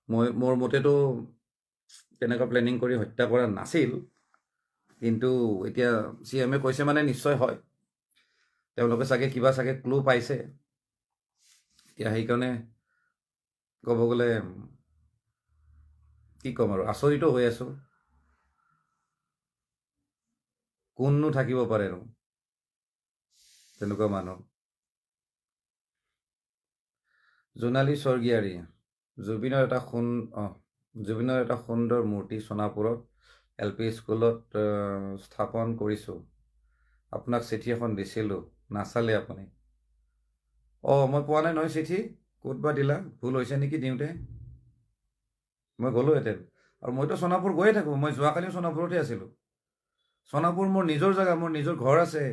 মোৰ মতেতো তেনেকুৱা প্লেনিং কৰি হত্যা কৰা নাছিল, কিন্তু এতিয়া CM-এ কৈছে মানে নিশ্চয় হয়। তেওঁলোকে চাগে কিবা ক্লু পাইছে। এতিয়া সেইকাৰণে ক'ব গ'লে কি ক'ম আৰু, আচৰিতো হৈ আছোঁ। কোননো থাকিব পাৰেনো তেনেকুৱা মানুহ। জোনালী স্বৰ্গীয়াৰী, জুবিনৰ এটা সুন্দৰ মূৰ্তি সোণাপুৰত LP স্কুলত স্থাপন কৰিছোঁ। আপোনাক চিঠি এখন দিছিলোঁ, নাচালে আপুনি। মই পোৱা নাই নহয় চিঠি। ক'ত বা দিলা, ভুল হৈছে নেকি দিওঁতে। মই গ'লোহেঁতেন, আৰু মইতো সোণাপুৰ গৈয়ে থাকোঁ। মই যোৱাকালিও সোণাপুৰতে আছিলোঁ। সোণাপুৰ মোৰ নিজৰ জেগা, মোৰ নিজৰ ঘৰ আছে,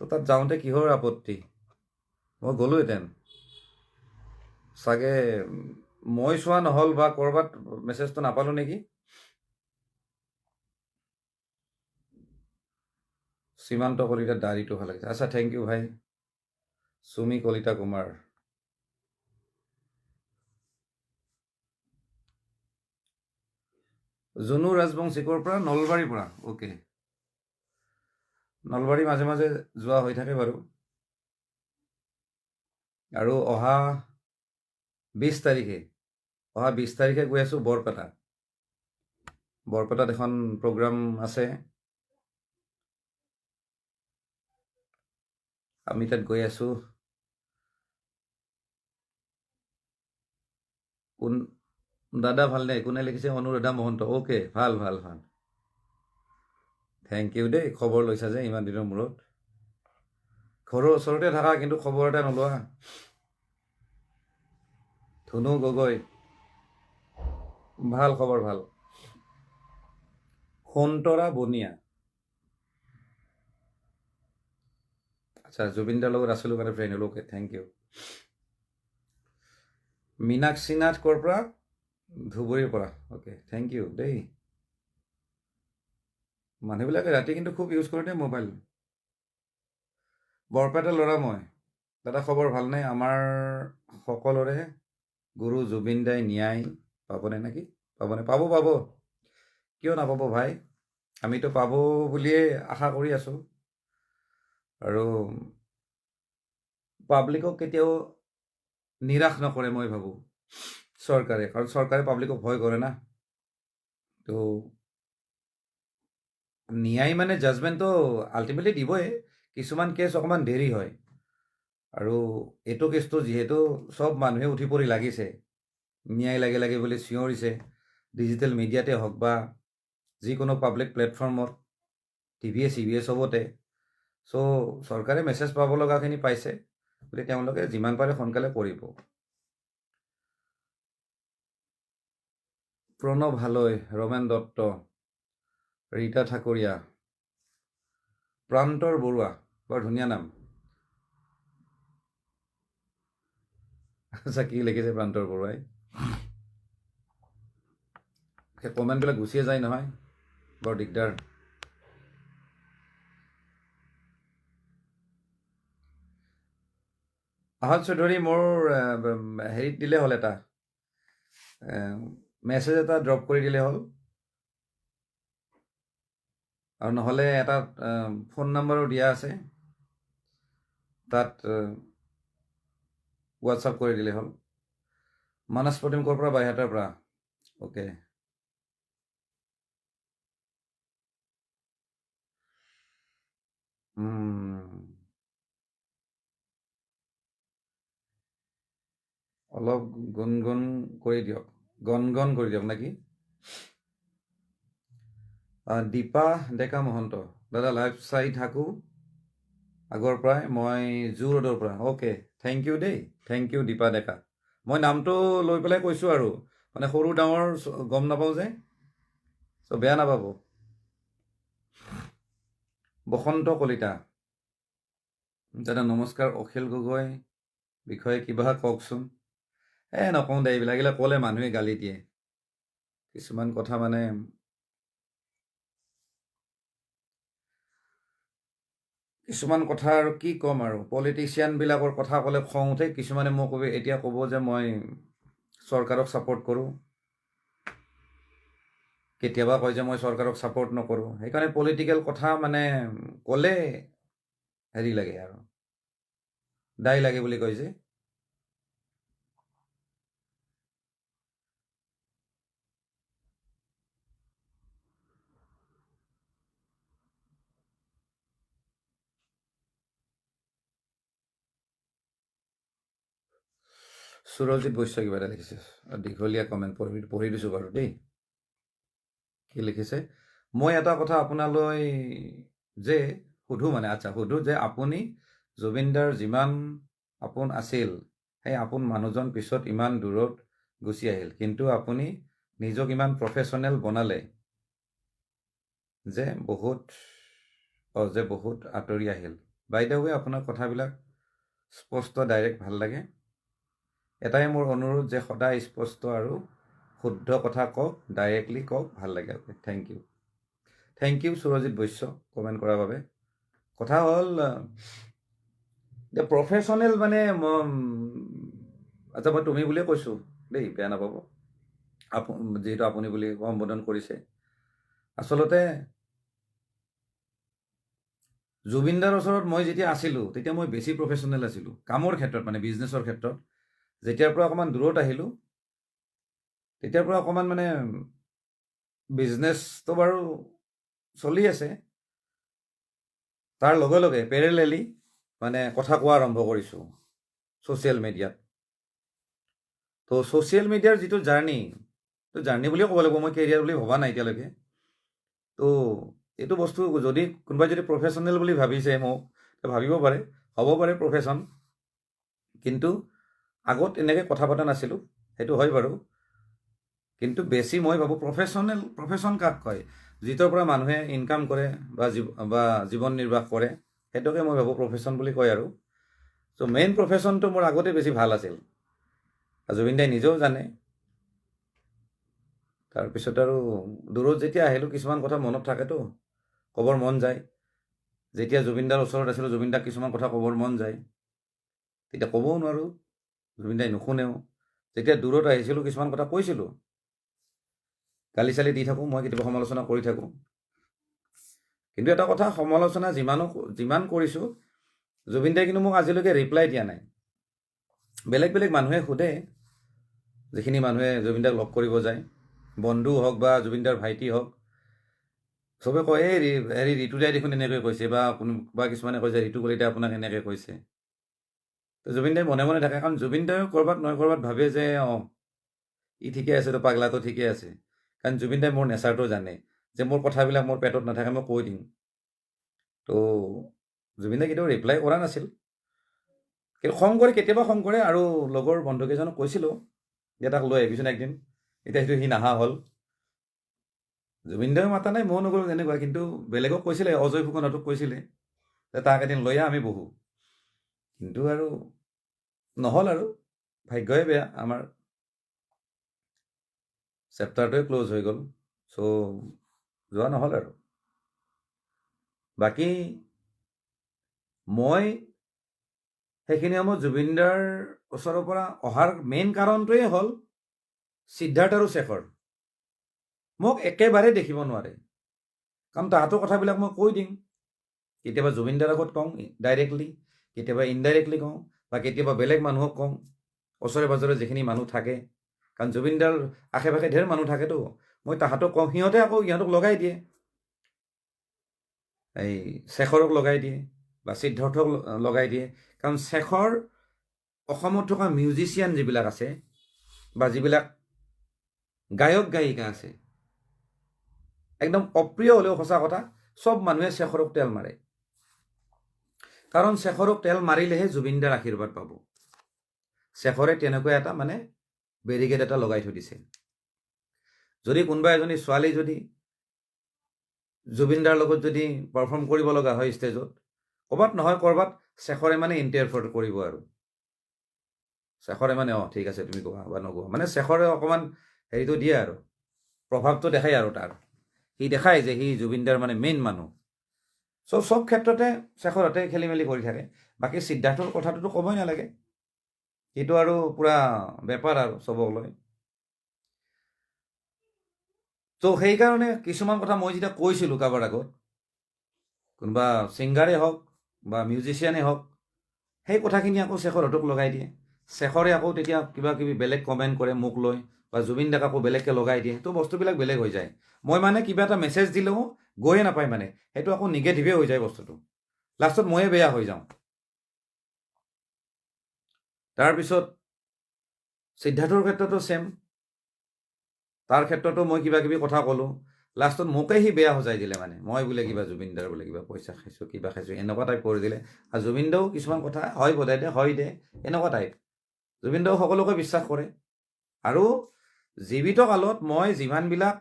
তো তাত যাওঁতে কিহৰ আপত্তি। মই গ'লোহেঁতেন। চাগে মই চোৱা নহ'ল বা ক'ৰবাত মেছেজটো নাপালোঁ নেকি। সীমান্ত কলিতাৰ দাড়িটো ভাল লাগিছে। আচ্ছা, থেংক ইউ ভাই। সুমি কলিতা কুমাৰ। জুনু ৰাজবংশী ক'ৰ পৰা? নলবাৰীৰ পৰা। অ'কে, নলবাৰী মাজে মাজে যোৱা হৈ থাকে বাৰু। আৰু অহা 20 তাৰিখে গৈ আছোঁ বৰপেটা। বৰপেটাত এখন প্ৰগ্ৰাম আছে, আমি তাত গৈ আছোঁ। কোন দাদা ভালনে? কোনে লিখিছে? অনুৰাধা মহন্ত। অ'কে, ভাল। থেংক ইউ দেই, খবৰ লৈছা যে ইমান দিনৰ মূৰত। ঘৰৰ ওচৰতে থাকা, কিন্তু খবৰ এটা নোলোৱা। ধুনু গগৈ, ভাল খবৰ, ভাল। সন্তৰা বনিয়া, আচ্ছা, জুবিন দাৰ লগত আছিলোঁ কাৰণে ফ্ৰেণ্ড হ'লো। Okay, thank you. Meenakshi Nath ক'ৰ পৰা? ধুবুৰীৰ পৰা। অ'কে, থেংক ইউ দেই। মানুহবিলাকে ৰাতি কিন্তু খুব ইউজ কৰে দেই মোবাইল। বৰপেটাৰ ল'ৰা মই। দাদা খবৰ ভালনে? আমাৰ সকলোৰে গুৰু জুবিন দাই ন্যায় পাবনে নেকি? পাবনে? পাব। কিয় নাপাব ভাই? আমিতো পাব বুলিয়ে আশা কৰি আছোঁ। আৰু পাব্লিকক কেতিয়াও নিৰাশ নকৰে মই ভাবোঁ চৰকাৰে, কাৰণ চৰকাৰে পাব্লিকক ভয় কৰে না। তো ন্যায় মানে জাজমেণ্টটো আল্টিমেটলি দিবই। কিছুমান কেছ অকণমান দেৰি হয়, আৰু এইটো কেছটো যিহেতু চব মানুহে উঠি পৰি লাগিছে, ন্যায় লাগে বুলি চিঞৰিছে, ডিজিটেল মিডিয়াতে হওক বা যিকোনো পাব্লিক প্লেটফৰ্মত, টিভিয়ে চিভিয়ে চবতে। চ' চৰকাৰে মেছেজ পাব লগাখিনি পাইছে, গতিকে তেওঁলোকে যিমান পাৰে সোনকালে কৰিব। প্ৰণৱ হালৈ, ৰমেন দত্ত, ৰীতা ঠাকুৰীয়া, প্ৰান্তৰ বৰুৱা, বৰ ধুনীয়া নাম। আচ্ছা, কি লিখিছে প্ৰান্তৰ বৰুৱাই? সেই কমেণ্টবিলাক গুচিয়ে যায় নহয়, বৰ দিগদাৰ। আহত চৌধুৰী, মোৰ হেৰিত দিলে হ'ল, এটা মেছেজ এটা ড্ৰপ কৰি দিলে হ'ল, আৰু নহ'লে এটা ফোন নাম্বাৰো দিয়া আছে, তাত হোৱাটছআপ কৰি দিলে হ'ল। মানস প্ৰতিম ক'ৰ পৰা? বাইহাটাৰ পৰা। অ'কে, অলপ গুণগুণ কৰি দিয়ক নেকি? দীপা ডেকা মহন্ত, দাদা লাইভ চাই থাকোঁ আগৰ পৰাই, মই জু ৰোডৰ পৰা। অ'কে, থেংক ইউ দেই, থেংক ইউ দীপা ডেকা। মই নামটো লৈ পেলাই কৈছোঁ, আৰু মানে সৰু ডাঙৰ গম নাপাওঁ যে, চ' বেয়া নাপাব। বসন্ত কলিতা, দাদা নমস্কাৰ। অখিল গগৈ বিষয়ে কিবা কওকচোন। নকওঁ দে, এইবিলাক ক'লে মানুহে গালি দিয়ে। কিছুমান কথা মানে আৰু কি ক'ম, আৰু পলিটিচিয়ানবিলাকৰ কথা ক'লে খং উঠে। কিছুমানে মোক এতিয়া ক'ব যে মই চৰকাৰক ছাপোৰ্ট কৰোঁ, কেতিয়াবা কয় যে মই চৰকাৰক ছাপোৰ্ট নকৰোঁ। সেইকাৰণে পলিটিকেল কথা মানে ক'লে হেৰি লাগে আৰু দায় লাগে বুলি কয় যে। সুৰজিত বৈশ্য কিবা এটা লিখিছে, দীঘলীয়া কমেণ্ট পঢ়ি দিছোঁ বাৰু দেই। কি লিখিছে, মই এটা কথা আপোনালৈ যে সুধোঁ মানে, আচ্ছা সুধোঁ যে আপুনি জুবিনদাৰ যিমান আপোন আছিল, সেই আপোন মানুহজন পিছত ইমান দূৰত গুচি আহিল, কিন্তু আপুনি নিজক ইমান প্ৰফেশ্যনেল বনালে যে বহুত আঁতৰি আহিল। বাইদেউ আপোনাৰ কথাবিলাক স্পষ্ট ডাইৰেক্ট ভাল লাগে। এটাই মোৰ অনুৰোধ যে সদায় স্পষ্ট আৰু শুদ্ধ কথা কওক, ডাইৰেক্টলি কওক, ভাল লাগে। Thank you Surajit Baishya comment কৰাৰ বাবে। কথা হ'ল প্ৰফেশ্যনেল মানে আচ্ছা মই তুমি বুলিয়ে কৈছোঁ দেই, বেয়া নাপাব, যিহেতু আপুনি বুলি সম্বোধন কৰিছে। আচলতে জুবিনদাৰ ওচৰত মই যেতিয়া আছিলোঁ তেতিয়া মই বেছি প্ৰফেশ্যনেল আছিলোঁ, কামৰ ক্ষেত্ৰত মানে বিজনেছৰ ক্ষেত্ৰত। যেতিয়াৰ পৰা অকণমান দূৰত আহিলোঁ তেতিয়াৰ পৰা অকণমান মানে বিজনেছটো বাৰু চলি আছে, তাৰ লগে লগে পেৰেলেলি মানে কথা কোৱা আৰম্ভ কৰিছোঁ ছ'চিয়েল মিডিয়াত। তো ছ'চিয়েল মিডিয়াৰ যিটো জাৰ্ণি বুলিয়ে ক'ব লাগিব, মই কেৰিয়াৰ বুলি ভবা নাই এতিয়ালৈকে। তো এইটো বস্তু যদি কোনোবাই যদি প্ৰফেশ্যনেল বুলি ভাবিছে মোক, ভাবিব পাৰে, হ'ব পাৰে প্ৰফেশ্যন, কিন্তু আগত এনেকৈ কথা পতা নাছিলোঁ, সেইটো হয় বাৰু। কিন্তু বেছি মই ভাবোঁ প্ৰফেশ্যন কাক কয়, যিটোৰ পৰা মানুহে ইনকাম কৰে বা জীৱন নিৰ্বাহ কৰে, সেইটোকে মই ভাবোঁ প্ৰফেশ্যন বুলি কয় আৰু। চ' মেইন প্ৰফেশ্যনটো মোৰ আগতে বেছি ভাল আছিল, জুবিন দাই নিজেও জানে। তাৰপিছত আৰু দূৰত যেতিয়া আহিলোঁ কিছুমান কথা মনত থাকেতো, ক'বৰ মন যায়। যেতিয়া জুবিনদাৰ ওচৰত আছিলোঁ, জুবিনদাক কিছুমান কথা ক'বৰ মন যায়, তেতিয়া ক'বও নোৱাৰোঁ, জুবিনদাই নুশুনেও। যেতিয়া দূৰত আহিছিলোঁ কিছুমান কথা কৈছিলোঁ, গালি চালি দি থাকোঁ, মই কেতিয়াবা সমালোচনা কৰি থাকোঁ। কিন্তু এটা কথা, সমালোচনা যিমান কৰিছোঁ, জুবিনদাই কিন্তু মোক আজিলৈকে ৰিপ্লাই দিয়া নাই। বেলেগ মানুহে সোধে, যিখিনি মানুহে জুবিনদাক লগ কৰিব যায়, বন্ধু হওক বা জুবিনদাৰ ভাইটি হওক, চবে কয় এই ঋতু দাই দেখোন এনেকৈ কৈছে, বা কিছুমানে কয় যে ঋতু কলিতাই আপোনাক এনেকৈ কৈছে। তো জুবিনদাই মনে মনে থাকে, কাৰণ জুবিনদায়ো ক'ৰবাত নহয় ক'ৰবাত ভাবে যে ই ঠিকে আছে, তো পাগলাটো ঠিকে আছে। কাৰণ জুবিনদাই মোৰ নেচাৰটো জানে যে মোৰ কথাবিলাক মোৰ পেটত নাথাকে, মই কৈ দিম। তো জুবিনদাই কেতিয়াও ৰিপ্লাই কৰা নাছিল, কিন্তু কেতিয়াবা খং কৰে। আৰু লগৰ বন্ধুকেইজনক কৈছিলোঁ যে তাক লৈ আহিবিচোন একদিন, এতিয়া সেইটো সি নাহা হ'ল। জুবিনদায়ো মাতা নাই, ময়ো নগ'লোঁ তেনেকুৱা। কিন্তু বেলেগক কৈছিলে, অজয় ফুকনহঁতক কৈছিলে যে তাক এদিন লৈ আহ, আমি বহোঁ। কিন্তু আৰু নহ'ল, আৰু ভাগ্যই বেয়া, আমাৰ চেপ্টাৰটোৱে ক্ল'জ হৈ গ'ল। চ' যোৱা নহ'ল আৰু। বাকী মই সেইখিনি সময়ত জুবিনদাৰ ওচৰৰ পৰা অহাৰ মেইন কাৰণটোৱে হ'ল সিদ্ধাৰ্থ আৰু শেখৰ। মোক একেবাৰে দেখিব নোৱাৰে, কাৰণ তাহাঁতৰ কথাবিলাক মই কৈ দিম। কেতিয়াবা জুবিনদাৰ আগত কওঁ ডাইৰেক্টলি, কেতিয়াবা ইনডাইৰেক্টলি কওঁ, বা কেতিয়াবা বেলেগ মানুহক কওঁ, ওচৰে পাজৰে যিখিনি মানুহ থাকে। কাৰণ জুবিনদাৰ আশে পাশে ঢেৰ মানুহ থাকেতো, মই তাহাঁতক কওঁ, সিহঁতক লগাই দিয়ে, এই শেখৰক লগাই দিয়ে বা সিদ্ধাৰ্থক লগাই দিয়ে। কাৰণ শেখৰ অসমত থকা মিউজিচিয়ান যিবিলাক আছে বা যিবিলাক গায়ক গায়িকা আছে, একদম অপ্ৰিয় হ'লেও সঁচা কথা, চব মানুহে শেখৰক তেল মাৰে। কাৰণ শেখৰক তেল মাৰিলেহে জুবিনদাৰ আশীৰ্বাদ পাব। শেখৰে তেনেকুৱা এটা মানে বেৰিকেড এটা লগাই থৈ দিছে। যদি কোনোবা এজনী ছোৱালী যদি জুবিনদাৰ লগত যদি পাৰফৰ্ম কৰিব লগা হয় ষ্টেজত, ক'ৰবাত নহয় ক'ৰবাত শেখৰে মানে ইণ্টাৰফেয়াৰ কৰিব, আৰু শেখৰে মানে ঠিক আছে তুমি কোৱা বা নকোৱা, মানে শেখৰে অকণমান হেৰিটো দিয়ে আৰু প্ৰভাৱটো দেখায়, আৰু সি দেখায় যে সি জুবিনদাৰ মানে মেইন মানুহ। চব ক্ষেত্ৰতে শেখৰহঁতে খেলি মেলি কৰি থাকে। বাকী সিদ্ধাৰ্থৰ কথাটোতো ক'বই নালাগে, সেইটো আৰু পুৰা বেপাৰ আৰু চবক লৈ। তো সেইকাৰণে কিছুমান কথা মই যেতিয়া কৈছিলোঁ কাৰোবাৰ আগত, কোনোবা ছিংগাৰেই হওক বা মিউজিচিয়ানেই হওক, সেই কথাখিনি আকৌ শেখৰহঁতক লগাই দিয়ে। শেখৰে আকৌ তেতিয়া কিবা কিবি বেলেগ কমেণ্ট কৰে মোক লৈ, বা জুবিন দাক আকৌ বেলেগকৈ লগাই দিয়ে। তো বস্তুবিলাক বেলেগ হৈ যায়। মই মানে কিবা এটা মেছেজ দিলেও গৈয়ে নাপায়, মানে সেইটো আকৌ নিগেটিভে হৈ যায় বস্তুটো। লাষ্টত ময়ে বেয়া হৈ যাওঁ। তাৰপিছত সিদ্ধাৰ্থৰ ক্ষেত্ৰতো ছেম। তাৰ ক্ষেত্ৰতো মই কিবা কিবি কথা ক'লোঁ, লাষ্টত মোকে সি বেয়া সজাই দিলে। মানে মই বোলে কিবা জুবিনদাৰ বোলে কিবা পইচা খাইছোঁ, কিবা খাইছোঁ, এনেকুৱা টাইপ কৰি দিলে। আৰু জুবিনদাও কিছুমান কথা হয় বোধহয় দে, হয় দে, এনেকুৱা টাইপ। জুবিনদাও সকলোকে বিশ্বাস কৰে। আৰু জীৱিত কালত মই যিমানবিলাক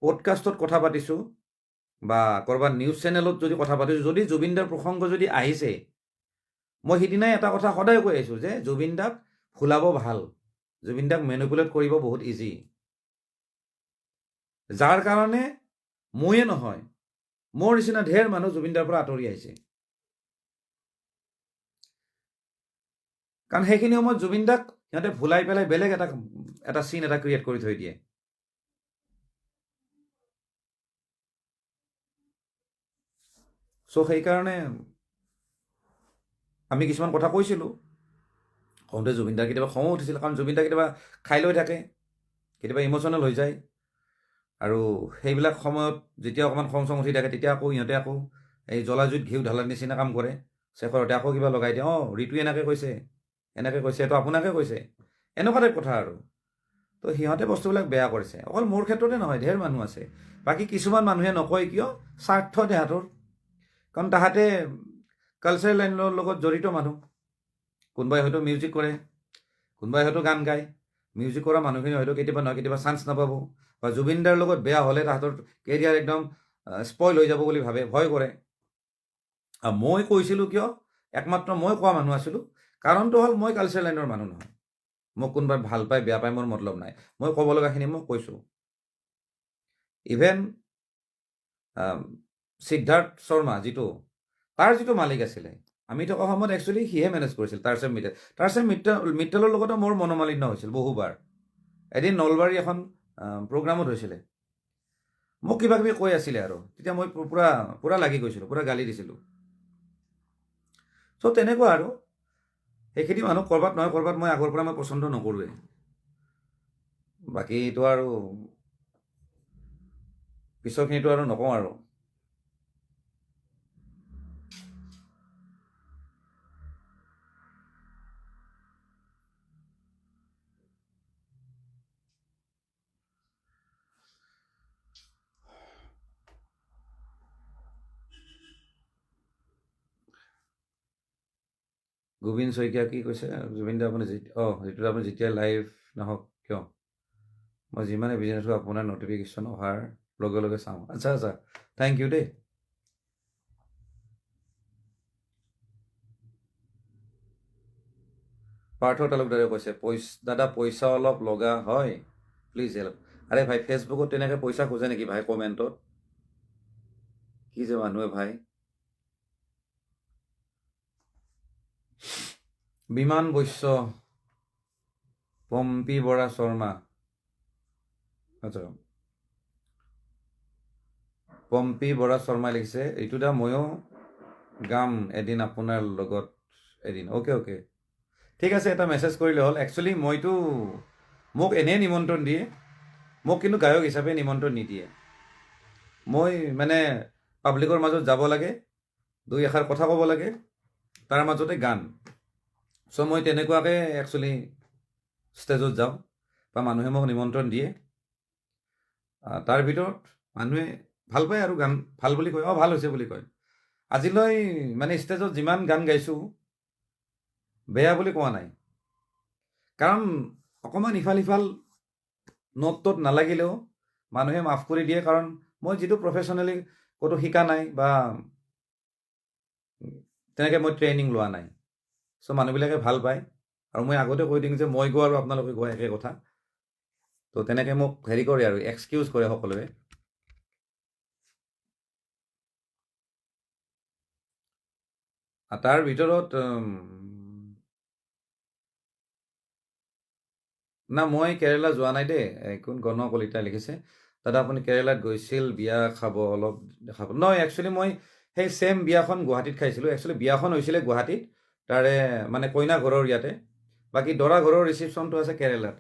পডকাষ্টত কথা পাতিছোঁ বা ক'ৰবাত নিউজ চেনেলত যদি কথা পাতিছোঁ, যদি জুবিনদাৰ প্ৰসংগ যদি আহিছে, মই সিদিনাই এটা কথা সদায় কৈ আহিছোঁ যে জুবিনদাক ফুলাব ভাল, জুবিনদাক মেনিপুলেট কৰিব বহুত ইজি। যাৰ কাৰণে ময়ে নহয়, মোৰ নিচিনা ঢেৰ মানুহ জুবিনদাৰ পৰা আঁতৰি আহিছে। কাৰণ সেইখিনি সময়ত জুবিনদাক সিহঁতে ভুলাই পেলাই বেলেগ এটা চিন এটা ক্ৰিয়েট কৰি থৈ দিয়ে। চ' সেইকাৰণে আমি কিছুমান কথা কৈছিলোঁ। কওঁতে জুবিনদাৰ কেতিয়াবা খঙো উঠিছিল, কাৰণ জুবিনদা কেতিয়াবা খাই লৈ থাকে, কেতিয়াবা ইম'চনেল হৈ যায়। আৰু সেইবিলাক সময়ত যেতিয়া অকণমান খং চং উঠি থাকে, তেতিয়া আকৌ সিহঁতে আকৌ এই জ্বলাজুইত ঘিউ ঢালাৰ নিচিনা কাম কৰে। শেখৰহঁতে আকৌ কিবা লগাই দিয়ে, অঁ ঋতুৱে এনেকৈ কৈছে, এইটো আপোনাকে কৈছে, এনেকুৱা টাইপ কথা আৰু। তো সিহঁতে বস্তুবিলাক বেয়া কৰিছে। অকল মোৰ ক্ষেত্ৰতে নহয়, ঢেৰ মানুহ আছে। বাকী কিছুমান মানুহে নকয় কিয়? স্বাৰ্থ তাহাঁতৰ। কাৰণ তাহাঁতে কালচাৰেল লাইনৰ লগত জড়িত মানুহ। কোনোবাই হয়তো মিউজিক কৰে, কোনোবাই হয়তো গান গায়। মিউজিক কৰা মানুহখিনি হয়তো কেতিয়াবা নহয় কেতিয়াবা চান্স নাপাব, বা জুবিনদাৰ লগত বেয়া হ'লে তাহাঁতৰ কেৰিয়াৰ একদম স্পইল হৈ যাব বুলি ভাবে, ভয় কৰে। আৰু মই কৈছিলোঁ কিয়? একমাত্ৰ মই কোৱা মানুহ আছিলোঁ। কাৰণটো হ'ল মই কালচাৰেল লাইনৰ মানুহ নহয়। মোক কোনোবাই ভাল পায় বেয়া পায় মোৰ মতলব নাই। মই ক'ব লগাখিনি মই কৈছোঁ। ইভেন সিদ্ধাৰ্থ শৰ্মা তাৰ যিটো মালিক আছিলে, আমি থকা সময়ত একচুৱেলি সিহে মেনেজ কৰিছিল টাৰ্চেম মিত্তালৰ লগতো মোৰ মনোমালিন্য হৈছিল বহুবাৰ। এদিন নলবাৰী এখন প্ৰগ্ৰামত হৈছিলে, মোক কিবা কিবি কৈ আছিলে আৰু তেতিয়া মই পুৰা লাগি গৈছিলোঁ, পুৰা গালি দিছিলোঁ। চ' তেনেকুৱা আৰু সেইখিনি মানুহ ক'ৰবাত নহয় ক'ৰবাত মই আগৰ পৰা মই পচন্দ নকৰোঁৱেই। বাকীটো আৰু পিছৰখিনিতো আৰু নকওঁ আৰু। গোবিন শইকীয়া কি কৈছে? জুবিন দা আপুনি যিটো আপুনি যেতিয়া লাইভ নহওক কিয়, মই যিমানে বিজি নাথাকোঁ আপোনাৰ নটিফিকেশ্যন অহাৰ লগে লগে চাওঁ। আচ্ছা, থেংক ইউ দেই। পাৰ্থ তালুকদাৰে কৈছে দাদা পইচা অলপ লগা হয়, প্লিজ হেল্প। আৰে ভাই, ফেচবুকত তেনেকৈ পইচা খোজে নেকি ভাই কমেণ্টত? কি যে মানুহে ভাই। বিমান বৈশ্য, পম্পী বৰা শৰ্মা, আচ্ছা পম্পী বৰা শৰ্মাই লিখিছে, এইটো দা ময়ো গাম এদিন আপোনাৰ লগত এদিন। অ'কে, ঠিক আছে, এটা মেছেজ কৰিলে হ'ল। একচুৱেলি মোক এনেই নিমন্ত্ৰণ দিয়ে, মোক কিন্তু গায়ক হিচাপে নিমন্ত্ৰণ নিদিয়ে। মই মানে পাব্লিকৰ মাজত যাব লাগে, দুই এষাৰ কথা ক'ব লাগে, তাৰ মাজতে গান। চ' মই তেনেকুৱাকৈ একচুৱেলি ষ্টেজত যাওঁ, বা মানুহে মোক নিমন্ত্ৰণ দিয়ে। তাৰ ভিতৰত মানুহে ভাল পায় আৰু গান ভাল বুলি কয়, ভাল হৈছে বুলি কয়। আজিলৈ মানে ষ্টেজত যিমান গান গাইছোঁ, বেয়া বুলি কোৱা নাই। কাৰণ অকণমান ইফাল সিফাল নোট টোত নালাগিলেও মানুহে মাফ কৰি দিয়ে, কাৰণ মই যিটো প্ৰফেশ্যনেলি ক'তো শিকা নাই বা তেনেকৈ মই ট্ৰেইনিং লোৱা নাই। চ' মানুহবিলাকে ভাল পায়। আৰু মই আগতে কৈ দিওঁ যে মই গোৱা আৰু আপোনালোকে গোৱা একে কথা। তো তেনেকৈ মোক হেৰি কৰে আৰু এক্সকিউজ কৰে সকলোৱে। তাৰ ভিতৰত না মই কেৰেলা যোৱা নাই দেই কোন গণ কলিতাই লিখিছে দাদা আপুনি কেৰেলাত গৈছিল বিয়া খাব অলপ দেখাব নহয় একচুৱেলি মই সেই ছেম বিয়াখন গুৱাহাটীত খাইছিলোঁ একচুৱেলি বিয়াখন হৈছিলে গুৱাহাটীত তাৰে মানে কইনা ঘৰৰ ইয়াতে বাকী দৰা ঘৰৰ ৰিচিপশ্যনটো আছে কেৰেলাত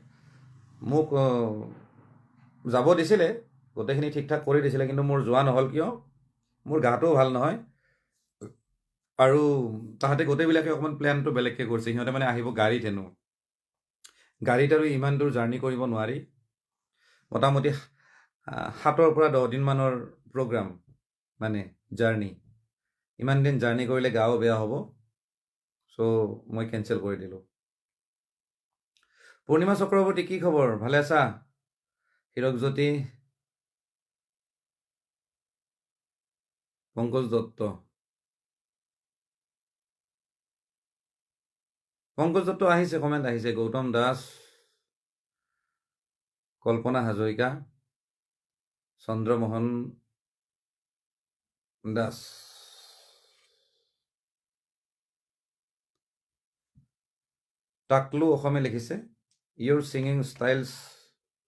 মোক যাব দিছিলে গোটেইখিনি ঠিক ঠাক কৰি দিছিলে কিন্তু মোৰ যোৱা নহ'ল কিয় মোৰ গাটোও ভাল নহয় আৰু তাহাঁতে গোটেইবিলাকে অকণমান প্লেনটো বেলেগকৈ কৰিছে সিহঁতে মানে আহিব গাড়ীত হেনো গাড়ীত আৰু ইমান দূৰ জাৰ্ণি কৰিব নোৱাৰি মোটামুটি 7 পৰা 10 দিনমানৰ প্ৰগ্ৰাম মানে জাৰ্ণি ইমান দিন জাৰ্ণি কৰিলে গাও বেয়া হ'ব চ' মই কেঞ্চেল কৰি দিলোঁ পূৰ্ণিমা চক্ৰৱৰ্তী কি খবৰ ভালে আছা হীৰকজ্যোতি পংকজ দত্ত আহিছে কমেণ্ট আহিছে গৌতম দাস কল্পনা হাজৰিকা চন্দ্ৰমোহন দাস টাকলু অসমে লিখিছে your singing styles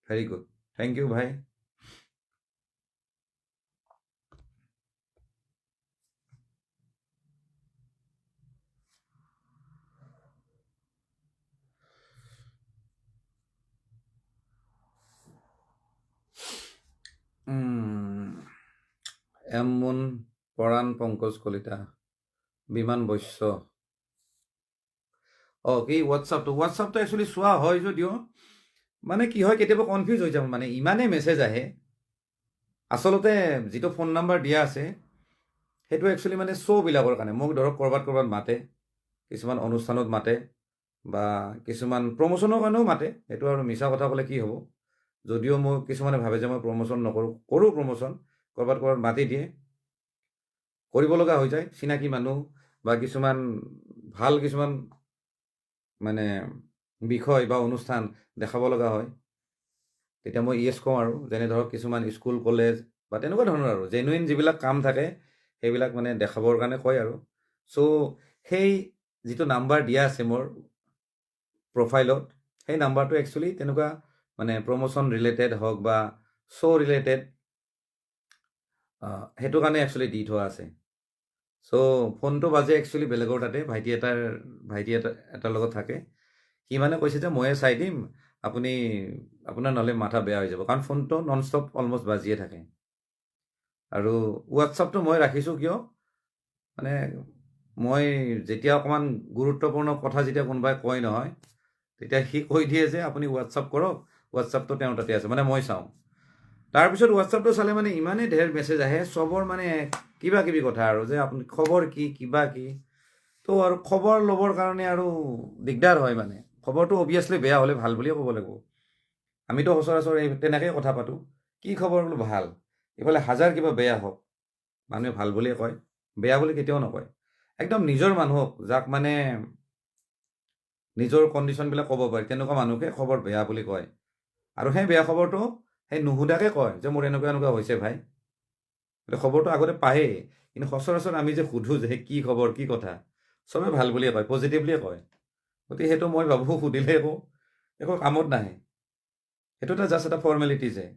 very good thank you ভাই এম মুন পৰাণ পংকজ কলিতা বিমান বৈশ্য কি হোৱাটছআপটো একচুৱেলি চোৱা হয় যদিও মানে কি হয় কেতিয়াবা কনফিউজ হৈ যাব মানে ইমানেই মেছেজ আহে আচলতে যিটো ফোন নাম্বাৰ দিয়া আছে সেইটো একচুৱেলি মানে শ্ব'বিলাকৰ কাৰণে মোক ধৰক ক'ৰবাত মাতে কিছুমান অনুষ্ঠানত মাতে বা কিছুমান প্ৰমোশ্যনৰ কাৰণেও মাতে সেইটো আৰু মিছা কথা ক'লে কি হ'ব যদিও মোক কিছুমানে ভাবে যে মই প্ৰমোশ্যন নকৰোঁ কৰোঁ প্ৰমোশ্যন ক'ৰবাত মাতি দিয়ে কৰিব লগা হৈ যায় চিনাকি মানুহ বা কিছুমান ভাল কিছুমান মানে বিষয় বা অনুষ্ঠান দেখাব লগা হয় তেতিয়া মই ইয়েছ কওঁ আৰু যেনে ধৰক কিছুমান স্কুল কলেজ বা তেনেকুৱা ধৰণৰ আৰু জেনুইন যিবিলাক কাম থাকে সেইবিলাক মানে দেখাবৰ কাৰণে কয় আৰু চ' সেই যিটো নাম্বাৰ দিয়া আছে মোৰ প্ৰফাইলত সেই নাম্বাৰটো একচুৱেলি তেনেকুৱা মানে প্ৰমোশ্যন ৰিলেটেড হওক বা শ্ব' ৰিলেটেড সেইটো কাৰণে একচুৱেলি দি থোৱা আছে চ' ফোনটো বাজে একচুৱেলি বেলেগৰ তাতে ভাইটি এটাৰ লগত থাকে সি মানে কৈছে যে ময়ে চাই দিম আপুনি আপোনাৰ নহ'লে মাথা বেয়া হৈ যাব কাৰণ ফোনটো নন ষ্টপ অলমষ্ট বাজিয়ে থাকে আৰু হোৱাটছআপটো মই ৰাখিছোঁ কিয় মানে মই যেতিয়া অকণমান গুৰুত্বপূৰ্ণ কথা যেতিয়া কোনোবাই কয় নহয় তেতিয়া সি কৈ দিয়ে যে আপুনি হোৱাটছআপ কৰক হোৱাটছআপটো তেওঁৰ তাতে আছে মানে মই চাওঁ তাৰপিছত হোৱাটছআপটো চালে মানে ইমানেই ঢেৰ মেছেজ আহে চবৰ মানে কিবা কিবি কথা আৰু যে আপুনি খবৰ কি কিবা কি তো আৰু খবৰ ল'বৰ কাৰণে আৰু দিগদাৰ হয় মানে খবৰটো অভিয়াছলি বেয়া হ'লে ভাল বুলিয়ে ক'ব লাগিব আমিতো সচৰাচৰ তেনেকৈ কথা পাতোঁ কি খবৰ বোলো ভাল ইফালে হাজাৰ কিবা বেয়া হওক মানুহে ভাল বুলিয়ে কয় বেয়া বুলি কেতিয়াও নকয় একদম নিজৰ মানুহক যাক মানে নিজৰ কণ্ডিশ্যনবিলাক ক'ব পাৰি তেনেকুৱা মানুহকে খবৰ বেয়া বুলি কয় আৰু সেই বেয়া খবৰটো সেই নুসুধাকৈ কয় যে মোৰ এনেকুৱা হৈছে ভাই খবৰটো আগতে পায়েই কিন্তু সচৰাচৰ আমি যে সোধোঁ যে কি খবৰ কি কথা চবে ভাল বুলিয়ে কয় পজিটিভলিয়ে কয় গতিকে সেইটো মই ভাবোঁ সুধিলে একো কামত নাহে সেইটো এটা জাষ্ট এটা ফৰ্মেলিটিজ হে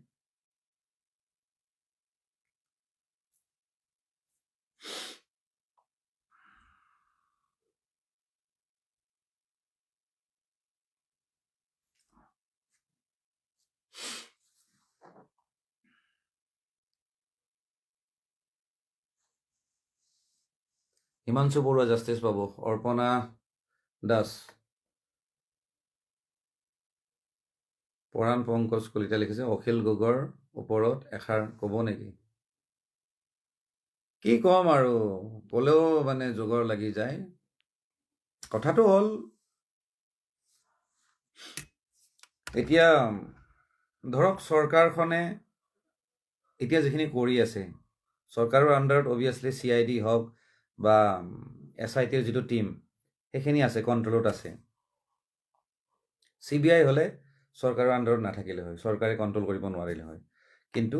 হিমাংশু বৰুৱা জাষ্টিছ পাব অৰ্পণা দাস পৰাণ পংকজ কলিতা লিখিছে অখিল গগৈৰ ওপৰত এষাৰ ক'ব নেকি কি ক'ম আৰু ক'লেও মানে যোগৰ লাগি যায় কথাটো হ'ল এতিয়া ধৰক চৰকাৰখনে এতিয়া যিখিনি কৰি আছে চৰকাৰৰ আণ্ডাৰত অভিয়াছলি CID হওক বা SITৰ যিটো টীম সেইখিনি আছে কণ্ট্ৰলত আছে CBI হ'লে চৰকাৰৰ আণ্ডাৰত নাথাকিলে হয় চৰকাৰে কণ্ট্ৰল কৰিব নোৱাৰিলে হয় কিন্তু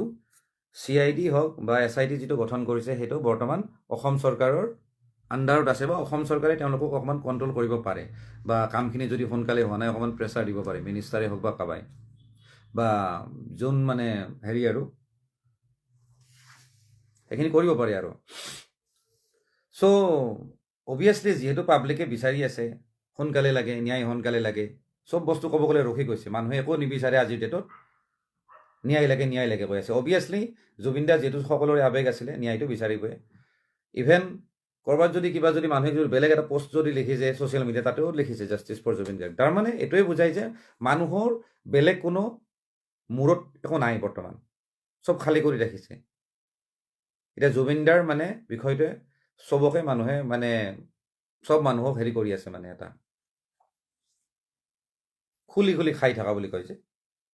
CID হওক বা SIT যিটো গঠন কৰিছে সেইটো বৰ্তমান অসম চৰকাৰৰ আণ্ডাৰত আছে বা অসম চৰকাৰে তেওঁলোকক অকণমান কণ্ট্ৰল কৰিব পাৰে বা কামখিনি যদি সোনকালে হোৱা নাই অকণমান প্ৰেছাৰ দিব পাৰে, মিনিষ্টাৰে হওক বা কাবাই বা যোন মানে হেৰি আৰু সেইখিনি কৰিব পাৰে আৰু। চ' অভিয়াছলি যিহেতু পাব্লিকে বিচাৰি আছে সোনকালে লাগে, ন্যায় সোনকালে লাগে, চব বস্তু ক'ব গ'লে ৰখি গৈছে, মানুহে একো নিবিচাৰে আজিৰ ডেটত, ন্যায় লাগে কৈ আছে। অভিয়াছলি জুবিন দা যিহেতু সকলোৰে আৱেগ আছিলে, ন্যায়টো বিচাৰিবই। ইভেন ক'ৰবাত যদি কিবা যদি মানুহে যদি বেলেগ এটা পোষ্ট যদি লিখিছে ছ'চিয়েল মিডিয়া, তাতেও লিখিছে জাষ্টিছ ফৰ জুবিন গাৰ্গ। তাৰমানে এইটোৱে বুজাই যে মানুহৰ বেলেগ কোনো মূৰত একো নাই বৰ্তমান, চব খালী কৰি ৰাখিছে। এতিয়া জুবিনদাৰ মানে বিষয়টোৱে চবকে মানুহে মানে চব মানুহক হেৰি কৰি আছে, মানে এটা খুলি খুলি খাই থকা বুলি কয় যে,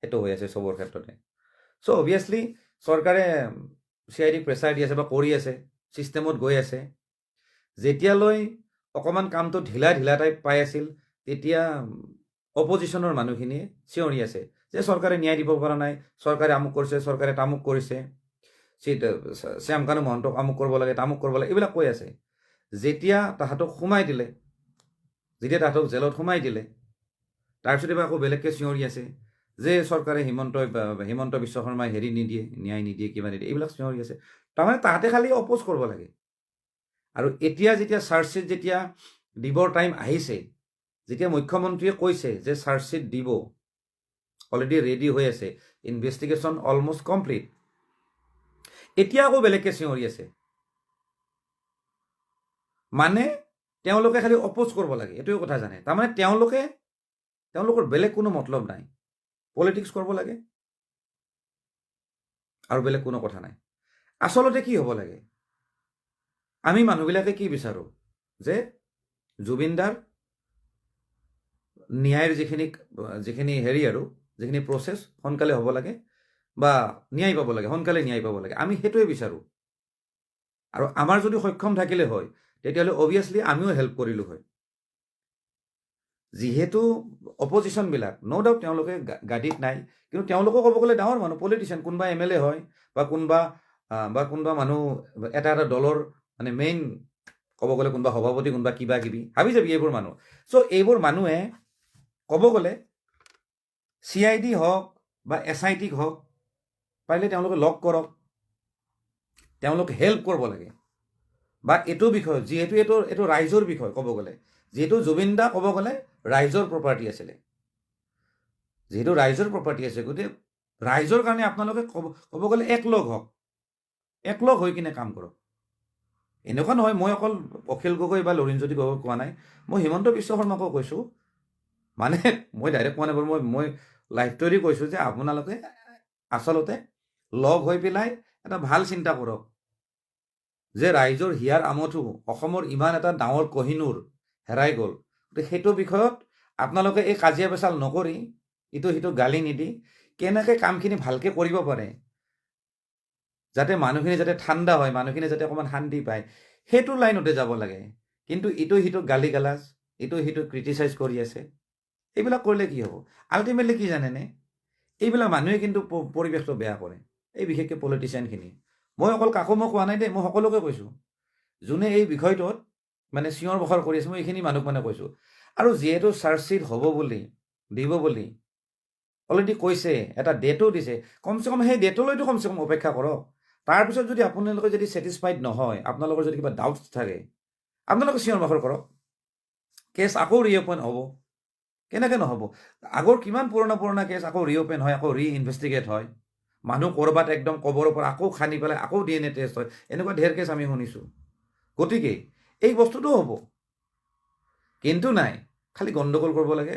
সেইটো হৈ আছে চবৰ ক্ষেত্ৰতে। চ' অভিয়াছলি চৰকাৰে CID প্ৰেছাৰ দি আছে বা কৰি আছে, ছিষ্টেমত গৈ আছে। যেতিয়ালৈ অকণমান কামটো ঢিলা টাইপ পাই আছিল, তেতিয়া অপজিশ্যনৰ মানুহখিনিয়ে চিঞৰি আছে যে চৰকাৰে ন্যায় দিব পৰা নাই, চৰকাৰে আমুক কৰিছে, চৰকাৰে তামুক কৰিছে, শ্যামকানু মহন্তক আমুক কৰিব লাগে, তামুক কৰিব লাগে, এইবিলাক কৈ আছে। যেতিয়া তাহাঁতক সোমাই দিলে, যেতিয়া তাহাঁতক জেলত সোমাই দিলে, তাৰপিছত এবাৰ আকৌ বেলেগকৈ চিঞৰি আছে যে চৰকাৰে হিমন্ত বিশ্ব শৰ্মাই হেৰি নিদিয়ে, ন্যায় নিদিয়ে, কিবা নিদিয়ে, এইবিলাক চিঞৰি আছে। তাৰমানে তাহাঁতে খালি অপ'জ কৰিব লাগে। আৰু এতিয়া যেতিয়া চাৰ্জশ্বিট যেতিয়া দিবৰ টাইম আহিছে, যেতিয়া মুখ্যমন্ত্ৰীয়ে কৈছে যে চাৰ্জশ্বিট দিব, অলৰেডি ৰেডি হৈ আছে, ইনভেষ্টিগেশ্যন অলমষ্ট কমপ্লিট, এতিয়া আকৌ বেলেগকৈ চিঞৰি আছে। মানে তেওঁলোকে খালি অপ'জ কৰিব লাগে, এইটোৱে কথা জানে। তাৰমানে তেওঁলোকৰ বেলেগ কোনো মতলব নাই, পলিটিক্স কৰিব লাগে আৰু বেলেগ কোনো কথা নাই। আচলতে কি হ'ব লাগে, আমি মানুহবিলাকে কি বিচাৰোঁ যে জুবিনদাৰ ন্যায়ৰ যিখিনি হেৰি আৰু যিখিনি প্ৰচেছ সোনকালে হ'ব লাগে বা ন্যায় পাব লাগে, সোনকালে ন্যায় পাব লাগে, আমি সেইটোৱে বিচাৰোঁ। আৰু আমাৰ যদি সক্ষম থাকিলে হয়, তেতিয়াহ'লে অভিয়াছলি আমিও হেল্প কৰিলোঁ হয়। যিহেতু অপজিশ্যনবিলাক ন' ডাউট তেওঁলোকে গাদীত নাই, কিন্তু তেওঁলোকো ক'ব গ'লে ডাঙৰ মানুহ, পলিটিচিয়ান, কোনোবা MLA হয় বা কোনোবা মানুহ এটা দলৰ মানে মেইন, ক'ব গ'লে কোনোবা সভাপতি, কোনোবা কিবা কিবি, ভাবি যাবি এইবোৰ মানুহ। চ' এইবোৰ মানুহে ক'ব গ'লে CID হওক বা SIT হওক, পাৰিলে তেওঁলোকে লগ কৰক, তেওঁলোকে হেল্প কৰিব লাগে। বা এইটো বিষয় যিহেতু এইটো ৰাইজৰ বিষয়, ক'ব গ'লে যিহেতু জুবিন দা ক'ব গ'লে ৰাইজৰ প্ৰপাৰ্টি আছিলে, যিহেতু ৰাইজৰ প্ৰপাৰ্টি আছে, গতিকে ৰাইজৰ কাৰণে আপোনালোকে ক'ব গ'লে একলগ হওক, একলগ হৈ কিনে কাম কৰক। এনেকুৱা নহয় মই অকল অখিল গগৈ বা লৰিণজ্যোতি গগৈ কোৱা নাই, মই হিমন্ত বিশ্ব শৰ্মাকো কৈছোঁ। মানে মই ডাইৰেক্ট কোৱা নাই বাৰু, মই লাইভটোৱেদি কৈছোঁ যে আপোনালোকে আচলতে লগ হৈ পেলাই এটা ভাল চিন্তা কৰক যে ৰাইজৰ হিয়াৰ আমঠু অসমৰ ইমান এটা ডাঙৰ কহিনুৰ হেৰাই গ'ল। গতিকে সেইটো বিষয়ত আপোনালোকে এই কাজিয়া পেচাল নকৰি, ইটো সিটো গালি নিদি কেনেকৈ কামখিনি ভালকৈ কৰিব পাৰে, যাতে মানুহখিনি যাতে ঠাণ্ডা হয়, মানুহখিনি যাতে অকণমান শান্তি পায়, সেইটো লাইনতে যাব লাগে। কিন্তু ইটো সিটো গালি গালাজ, ইটো সিটো ক্ৰিটিচাইজ কৰি আছে, এইবিলাক কৰিলে কি হ'ব? আল্টিমেটলি কি জানেনে, এইবিলাক মানুহে কিন্তু পৰিৱেশটো বেয়া কৰে, এই বিশেষকৈ পলিটিচিয়ানখিনি। মই অকল কাকো মই কোৱা নাই দেই, মই সকলোকে কৈছোঁ, যোনে এই বিষয়টোত মানে চিঞৰ বাখৰ কৰি আছে, মই এইখিনি মানুহক মানে কৈছোঁ। আৰু যিহেতু চাৰ্জশ্বিট হ'ব বুলি, দিব বুলি অলৰেডি কৈছে, এটা ডেটো দিছে, কমচে কম সেই ডেটলৈতো কমচে কম অপেক্ষা কৰক। তাৰপিছত যদি আপোনালোকে যদি ছেটিছফাইড নহয়, আপোনালোকৰ যদি কিবা ডাউটছ থাকে, আপোনালোকে চিঞৰ বাখৰ কৰক, কেছ আকৌ ৰিঅ'পেন হ'ব। কেনেকৈ নহ'ব? আগৰ কিমান পুৰণা কেছ আকৌ ৰিঅ'পেন হয়, আকৌ ইনভেষ্টিগেট হয়, মানুহ ক'ৰবাত একদম কবৰৰ পৰা আকৌ খান্দি পেলাই আকৌ DNA টেষ্ট হয়, এনেকুৱা ঢেৰ কেছ আমি শুনিছোঁ। গতিকে এই বস্তুটো হ'ব, কিন্তু নাই, খালি গণ্ডগোল কৰিব লাগে,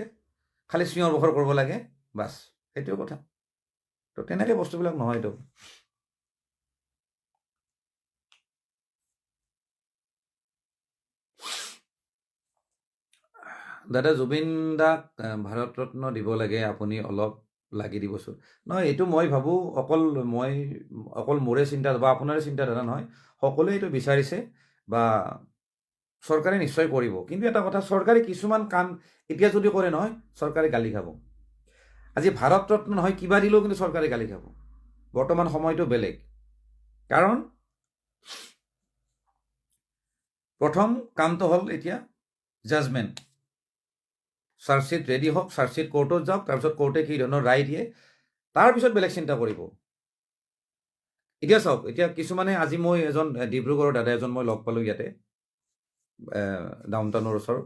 খালি চিঞৰ বাখৰ কৰিব লাগে, বাছ সেইটোৱে কথা। তো তেনেকৈ বস্তুবিলাক নহয়তো। দাদা জুবিন দাক ভাৰত ৰত্ন দিব লাগে, আপুনি অলপ লাগি দিবচোন। নহয়, এইটো মই ভাবোঁ অকল মোৰে চিন্তা বা আপোনাৰে চিন্তাধাৰা নহয়, সকলোৱে এইটো বিচাৰিছে বা চৰকাৰে নিশ্চয় কৰিব। কিন্তু এটা কথা, চৰকাৰে কিছুমান কাম এতিয়া যদি কৰে নহয়, চৰকাৰে গালি খাব। আজি ভাৰত ৰত্ন নহয়, কিবা দিলেও কিন্তু চৰকাৰে গালি খাব। বৰ্তমান সময়টো বেলেগ, কাৰণ প্ৰথম কামটো হ'ল এতিয়া জাজমেণ্ট। চাৰ্জশ্বিট ৰেডি হওক, চাৰ্জশ্বিট কোৰ্টত যাওক, তাৰপিছত কোৰ্টে কি ধৰণৰ ৰায় দিয়ে তাৰপিছত বেলেগ চিন্তা কৰিব। এতিয়া চাওক, এতিয়া কিছুমানে আজি মই এজন ডিব্ৰুগড়ৰ দাদা এজন মই লগ পালোঁ ইয়াতে ডাউন টাউনৰ ওচৰত।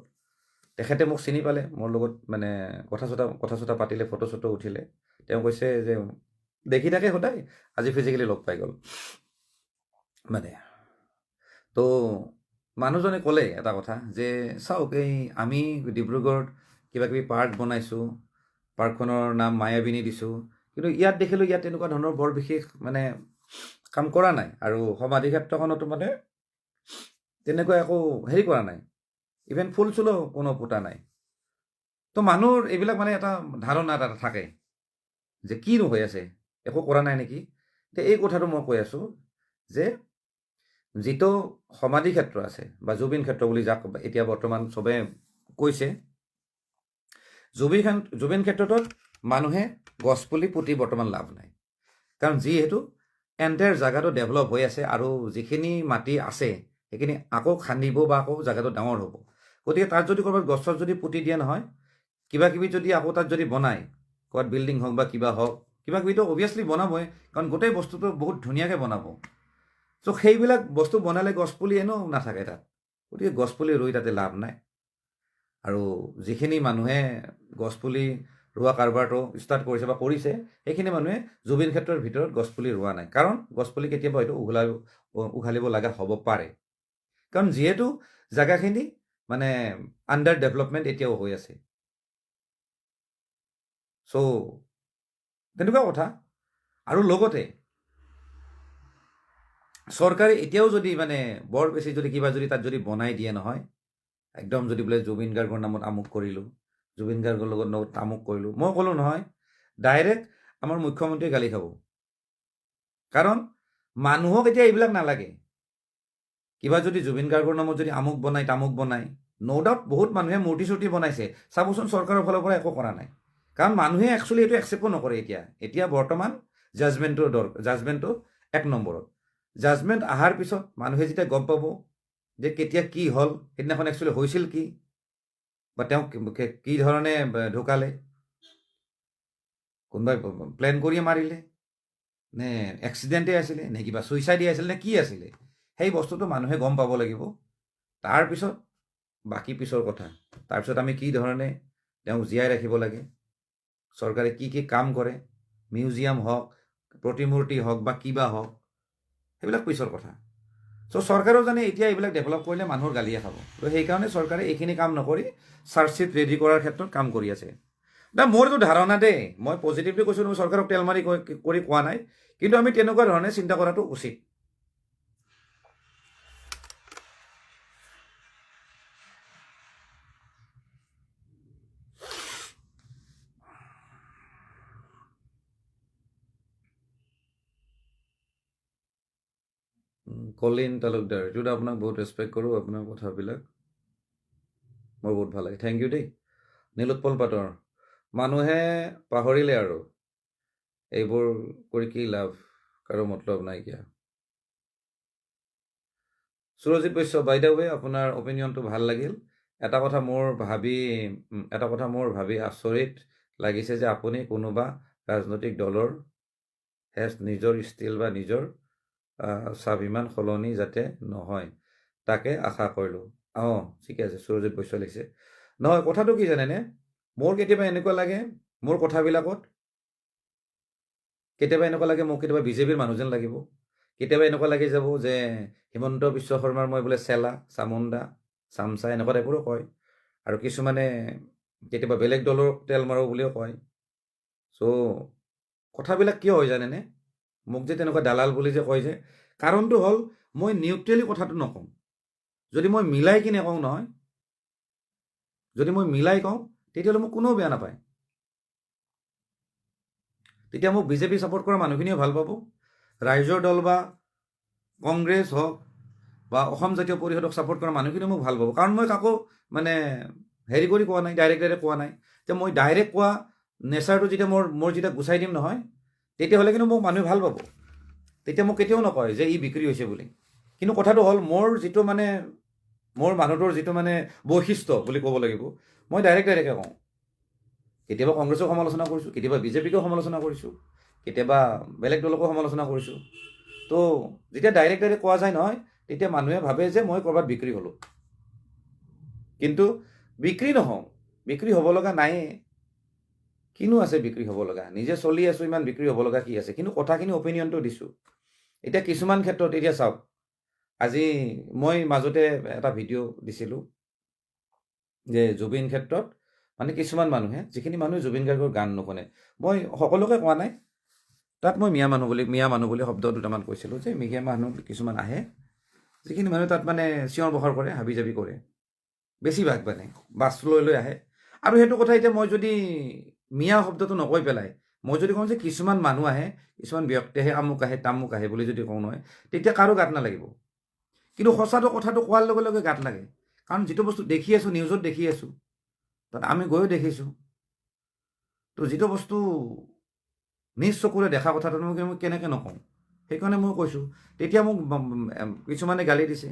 তেখেতে মোক চিনি পালে, মোৰ লগত মানে কথা চথা পাতিলে, ফটো চটো উঠিলে। তেওঁ কৈছে যে দেখি থাকে সদায়, আজি ফিজিকেলি লগ পাই গ'ল মানে। তো মানুহজনে ক'লে এটা কথা যে চাওক, এই আমি ডিব্ৰুগড়ত কিবা কিবি পাৰ্ক বনাইছোঁ, পাৰ্কখনৰ নাম মায়াবিনী দিছোঁ, কিন্তু ইয়াত দেখিলোঁ ইয়াত তেনেকুৱা ধৰণৰ বৰ বিশেষ মানে কাম কৰা নাই, আৰু সমাধি ক্ষেত্ৰখনতো মানে তেনেকুৱা একো হেৰি কৰা নাই, ইভেন ফুল চুলো কোনো পুতা নাই। তো মানুহৰ এইবিলাক মানে এটা ধাৰণা এটা থাকে যে কিনো হৈ আছে, একো কৰা নাই নেকি। তো এই কথাটো মই কৈ আছোঁ যে যিটো সমাধি ক্ষেত্ৰ আছে বা জুবিন ক্ষেত্ৰ বুলি যাক এতিয়া বৰ্তমান চবে কৈছে, জুবিন ক্ষেত্ৰটোত মানুহে গছপুলি পুতি বৰ্তমান লাভ নাই, কাৰণ যিহেতু এণ্টায়াৰ জেগাটো ডেভেলপ হৈ আছে, আৰু যিখিনি মাটি আছে সেইখিনি আকৌ খান্দিব বা আকৌ জেগাটো ডাঙৰ হ'ব। গতিকে তাত যদি ক'ৰবাত গছ চছ যদি পুতি দিয়ে নহয়, কিবা কিবি যদি আকৌ তাত যদি বনায়, ক'ৰবাত বিল্ডিং হওক বা কিবা হওক, কিবা কিবিতো অভিয়াছলি বনাবই, কাৰণ গোটেই বস্তুটো বহুত ধুনীয়াকৈ বনাব। চ' সেইবিলাক বস্তু বনালে গছপুলি এনেও নাথাকে তাত, গতিকে গছপুলি ৰুই তাতে লাভ নাই। আৰু যিখিনি মানুহে গছপুলি ৰোৱা কাৰবাৰটো ষ্টাৰ্ট কৰিছে বা কৰিছে, সেইখিনি মানুহে জুবিন ক্ষেত্ৰৰ ভিতৰত গছপুলি ৰোৱা নাই, কাৰণ গছপুলি কেতিয়াবা হয়তো উঘালিব লগা হ'ব পাৰে, কাৰণ যিহেতু জেগাখিনি মানে আণ্ডাৰ ডেভেলপমেণ্ট এতিয়াও হৈ আছে। চ' তেনেকুৱা কথা। আৰু লগতে চৰকাৰে এতিয়াও যদি মানে বৰ বেছি যদি কিবা যদি তাত যদি বনাই দিয়ে নহয়, একদম যদি বোলে জুবিন গাৰ্গৰ নামত আমুক কৰিলোঁ, জুবিন গাৰ্গৰ লগত আমুক কৰিলোঁ, মই ক'লোঁ নহয় ডাইৰেক্ট আমাৰ মুখ্যমন্ত্ৰীয়ে গালি খাব, কাৰণ মানুহক এতিয়া এইবিলাক নালাগে। কিবা যদি জুবিন গাৰ্গৰ নামত যদি আমুক বনায় তামুক বনায়, ন' ডাউট বহুত মানুহে মূৰ্তি চূৰ্তি বনাইছে, চাবচোন চৰকাৰৰ ফালৰ পৰা একো কৰা নাই, কাৰণ মানুহে একচুৱেলি এইটো একচেপ্টো নকৰে। এতিয়া বৰ্তমান জাজমেণ্টটো এক নম্বৰত। জাজমেণ্ট অহাৰ পিছত মানুহে যেতিয়া গম পাব যে কেতিয়া কি হ'ল, সেইদিনাখন একচুৱেলি হৈছিল কি, বা তেওঁ কি ধৰণে ঢুকালে, কোনোবাই প্লেন কৰিয়ে মাৰিলে নে এক্সিডেণ্টেই আছিলে নে কিবা ছুইচাইডেই আছিলে নে কি আছিলে, সেই বস্তুটো মানুহে গম পাব লাগিব। তাৰপিছত বাকী পিছৰ কথা, তাৰপিছত আমি কি ধৰণে তেওঁক জীয়াই ৰাখিব লাগে, চৰকাৰে কি কি কাম কৰে, মিউজিয়াম হওক, প্ৰতিমূৰ্তি হওক বা কিবা হওক, সেইবিলাক পিছৰ কথা। চ' চৰকাৰেও জানে এতিয়া এইবিলাক ডেভেলপ কৰিলে মানুহৰ গালিয়ে খাব, তো সেইকাৰণে চৰকাৰে এইখিনি কাম নকৰি চাৰ্জশ্বিট ৰেডি কৰাৰ ক্ষেত্ৰত কাম কৰি আছে। মোৰ এইটো ধাৰণা দেই, মই পজিটিভলি কৈছোঁ, মই চৰকাৰক তেল মাৰি কৰি কোৱা নাই, কিন্তু আমি তেনেকুৱা ধৰণে চিন্তা কৰাটো উচিত। কলিন তালুকদাৰ, এইটো আপোনাক বহুত ৰেচপেক্ট কৰোঁ, আপোনাৰ কথাবিলাক মোৰ বহুত ভাল লাগে, থেংক ইউ দেই। নীলোৎপল পাটৰ, মানুহে পাহৰিলে আৰু এইবোৰ কৰি কি লাভ, কাৰো মতলব নাইকিয়া। সুৰজিত বৈশ্য, বাই দ্য ৱে আপোনাৰ অপিনিয়নটো ভাল লাগিল। এটা কথা মোৰ ভাবি আচৰিত লাগিছে যে আপুনি কোনোবা ৰাজনৈতিক দলৰ নিজৰ ষ্টিল বা নিজৰ স্বাভিমান সলনি যাতে নহয় তাকে আশা কৰিলোঁ। ঠিকে আছে, সুৰজিত বৈশ্য লিখিছে। নহয়, কথাটো কি জানেনে, মোৰ কেতিয়াবা এনেকুৱা লাগে, মোৰ কথাবিলাকত কেতিয়াবা এনেকুৱা লাগে মোক কেতিয়াবা বিজেপিৰ মানুহ যেন লাগিব, কেতিয়াবা এনেকুৱা লাগি যাব যে হিমন্ত বিশ্ব শৰ্মাৰ মই বোলে চেলা, চামুণ্ডা, চামচা এনেকুৱা টাইপৰো কয়, আৰু কিছুমানে কেতিয়াবা বেলেগ দলৰ তেল মাৰো বুলিও কয়। চ' কথাবিলাক কিয় হয় জানেনে, মোক যে তেনেকুৱা দালাল বুলি যে কয় যে, কাৰণটো হ'ল মই নিউট্ৰেলি কথাটো নকওঁ। যদি মই মিলাই কিনে কওঁ নহয়, যদি মই মিলাই কওঁ, তেতিয়াহ'লে মোক কোনেও বেয়া নাপায়। তেতিয়া মোক বিজেপি ছাপোৰ্ট কৰা মানুহখিনিও ভাল পাব, ৰাইজৰ দল বা কংগ্ৰেছ হওক বা অসম জাতীয় পৰিষদক ছাপোৰ্ট কৰা মানুহখিনিও মোক ভাল পাব, কাৰণ মই কাকো মানে হেৰি কৰি কোৱা নাই, ডাইৰেক্ট কোৱা নাই। যে মই ডাইৰেক্ট কোৱা নেচাৰটো যেতিয়া মোৰ যেতিয়া গুচাই দিম নহয়, তেতিয়াহ'লে কিন্তু মোক মানুহে ভাল পাব, তেতিয়া মোক কেতিয়াও নকয় যে ই বিক্ৰী হৈছে বুলি। কিন্তু কথাটো হ'ল মোৰ যিটো মানে মোৰ মানুহটোৰ যিটো মানে বৈশিষ্ট্য বুলি ক'ব লাগিব, মই ডাইৰেক্টে কওঁ। কেতিয়াবা কংগ্ৰেছক সমালোচনা কৰিছোঁ, কেতিয়াবা বিজেপিকো সমালোচনা কৰিছোঁ, কেতিয়াবা বেলেগ দলকো সমালোচনা কৰিছোঁ। তো যেতিয়া ডাইৰেক্ট কোৱা যায় নহয়, তেতিয়া মানুহে ভাবে যে মই ক'ৰবাত বিক্ৰী হ'লোঁ। কিন্তু বিক্ৰী নহওঁ, বিক্ৰী হ'ব লগা নাইয়ে। কিনো আছে বিক্ৰী হ'ব লগা? নিজে চলি আছোঁ, ইমান বিক্ৰী হ'ব লগা কি আছে? কিন্তু কথাখিনি অপিনিয়নটো দিছোঁ। এতিয়া কিছুমান ক্ষেত্ৰত, এতিয়া চাওক, আজি মই মাজতে এটা ভিডিঅ' দিছিলোঁ যে জুবিন ক্ষেত্ৰত মানে কিছুমান মানুহে, যিখিনি মানুহে জুবিন গাৰ্গৰ গান নুশুনে, মই সকলোকে কোৱা নাই, তাত মই মিয়া মানুহ বুলি শব্দ দুটামান কৈছিলোঁ, যে মিয়া মানুহ কিছুমান আহে, যিখিনি মানুহে তাত মানে চিঞৰ বাখৰ কৰে, হাবি জাবি কৰে, বেছিভাগ মানে বাছ লৈ আহে। আৰু সেইটো কথা এতিয়া মই যদি মিয়া শব্দটো নকৈ পেলাই মই যদি কওঁ যে কিছুমান মানুহ আহে, কিছুমান ব্যক্তি আহে, আমুক আহে তামুক আহে বুলি যদি কওঁ নহয়, তেতিয়া কাৰো গাত নালাগিব। কিন্তু সঁচাটো কথাটো কোৱাৰ লগে লগে গাত লাগে। কাৰণ যিটো বস্তু দেখি আছোঁ, নিউজত দেখি আছোঁ, তাত আমি গৈও দেখিছোঁ। তো যিটো বস্তু নিজ চকুৰে দেখা কথাটো মই কেনেকৈ নকওঁ? সেইকাৰণে মই কৈছোঁ। তেতিয়া মোক কিছুমানে গালি দিছে,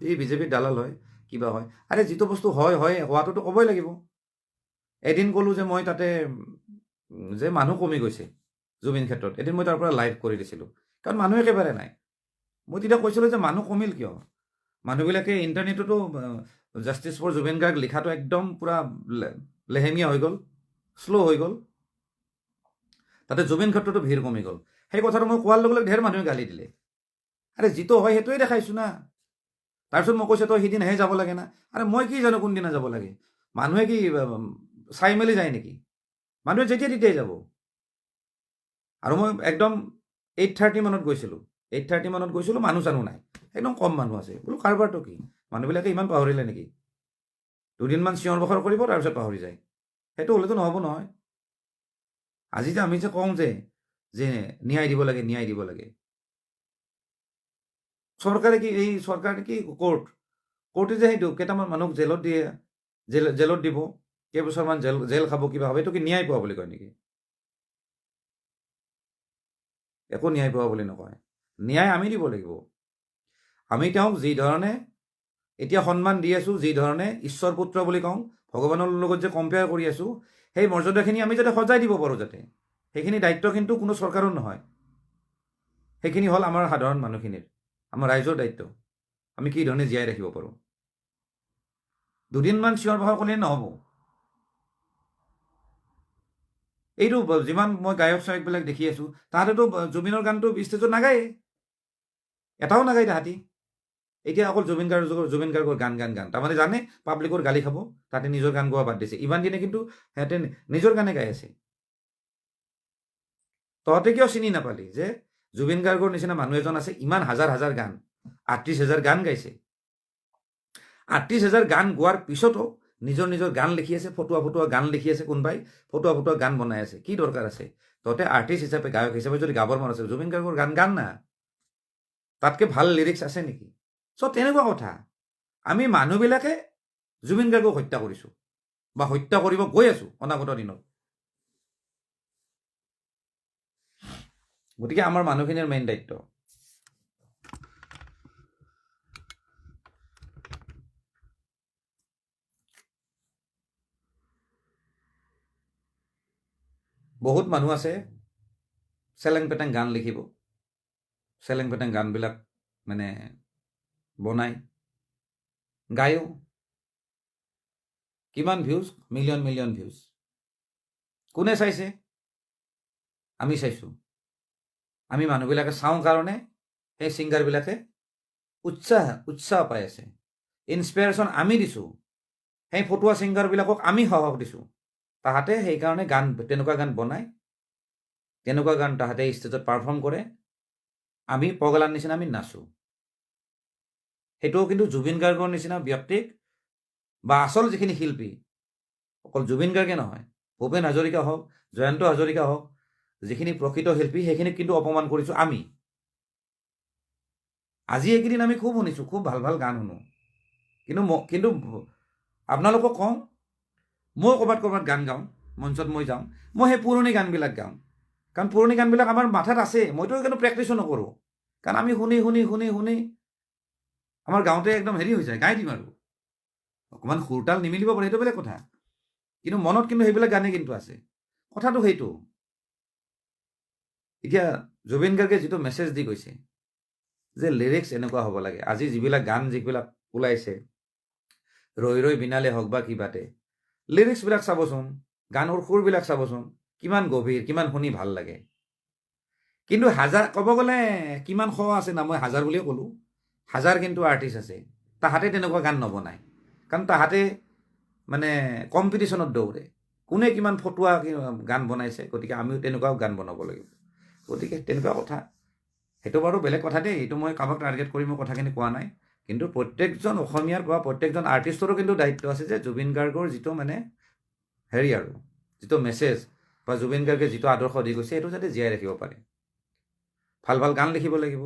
এই বিজেপিৰ দালাল হয়, কিবা হয়। আৰে যিটো বস্তু হয় হোৱাটোতো ক'বই লাগিব। এদিন ক'লোঁ যে মই তাতে যে মানুহ কমি গৈছে জুবিন ক্ষেত্ৰত, এদিন মই তাৰ পৰা লাইভ কৰি দিছিলোঁ, কাৰণ মানুহ একেবাৰে নাই। মই তেতিয়া কৈছিলোঁ যে মানুহ কমিল কিয়? মানুহবিলাকে ইণ্টাৰনেটতো জাষ্টিছ ফৰ জুবিন গাৰ্গ লিখাটো একদম পূৰা লেহেমীয়া হৈ গ'ল, শ্ল' হৈ গ'ল। তাতে জুবিন ক্ষেত্ৰতো ভিৰ কমি গ'ল। সেই কথাটো মই কোৱাৰ লগে লগে ঢেৰ মানুহে গালি দিলে। আৰে যিটো হয় সেইটোৱে দেখাইছোঁ না। তাৰপিছত মই কৈছোঁ তই সিদিনাহে যাব লাগে না। আৰে মই কি জানো কোনদিনা যাব লাগে? মানুহে কি চাই মেলি যায় নেকি? মানুহে যেতিয়া তেতিয়াই যাব। আৰু মই একদম 8:30 মানত গৈছিলোঁ। 8:30 মানত গৈছিলোঁ, মানুহ চানুহ নাই, একদম কম মানুহ আছে। বোলো কাৰবাৰটো কি? মানুহবিলাকে ইমান পাহৰিলে নেকি? দুদিনমান চিঞৰ বাখৰ কৰিব, তাৰপিছত পাহৰি যায়। সেইটো হ'লেতো নহ'ব নহয়। আজি যে আমি যে কওঁ যে ন্যায় দিব লাগে, ন্যায় দিব লাগে, চৰকাৰে কি কোৰ্টে যে সেইটো কেইটামান মানুহক জেলত দিয়ে, জেলত দিব, কেইবছৰমান জেল খাব, কিবা হ'ব, এইটো কি ন্যায় পোৱা বুলি কয় নেকি? একো ন্যায় পোৱা বুলি নকয়। ন্যায় আমি দিব লাগিব। আমি তেওঁক যি ধৰণে এতিয়া সন্মান দি আছোঁ, যি ধৰণে ঈশ্বৰ পুত্ৰ বুলি কওঁ, ভগৱানৰ লগত যে কম্পেয়াৰ কৰি আছোঁ, সেই মৰ্যাদাখিনি আমি যাতে সজাই দিব পাৰোঁ, যাতে সেইখিনি দায়িত্ব কিন্তু কোনো চৰকাৰৰ নহয়। সেইখিনি হ'ল আমাৰ সাধাৰণ মানুহখিনিৰ, আমাৰ ৰাইজৰ দায়িত্ব। আমি কি ধৰণে জীয়াই ৰাখিব পাৰোঁ। দুদিনমান চিঞৰ বাখৰ কৰিলে নহ'ব। এইটো যিমান মই গায়ক চায়কবিলাক দেখি আছোঁ, তাহাঁতেতো জুবিনৰ গানটো ষ্টেজত নাগায়ে, এটাও নাগায় তাহাঁতি। এতিয়া অকল জুবিন গাৰ্গৰ গান তাৰমানে জানে পাব্লিকৰ গালি খাব, তাতে নিজৰ গান গোৱা বাদ দিছে। ইমান দিনে কিন্তু সিহঁতে নিজৰ গানে গাই আছে। তহঁতে কিয় চিনি নাপালি যে জুবিন গাৰ্গৰ নিচিনা মানুহ এজন আছে, ইমান হাজাৰ হাজাৰ গান, 38,000 গান গাইছে। 38,000 গান গোৱাৰ পিছতো নিজৰ গান লিখি আছে, ফটুৱা গান লিখি আছে, কোনোবাই ফটুৱা গান বনাই আছে। কি দৰকাৰ আছে? তহঁতে আৰ্টিষ্ট হিচাপে, গায়ক হিচাপে যদি গাবৰ মন আছে, জুবিন গাৰ্গৰ গান না। তাতকৈ ভাল লিৰিক্স আছে নেকি? চ' তেনেকুৱা কথা। আমি মানুহবিলাকে জুবিন গাৰ্গক হত্যা কৰিছোঁ বা হত্যা কৰিব গৈ আছোঁ অনাগত দিনত। গতিকে আমাৰ মানুহখিনিৰ মেইন দায়িত্ব। বহুত মানুহ আছে চেলেং পেটেং গান লিখিব, চেলেং পেটেং গানবিলাক মানে বনাই গায়ো, কিমান ভিউজ? Million views. কোনে চাইছে? আমি চাইছোঁ। আমি মানুহবিলাকে চাওঁ কাৰণে সেই ছিংগাৰবিলাকে উৎসাহ পাই আছে, ইনস্পিৰেশ্যন আমি দিছোঁ। সেই ফটুৱা ছিংগাৰবিলাকক আমি সাহস দিছোঁ। তাহাঁতে সেইকাৰণে তেনেকুৱা গান বনায়, তেনেকুৱা গান তাহাঁতে ষ্টেজত পাৰফৰ্ম কৰে। আমি পগলাৰ নিচিনা আমি নাচোঁ। সেইটোও কিন্তু জুবিন গাৰ্গৰ নিচিনা ব্যক্তিক বা আচল যিখিনি শিল্পী, অকল জুবিন গাৰ্গে নহয়, ভূপেন হাজৰিকা হওক, জয়ন্ত হাজৰিকা হওক, যিখিনি প্ৰকৃত শিল্পী, সেইখিনিক কিন্তু অপমান কৰিছোঁ আমি। আজি এইকেইদিন আমি খুব শুনিছোঁ, খুব ভাল ভাল গান শুনো, কিন্তু আপোনালোকক কওঁ, মই ক'ৰবাত গান গাওঁ, মঞ্চত মই যাওঁ, মই সেই পুৰণি গানবিলাক গাওঁ। কাৰণ পুৰণি গানবিলাক আমাৰ মাথাত আছে, মইতো কিন্তু প্ৰেক্টিছো নকৰোঁ। কাৰণ আমি শুনি আমাৰ গাঁৱতে একদম হেৰি হৈ যায়, গাই দিম আৰু। অকণমান সুৰতাল নিমিলিব পাৰে, সেইটো বেলেগ কথা, কিন্তু মনত কিন্তু সেইবিলাক গানেই কিন্তু আছে। কথাটো সেইটো। এতিয়া জুবিন গাৰ্গে যিটো মেছেজ দি গৈছে যে লিৰিক্স এনেকুৱা হ'ব লাগে, আজি যিবিলাক গান যিবিলাক ওলাইছে, ৰৈ ৰৈ বিনালে হওক বা কিবাতে, লিৰিক্সবিলাক চাবচোন, গানৰ সুৰবিলাক চাবচোন, কিমান গভীৰ, কিমান শুনি ভাল লাগে। কিন্তু হাজাৰ ক'ব গ'লে কিমান শ আছে না, মই হাজাৰ বুলিয়ে ক'লোঁ, হাজাৰ কিন্তু আৰ্টিষ্ট আছে, তাহাঁতে তেনেকুৱা গান নবনায়, কাৰণ তাহাঁতে মানে কম্পিটিশ্যনত দৌৰে, কোনে কিমান ফটুৱা গান বনাইছে, গতিকে আমিও তেনেকুৱাও গান বনাব লাগিব। গতিকে তেনেকুৱা কথা। সেইটো বাৰু বেলেগ কথা দেই, এইটো মই কাৰোবাক টাৰ্গেট কৰি মই কথাখিনি কোৱা নাই, কিন্তু প্ৰত্যেকজন অসমীয়াৰ বা প্ৰত্যেকজন আৰ্টিষ্টৰো কিন্তু দায়িত্ব আছে যে জুবিন গাৰ্গৰ যিটো মানে হেৰি আৰু যিটো মেছেজ বা জুবিন গাৰ্গে যিটো আদৰ্শ দি গৈছে সেইটো যাতে জীয়াই ৰাখিব পাৰে। ভাল ভাল গান লিখিব লাগিব,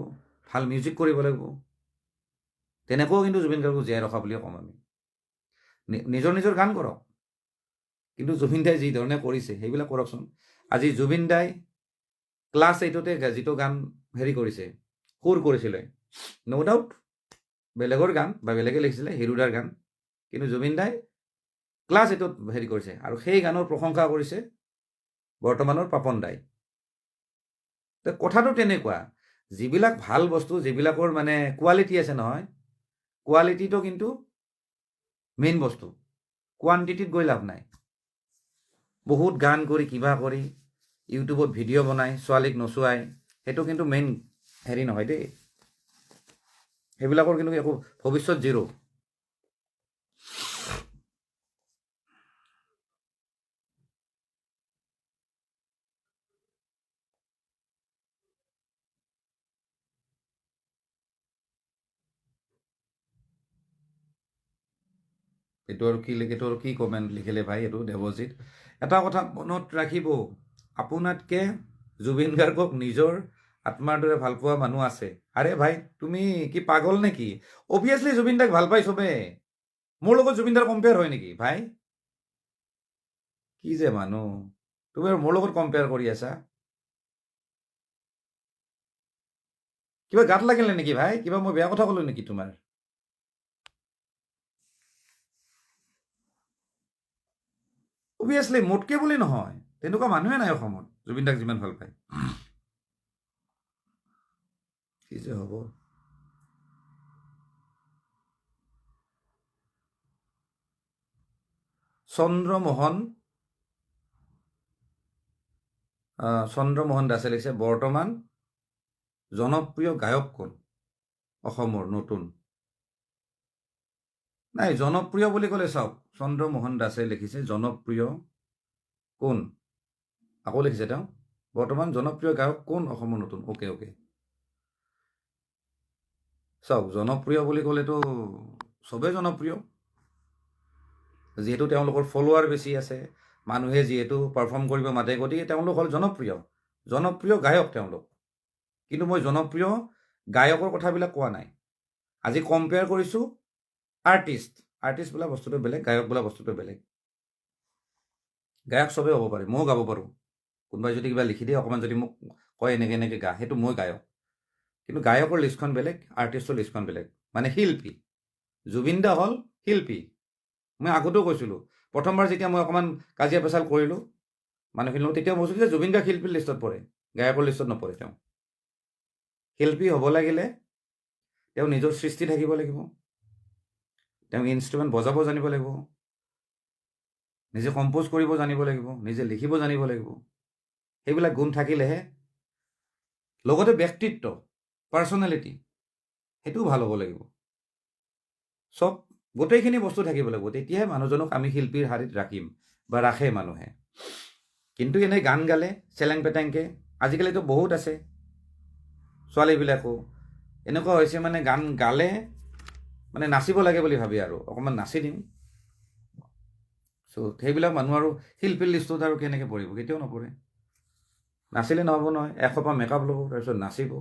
ভাল মিউজিক কৰিব লাগিব, তেনেকুৱাও কিন্তু জুবিন গাৰ্গক জীয়াই ৰখা বুলিয়ে ক'ম আমি। নিজৰ নিজৰ গান কৰক, কিন্তু জুবিন দাই যি ধৰণে কৰিছে সেইবিলাক কৰকচোন। আজি জুবিন দাই ক্লাছ 8তে যিটো গান হেৰি কৰিছে, সুৰ কৰিছিলে, ন' ডাউট বেলেগৰ গান বা বেলেগে লিখিছিলে, হিৰুদাৰ গান, কিন্তু জুবিন দাই ক্লাছ 8ত হেৰি কৰিছে, আৰু সেই গানৰ প্ৰশংসা কৰিছে বৰ্তমানৰ পাপন দাই। কথাটো তেনেকুৱা, যিবিলাক ভাল বস্তু, যিবিলাকৰ মানে কোৱালিটি আছে নহয়, কোৱালিটিটো কিন্তু মেইন বস্তু, কোৱান্টিটিত গৈ লাভ নাই। বহুত গান কৰি কিবা কৰি ইউটিউবত ভিডিঅ' বনাই ছোৱালীক নচুৱাই, সেইটো কিন্তু মেইন হেৰি নহয় দেই, সেইবিলাকৰ কিন্তু একো ভৱিষ্যত জিৰ'। এইটো আৰু কি কমেণ্ট লিখিলে ভাই, এইটো দেৱজিত। এটা কথা মনত ৰাখিব, আপোনাতকৈ জুবিন গাৰ্গক নিজৰ আত্মাৰ দৰে ভাল পোৱা মানুহ আছে। আৰে ভাই তুমি কি পাগল নেকি? অভিয়াছলি জুবিন দাক ভাল পাই চবে, মোৰ লগত জুবিন দাৰ কম্পেয়াৰ হয় নেকি ভাই? কি যে মানুহ, তুমি আৰু মোৰ লগত কম্পেয়াৰ কৰি আছা? কিবা গাত লাগিলে নেকি ভাই? কিবা মই বেয়া কথা ক'লো নেকি তোমাৰ? অভিয়াছলি মোতকে বুলি নহয়, তেনেকুৱা মানুহে নাই অসমত জুবিন দাক যিমান ভাল পায়। কি যে হ'ব। চন্দ্ৰমোহন দাসে লিখিছে, বৰ্তমান জনপ্ৰিয় গায়ক কোন অসমৰ নতুন? নাই, জনপ্ৰিয় বুলি ক'লে চাওক, চন্দ্ৰমোহন দাসে লিখিছে জনপ্ৰিয় কোন, আকৌ লিখিছে তেওঁ, বৰ্তমান জনপ্ৰিয় গায়ক কোন অসমৰ নতুন। অ'কে চাওক, জনপ্ৰিয় বুলি ক'লেতো চবেই জনপ্ৰিয়, যিহেতু তেওঁলোকৰ ফলোৱাৰ বেছি আছে, মানুহে যিহেতু পাৰফৰ্ম কৰিব মাতে, গতিকে তেওঁলোক হ'ল জনপ্ৰিয় গায়ক তেওঁলোক। কিন্তু মই জনপ্ৰিয় গায়কৰ কথাবিলাক কোৱা নাই, আজি কম্পেয়াৰ কৰিছোঁ আৰ্টিষ্ট বোলা বস্তুটো বেলেগ, গায়ক বোলা বস্তুটো বেলেগ। গায়ক চবেই হ'ব পাৰে, ময়ো গাব পাৰোঁ, কোনোবাই যদি কিবা লিখি দিয়ে অকণমান যদি মোক কয় এনেকৈ গা, সেইটো মই গায়ক। কিন্তু গায়কৰ লিষ্টখন বেলেগ, আৰ্টিষ্টৰ লিষ্টখন বেলেগ, মানে শিল্পী। জুবিন দা হ'ল শিল্পী। মই আগতেও কৈছিলোঁ, প্ৰথমবাৰ যেতিয়া মই অকণমান কাজিয়া পেচাল কৰিলোঁ মানুহখিনিৰ লগত, তেতিয়া মই কৈছিলোঁ যে জুবিন দা শিল্পীৰ লিষ্টত পৰে, গায়কৰ লিষ্টত নপৰে। তেওঁ শিল্পী হ'ব লাগিলে তেওঁ নিজৰ সৃষ্টি থাকিব লাগিব, তেওঁ ইনষ্ট্ৰুমেণ্ট বজাব জানিব লাগিব, নিজে কম্প'জ কৰিব জানিব লাগিব, নিজে লিখিব জানিব লাগিব, সেইবিলাক গুণ থাকিলেহে, লগতে ব্যক্তিত্ব, পাৰ্চনেলিটি, সেইটোও ভাল হ'ব লাগিব, চব গোটেইখিনি বস্তু থাকিব লাগিব, তেতিয়াহে মানুহজনক আমি শিল্পীৰ শাৰীত ৰাখিম বা ৰাখে মানুহে। কিন্তু এনেই গান গালে চেলেং পেটেংকে, আজিকালিতো বহুত আছে ছোৱালীবিলাকো এনেকুৱা হৈছে, মানে গান গালে মানে নাচিব লাগে বুলি ভাবি আৰু অকণমান নাচি দিম। চ' সেইবিলাক মানুহ আৰু শিল্পীৰ লিষ্টত আৰু কেনেকৈ পৰিব? কেতিয়াও নপৰে। নাচিলে নহ'ব নহয়, এসোপা মেকআপ ল'ব, তাৰপিছত নাচিব,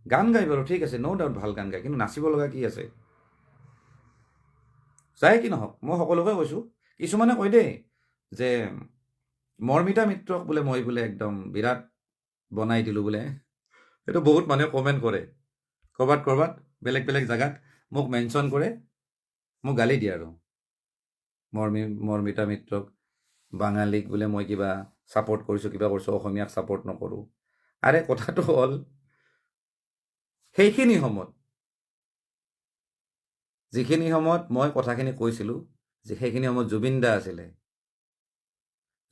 গান গাই বাৰু ঠিক আছে, ন' ডাউট ভাল গান গায়, কিন্তু নাচিব লগা কি আছে? যায় কি নহওক, মই সকলোকে কৈছোঁ, কিছুমানে কয় দেই যে মৰ্মিতা মিত্ৰক বোলে মই বোলে একদম বিৰাট বনাই দিলোঁ বোলে, সেইটো বহুত মানুহে কমেণ্ট কৰে, ক'ৰবাত বেলেগ জেগাত মোক মেনশ্যন কৰে, মোক গালি দিয়ে আৰু মৰ্মিতা মিত্ৰক, বাঙালীক বোলে মই কিবা ছাপোৰ্ট কৰিছোঁ, কিবা কৰিছোঁ, অসমীয়াক ছাপোৰ্ট নকৰোঁ। আৰে কথাটো হ'ল সেইখিনি সময়ত যিখিনি সময়ত মই কথাখিনি কৈছিলোঁ, যে সেইখিনি সময়ত জুবিন দা আছিলে।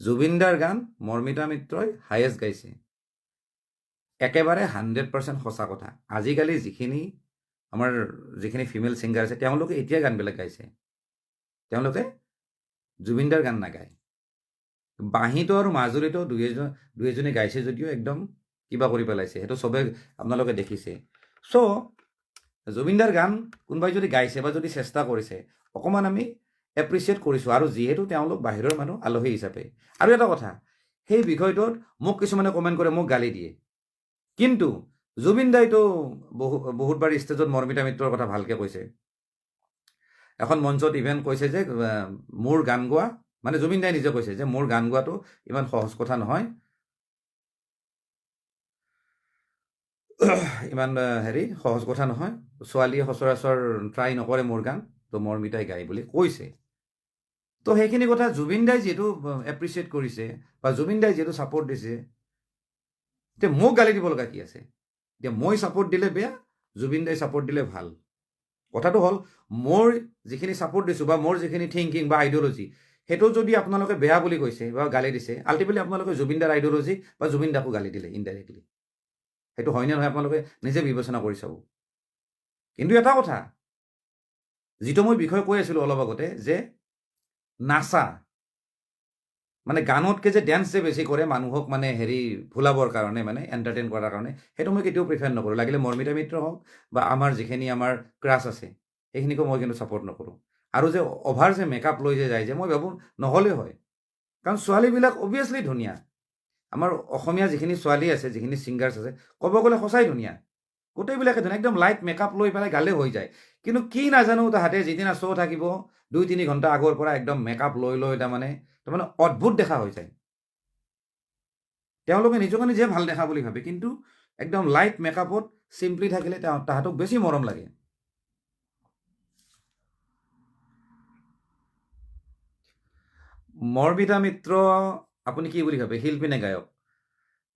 জুবিন দাৰ গান মৰ্মিতা মিত্ৰই হায়েষ্ট গাইছে। একেবাৰে 100% সঁচা কথা। আজিকালি আমাৰ যিখিনি ফিমেল ছিংগাৰ আছে, তেওঁলোকে এতিয়া গানবিলাক গাইছে। তেওঁলোকে জুবিন দাৰ গান নাগায়। বাঁহীটো আৰু মাজুলীটো দুই এজনে গাইছে যদিও একদম কিবা কৰি পেলাইছে, সেইটো চবে আপোনালোকে দেখিছে। চ' জুবিন দাৰ গান কোনোবাই যদি গাইছে বা যদি চেষ্টা কৰিছে, অকণমান আমি এপ্ৰিচিয়েট কৰিছোঁ। আৰু যিহেতু তেওঁলোক বাহিৰৰ মানুহ, আলহী হিচাপে। আৰু এটা কথা, সেই বিষয়টোত মোক কিছুমানে কমেণ্ট কৰে, মোক গালি দিয়ে। কিন্তু জুবিন দাইতো বহুতবাৰ ষ্টেজত মৰ্মিতা মিত্ৰৰ কথা ভালকৈ কৈছে। এখন মঞ্চত ইভেন কৈছে যে মোৰ গান গোৱা, মানে জুবিন দাই নিজে কৈছে যে মোৰ গান গোৱাটো ইমান সহজ কথা নহয়, ইমান সহজ কথা নহয়, ছোৱালীয়ে সচৰাচৰ ট্ৰাই নকৰে মোৰ গান, তো মৰ্মিতাই গাই বুলি কৈছে। তো সেইখিনি কথা জুবিন দাই যিহেতু এপ্ৰিচিয়েট কৰিছে বা জুবিন দাই যিহেতু ছাপোৰ্ট দিছে, এতিয়া মোক গালি দিব লগা কি আছে? এতিয়া মই ছাপোৰ্ট দিলে বেয়া, জুবিন দাই ছাপোৰ্ট দিলে ভাল। কথাটো হ'ল, মোৰ যিখিনি ছাপোৰ্ট দিছোঁ বা মোৰ যিখিনি থিংকিং বা আইডিঅ'লজি, সেইটো যদি আপোনালোকে বেয়া বুলি কৈছে বা গালি দিছে, আল্টিমেটলি আপোনালোকে জুবিন দাৰ আইডিঅ'লজি বা জুবিন দাকো গালি দিলে ইনডাইৰেক্টলি। সেইটো হয়নে নহয় আপোনালোকে নিজে বিবেচনা কৰি চাব। কিন্তু এটা কথা, যিটো মই বিষয় কৈ আছিলোঁ অলপ আগতে, যে নাচা, মানে গানতকৈ যে ডেন্স যে বেছি কৰে মানুহক মানে ভুলাবৰ কাৰণে, মানে এণ্টাৰটেইন কৰাৰ কাৰণে, সেইটো মই কেতিয়াও প্ৰিফাৰ নকৰোঁ। লাগিলে মৰ্মিতা মিত্ৰ হওক বা আমাৰ যিখিনি আমাৰ ক্ৰাছ আছে, সেইখিনিকো মই কিন্তু ছাপোৰ্ট নকৰোঁ। আৰু যে অভাৰ যে মেকআপ লৈ যে যায়, যে মই ভাবোঁ নহ'লেই হয়। কাৰণ ছোৱালীবিলাক অভিয়াছলি ধুনীয়া। আমাৰ অসমীয়া যিখিনি ছোৱালী আছে, যিখিনি ছিংগাৰ্ছ আছে, ক'ব গ'লে সঁচাই ধুনীয়া, গোটেইবিলাকে ধুনীয়া, একদম লাইট মেকআপ লৈ পেলাই গালে হৈ যায়। কিন্তু কি নাজানো, তাহাঁতে যিদিনা শ্ব' থাকিব 2-3 ঘণ্টা আগৰ পৰা একদম মেকআপ লৈ তাৰমানে অদ্ভুত দেখা হৈ যায়। তেওঁলোকে নিজকে নিজে ভাল দেখা বুলি ভাবে, কিন্তু একদম লাইট মেকআপত চিম্পলি থাকিলে তাহাঁতক বেছি মৰম লাগে। মৰ্মিতা মিত্ৰ আপুনি কি বুলি ভাবে, শিল্পী নে গায়ক?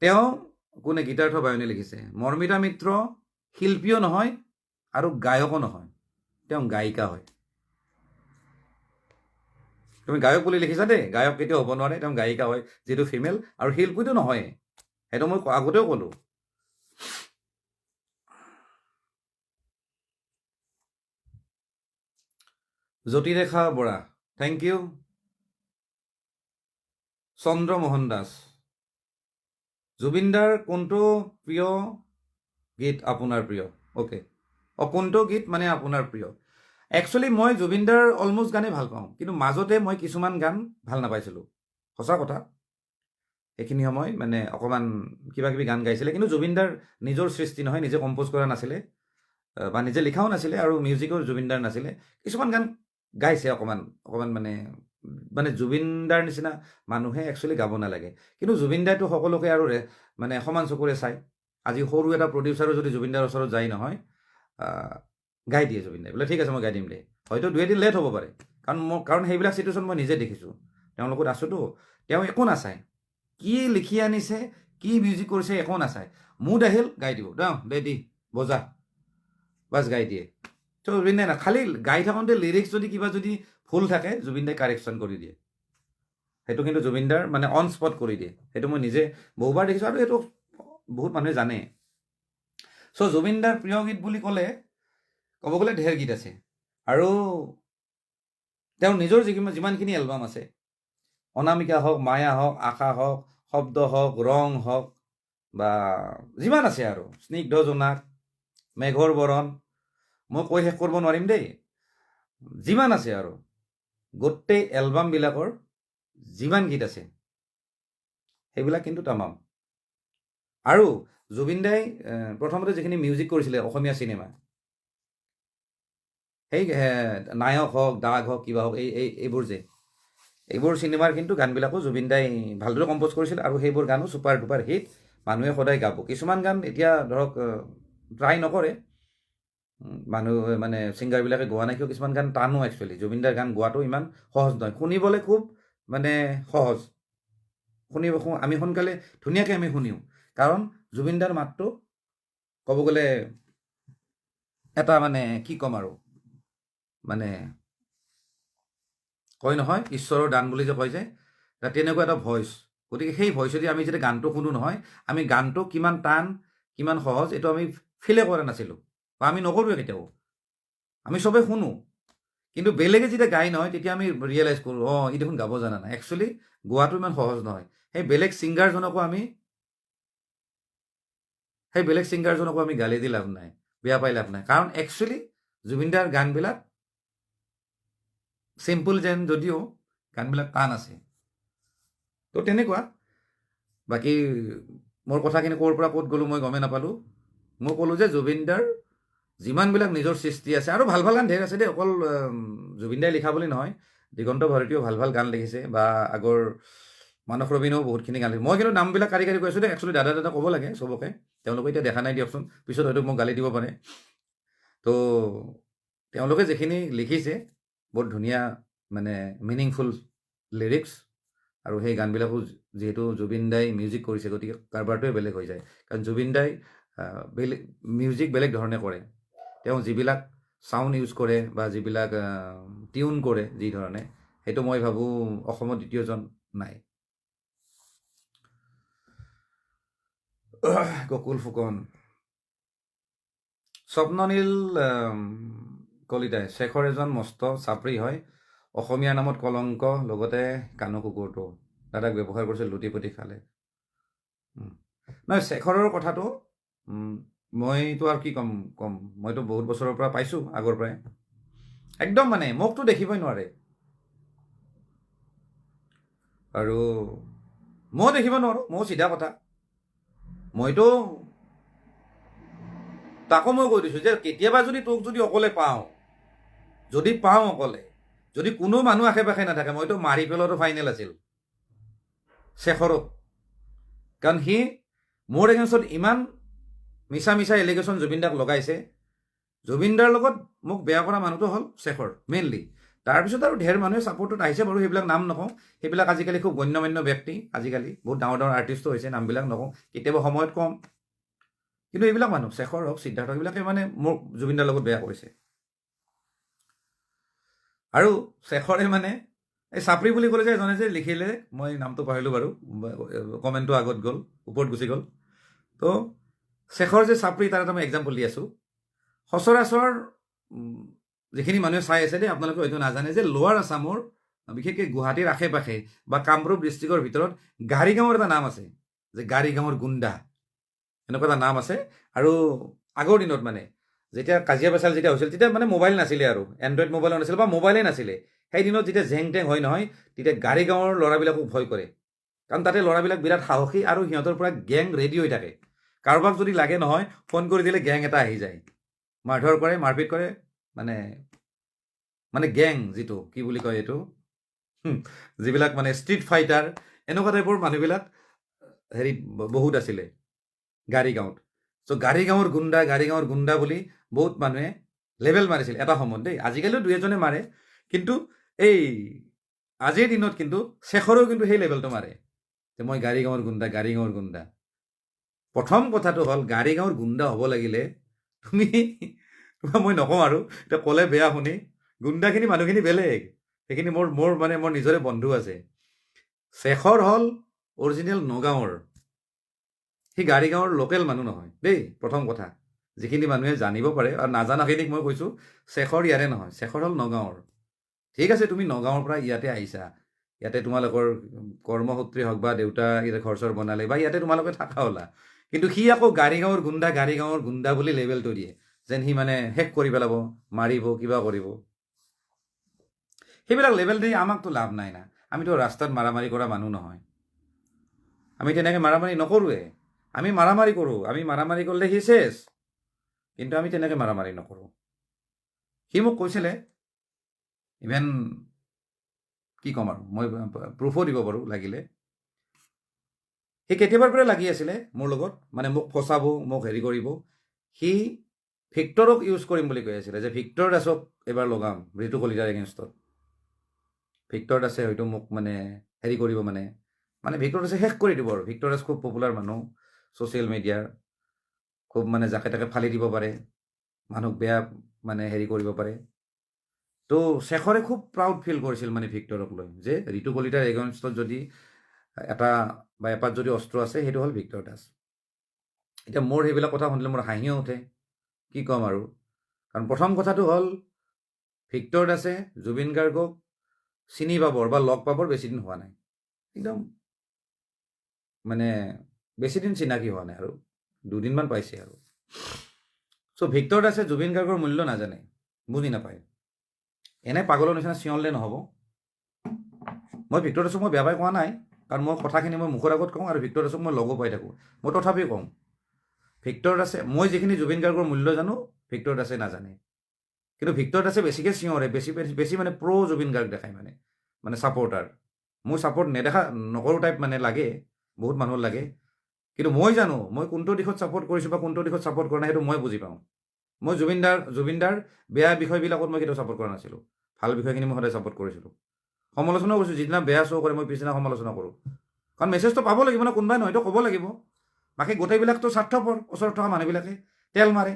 তেওঁ কোনে গীতাৰ্থ বায়নে লিখিছে, মৰ্মিতা মিত্ৰ শিল্পীও নহয় আৰু গায়কো নহয়, তেওঁ গায়িকা হয়। তুমি গায়ক বুলি লিখিছা দেই, গায়ক কেতিয়াও হ'ব নোৱাৰে, তেওঁ গায়িকা হয়, যিটো ফিমেল, আৰু শিল্পীটো নহয়, সেইটো মই আগতেও ক'লোঁ। Jyotirekha Bora, thank you. চন্দ্ৰমোহন দাস, জুবিনদাৰ কোনটো প্ৰিয় গীত আপোনাৰ প্ৰিয়? অ'কে, কোনটো গীত মানে আপোনাৰ প্ৰিয়? একচুৱেলি মই জুবিনদাৰ অলমষ্ট গানেই ভাল পাওঁ, কিন্তু মাজতে মই কিছুমান গান ভাল নাপাইছিলোঁ, সঁচা কথা। সেইখিনি সময় মানে অকণমান কিবা কিবি গান গাইছিলে, কিন্তু জুবিনদাৰ নিজৰ সৃষ্টি নহয়, নিজে কম্প'জ কৰা নাছিলে বা নিজে লিখাও নাছিলে, আৰু মিউজিকো জুবিনদাৰ নাছিলে। কিছুমান গান গাইছে অকণমান মানে জুবিনদাৰ নিচিনা মানুহে একচুৱেলি গাব নালাগে। কিন্তু জুবিনদাইতো সকলোকে আৰু মানে সমান চকুৰে চায়। আজি সৰু এটা প্ৰডিউচাৰো যদি জুবিনদাৰ ওচৰত যায় নহয়, গাই দিয়ে জুবিনদাই, বোলে ঠিক আছে মই গাই দিম দে। হয়তো 2 এদিন লেট হ'ব পাৰে, কাৰণ সেইবিলাক চিটুৱেশ্যন মই নিজে দেখিছোঁ। তেওঁৰ লগত আছোঁতো, তেওঁ একো নাচায়, কি লিখি আনিছে, কি মিউজিক কৰিছে, একো নাচায়। মুড আহিল গাই দিব, দে দি বজা, বাছ গাই দিয়ে। ত' জুবিনদাই খালি গাই থাকোঁতে লিৰিক্স যদি কিবা যদি ভুল থাকে, জুবিনদাই কাৰেকশ্যন কৰি দিয়ে। সেইটো কিন্তু জুবিনদাৰ মানে অন স্পট কৰি দিয়ে, সেইটো মই নিজে বহুবাৰ দেখিছোঁ, আৰু সেইটো বহুত মানুহে জানে। চ' জুবিনদাৰ প্ৰিয় গীত বুলি ক'লে ক'ব গ'লে ঢেৰ গীত আছে, আৰু তেওঁৰ নিজৰ যিমানখিনি এলবাম আছে, অনামিকা হওক, মায়া হওক, আশা হওক, শব্দ হওক, ৰং হওক, বা যিমান আছে আৰু স্নিগ্ধ জোনাক, মেঘৰ বৰণ, মই কৈ শেষ কৰিব নোৱাৰিম দেই, যিমান আছে আৰু গোটেই এলবামবিলাকৰ যিমান গীত আছে সেইবিলাক কিন্তু তামাম। আৰু জুবিনদাই প্ৰথমতে যিখিনি মিউজিক কৰিছিলে অসমীয়া চিনেমা, সেই নায়ক হওক, দাগ হওক, কিবা হওক, এইবোৰ চিনেমাৰ কিন্তু গানবিলাকো জুবিনদাই ভালদৰে কম্প'জ কৰিছিল, আৰু সেইবোৰ গানো ছুপাৰ ডুপাৰ হিট, মানুহে সদায় গাব। কিছুমান গান এতিয়া ধৰক ট্ৰাই নকৰে, মানুহ মানে ছিংগাৰবিলাকে গোৱা নাই কিয় কিছুমান গান টানো একচুৱেলি জুবিনদাৰ গান গোৱাটো ইমান সহজ নহয় শুনিবলৈ খুব মানে সহজ আমি সোনকালে ধুনীয়াকৈ আমি শুনিও কাৰণ জুবিনদাৰ মাতটো ক'ব গ'লে এটা মানে কি ক'ম আৰু মানে কয় নহয় ঈশ্বৰৰ দান বুলি যে কয় যে তেনেকুৱা এটা ভইচ গতিকে সেই ভইচেদি আমি যেতিয়া গানটো শুনো নহয় আমি গানটো কিমান টান কিমান সহজ এইটো আমি ফিলে কৰা নাছিলোঁ বা আমি নকৰোঁৱে কেতিয়াও আমি চবেই শুনো কিন্তু বেলেগে যেতিয়া গাই নহয় তেতিয়া আমি ৰিয়েলাইজ কৰোঁ অঁ ই দেখোন গাব জানা নাই একচুৱেলি গোৱাটো ইমান সহজ নহয় সেই বেলেগ ছিংগাৰজনকো আমি গালি দি লাভ নাই বেয়া পাই লাভ নাই কাৰণ একচুৱেলি জুবিনদাৰ গানবিলাক চিম্পল যেন যদিও গানবিলাক টান আছে তো তেনেকুৱা বাকী মোৰ কথাখিনি ক'ৰ পৰা ক'ত গ'লোঁ মই গমেই নাপালোঁ মই ক'লোঁ যে জুবিনদাৰ যিমানবিলাক নিজৰ সৃষ্টি আছে আৰু ভাল ভাল গান ঢেৰ আছে দেই অকল জুবিনদাই লিখা বুলি নহয় দিগন্ত ভাৰতীয়েও ভাল ভাল গান লিখিছে বা আগৰ মানস ৰবীনেও বহুতখিনি গান লিখিছে মই কিন্তু নামবিলাক কাৰি কাৰি কৈ আছোঁ দেই একচুৱেলি দাদা ক'ব লাগে চবকে তেওঁলোকে এতিয়া দেখা নাই দিয়কচোন পিছত হয়তো মোক গালি দিব পাৰে তো তেওঁলোকে যিখিনি লিখিছে বহুত ধুনীয়া মানে মিনিংফুল লিৰিক্স আৰু সেই গানবিলাকো যিহেতু জুবিনদাই মিউজিক কৰিছে গতিকে কাৰবাৰটোৱে বেলেগ হৈ যায় কাৰণ জুবিনদাই বেলেগ মিউজিক বেলেগ ধৰণে কৰে তেওঁ যিবিলাক চাউণ্ড ইউজ কৰে বা যিবিলাক টিউন কৰে যি ধৰণে সেইটো মই ভাবোঁ অসমত দ্বিতীয়জন নাই গকুল ফুকন স্বপ্ননীল কলিতাই শেখৰ এজন মস্ত চাপৰি হয় অসমীয়াৰ নামত কলংক লগতে কাণু কুকুৰটো দাদাক ব্যৱহাৰ কৰিছে লুটিপুটি খালে নহয় শেখৰৰ কথাটো মইতো আৰু কি ক'ম মইতো বহুত বছৰৰ পৰা পাইছোঁ আগৰ পৰাই একদম মানে মোকতো দেখিবই নোৱাৰে আৰু ময়ো দেখিব নোৱাৰোঁ ময়ো চিধা কথা মইতো তাকো মই কৈ দিছোঁ যে কেতিয়াবা যদি তোক যদি অকলে পাওঁ অকলে যদি কোনো মানুহ আশে পাশে নাথাকে মইতো মাৰি পেলোৱাটো ফাইনেল আছিল শেখৰক কাৰণ সি মোৰ এগেইনষ্টত ইমান মিছা এলিগেশ্যন জুবিনদাক লগাইছে জুবিনদাৰ লগত মোক বেয়া কৰা মানুহটো হ'ল শেখৰ মেইনলি তাৰপিছত আৰু ঢেৰ মানুহে ছাপোৰ্টত আহিছে বাৰু সেইবিলাক নাম নকওঁ সেইবিলাক আজিকালি খুব গণ্যমান্য ব্যক্তি আজিকালি বহুত ডাঙৰ ডাঙৰ আৰ্টিষ্টো হৈছে নামবিলাক নকওঁ কেতিয়াবা সময়ত কম কিন্তু এইবিলাক মানুহ শেখৰ হওক সিদ্ধাৰ্থ এইবিলাকে মানে মোক জুবিনদাৰ লগত বেয়া কৰিছে আৰু শেখৰে মানে এই চাপৰি বুলি ক'লে যে এজনে যে লিখিলে মই নামটো পাহৰিলোঁ বাৰু কমেণ্টটো আগত গ'ল ওপৰত গুচি গ'ল তো শেখৰ যে চাপৰি তাৰ এটা মই এক্সাম্পল দি আছোঁ সচৰাচৰ যিখিনি মানুহে চাই আছে দেই আপোনালোকে হয়তো নাজানে যে লোৱাৰ আছামৰ বিশেষকৈ গুৱাহাটীৰ আশে পাশে বা কামৰূপ ডিষ্ট্ৰিক্টৰ ভিতৰত গাড়ীগাঁৱৰ এটা নাম আছে যে গাড়ীগাঁৱৰ গুণ্ডা এনেকুৱা এটা নাম আছে আৰু আগৰ দিনত মানে যেতিয়া কাজিয়া পেচাল যেতিয়া হৈছিল তেতিয়া মানে মোবাইল নাছিলে আৰু এণ্ড্ৰইড মোবাইলো নাছিলে বা মোবাইলেই নাছিলে সেই দিনত যেতিয়া জেং টেং হয় নহয় তেতিয়া গাড়ীগাঁৱৰ ল'ৰাবিলাকো ভয় কৰে কাৰণ তাতে ল'ৰাবিলাক বিৰাট সাহসী আৰু সিহঁতৰ পৰা গেং ৰেডি হৈ থাকে কাৰোবাক যদি লাগে নহয় ফোন কৰি দিলে গেং এটা আহি যায় মাৰধৰ কৰে মাৰপিট কৰে মানে গেং যিটো কি বুলি কয় এইটো যিবিলাক মানে ষ্ট্ৰীট ফাইটাৰ এনেকুৱা টাইপৰ মানুহবিলাক হেৰিত বহুত আছিলে গাড়ীগাঁৱত চ' গাড়ীগাঁৱৰ গুণ্ডা বুলি বহুত মানুহে লেভেল মাৰিছিল এটা সময়ত দেই আজিকালিও দুই এজনে মাৰে কিন্তু এই আজিৰ দিনত কিন্তু শেখৰেও কিন্তু সেই লেভেলটো মাৰে যে মই গাড়ীগাঁৱৰ গুণ্ডা প্ৰথম কথাটো হ'ল গাড়ীগাঁৱৰ গুণ্ডা হ'ব লাগিলে মই নকওঁ আৰু এতিয়া ক'লে বেয়া শুনি গুণ্ডাখিনি মানুহখিনি বেলেগ সেইখিনি মোৰ নিজৰে বন্ধু আছে শেখৰ হ'ল অৰিজিনেল নগাঁৱৰ সি গাড়ীগাঁৱৰ লোকেল মানুহ নহয় দেই প্ৰথম কথা যিখিনি মানুহে জানিব পাৰে আৰু নাজানাখিনিক মই কৈছোঁ শেখৰ ইয়াৰে নহয় শেখৰ হ'ল নগাঁৱৰ ঠিক আছে তুমি নগাঁৱৰ পৰা ইয়াতে আহিছা ইয়াতে তোমালোকৰ কৰ্মসূত্ৰে হওক বা দেউতা ইয়াতে ঘৰ চৰ বনালে বা ইয়াতে তোমালোকে থাকা হ'লা কিন্তু সি আকৌ গাড়ীগাঁৱৰ গুণ্ডা বুলি লেবেলটো দিয়ে যেন সি মানে শেষ কৰি পেলাব মাৰিব কিবা কৰিব সেইবিলাক লেবেল দি আমাকতো লাভ নাই না আমিতো ৰাস্তাত মাৰামাৰি কৰা মানুহ নহয় আমি তেনেকৈ মাৰামাৰি নকৰোঁৱে আমি মাৰামাৰি কৰোঁ আমি মাৰামাৰি কৰিলে সি চেছ কিন্তু আমি তেনেকৈ মাৰামাৰি নকৰোঁ সি মোক কৈছিলে ইভেন কি ক'ম আৰু মই প্ৰুফো দিব পাৰোঁ লাগিলে সি কেতিয়াবাৰ পৰাই লাগি আছিলে মোৰ লগত মানে মোক ফচাব মোক হেৰি কৰিব সি ভিক্টৰক ইউজ কৰিম বুলি কৈ আছিলে যে ভিক্টৰ দাসক এইবাৰ লগাম ঋতু কলিতাৰ এগেইনষ্টত। ভিক্টৰ দাসে হয়তো মোক মানে হেৰি কৰিব মানে ভিক্টৰ দাসে শেষ কৰি দিব আৰু। ভিক্টৰ দাস খুব পপুলাৰ মানুহ, ছ'চিয়েল মিডিয়াৰ খুব মানে যাকে তাকে ফালি দিব পাৰে, মানুহক বেয়া মানে হেৰি কৰিব পাৰে। তো শেখৰে খুব প্ৰাউড ফিল কৰিছিল মানে ভিক্টৰক লৈ, যে ঋতু কলিতাৰ এগেইনষ্টত যদি এটা বা এপাত যদি অস্ত্ৰ আছে সেইটো হ'ল ভিক্টৰ দাস। এতিয়া মোৰ সেইবিলাক কথা শুনিলে মোৰ হাঁহিও উঠে, কি ক'ম আৰু। কাৰণ প্ৰথম কথাটো হ'ল ভিক্টৰ দাসে জুবিন গাৰ্গক চিনি পাবৰ বা লগ পাবৰ বেছিদিন হোৱা নাই, একদম মানে বেছিদিন চিনাকি হোৱা নাই আৰু 2 দিনমান পাইছে আৰু। চ' ভিক্টৰ দাসে জুবিন গাৰ্গৰ মূল্য নাজানে, বুজি নাপায়। এনে পাগলৰ নিচিনা চিঞৰলে নহ'ব। মই ভিক্টৰ দাসক মই বেয়া পাই কোৱা নাই, কাৰণ মই কথাখিনি মই মুখৰ আগত কওঁ আৰু ভিক্টৰ দাসক মই লগো পাই থাকোঁ। মই তথাপিও কওঁ ভিক্টৰ দাসে, মই যিখিনি জুবিন গাৰ্গৰ মূল্য জানো ভিক্টৰ দাসে নাজানে। কিন্তু ভিক্টৰ দাসে বেছিকৈ চিঞৰে, বেছি মানে প্ৰ' জুবিন গাৰ্গ দেখায় মানে ছাপৰ্টাৰ। মোৰ ছাপৰ্ট নকৰোঁ টাইপ মানে লাগে, বহুত মানুহৰ লাগে। কিন্তু মই জানো মই কোনটো দিশত ছাপৰ্ট কৰিছোঁ বা কোনটো দিশত ছাপৰ্ট কৰা নাই সেইটো মই বুজি পাওঁ। মই জুবিনদাৰ বেয়া বিষয়বিলাকত মই কেতিয়াও ছাপৰ্ট কৰা নাছিলোঁ, ভাল বিষয়খিনি মই সদায় ছাপৰ্ট কৰিছিলোঁ। সমালোচনাও কৰিছোঁ, যিদিনা বেয়া শ্ব' কৰে মই পিছদিনা সমালোচনা কৰোঁ, কাৰণ মেছেজটো পাব লাগিব ন, কোনোবাই নহয়তো ক'ব লাগিব। বাকী গোটেইবিলাকতো স্বাৰ্থপৰ, ওচৰত থকা মানুহবিলাকে তেল মাৰে।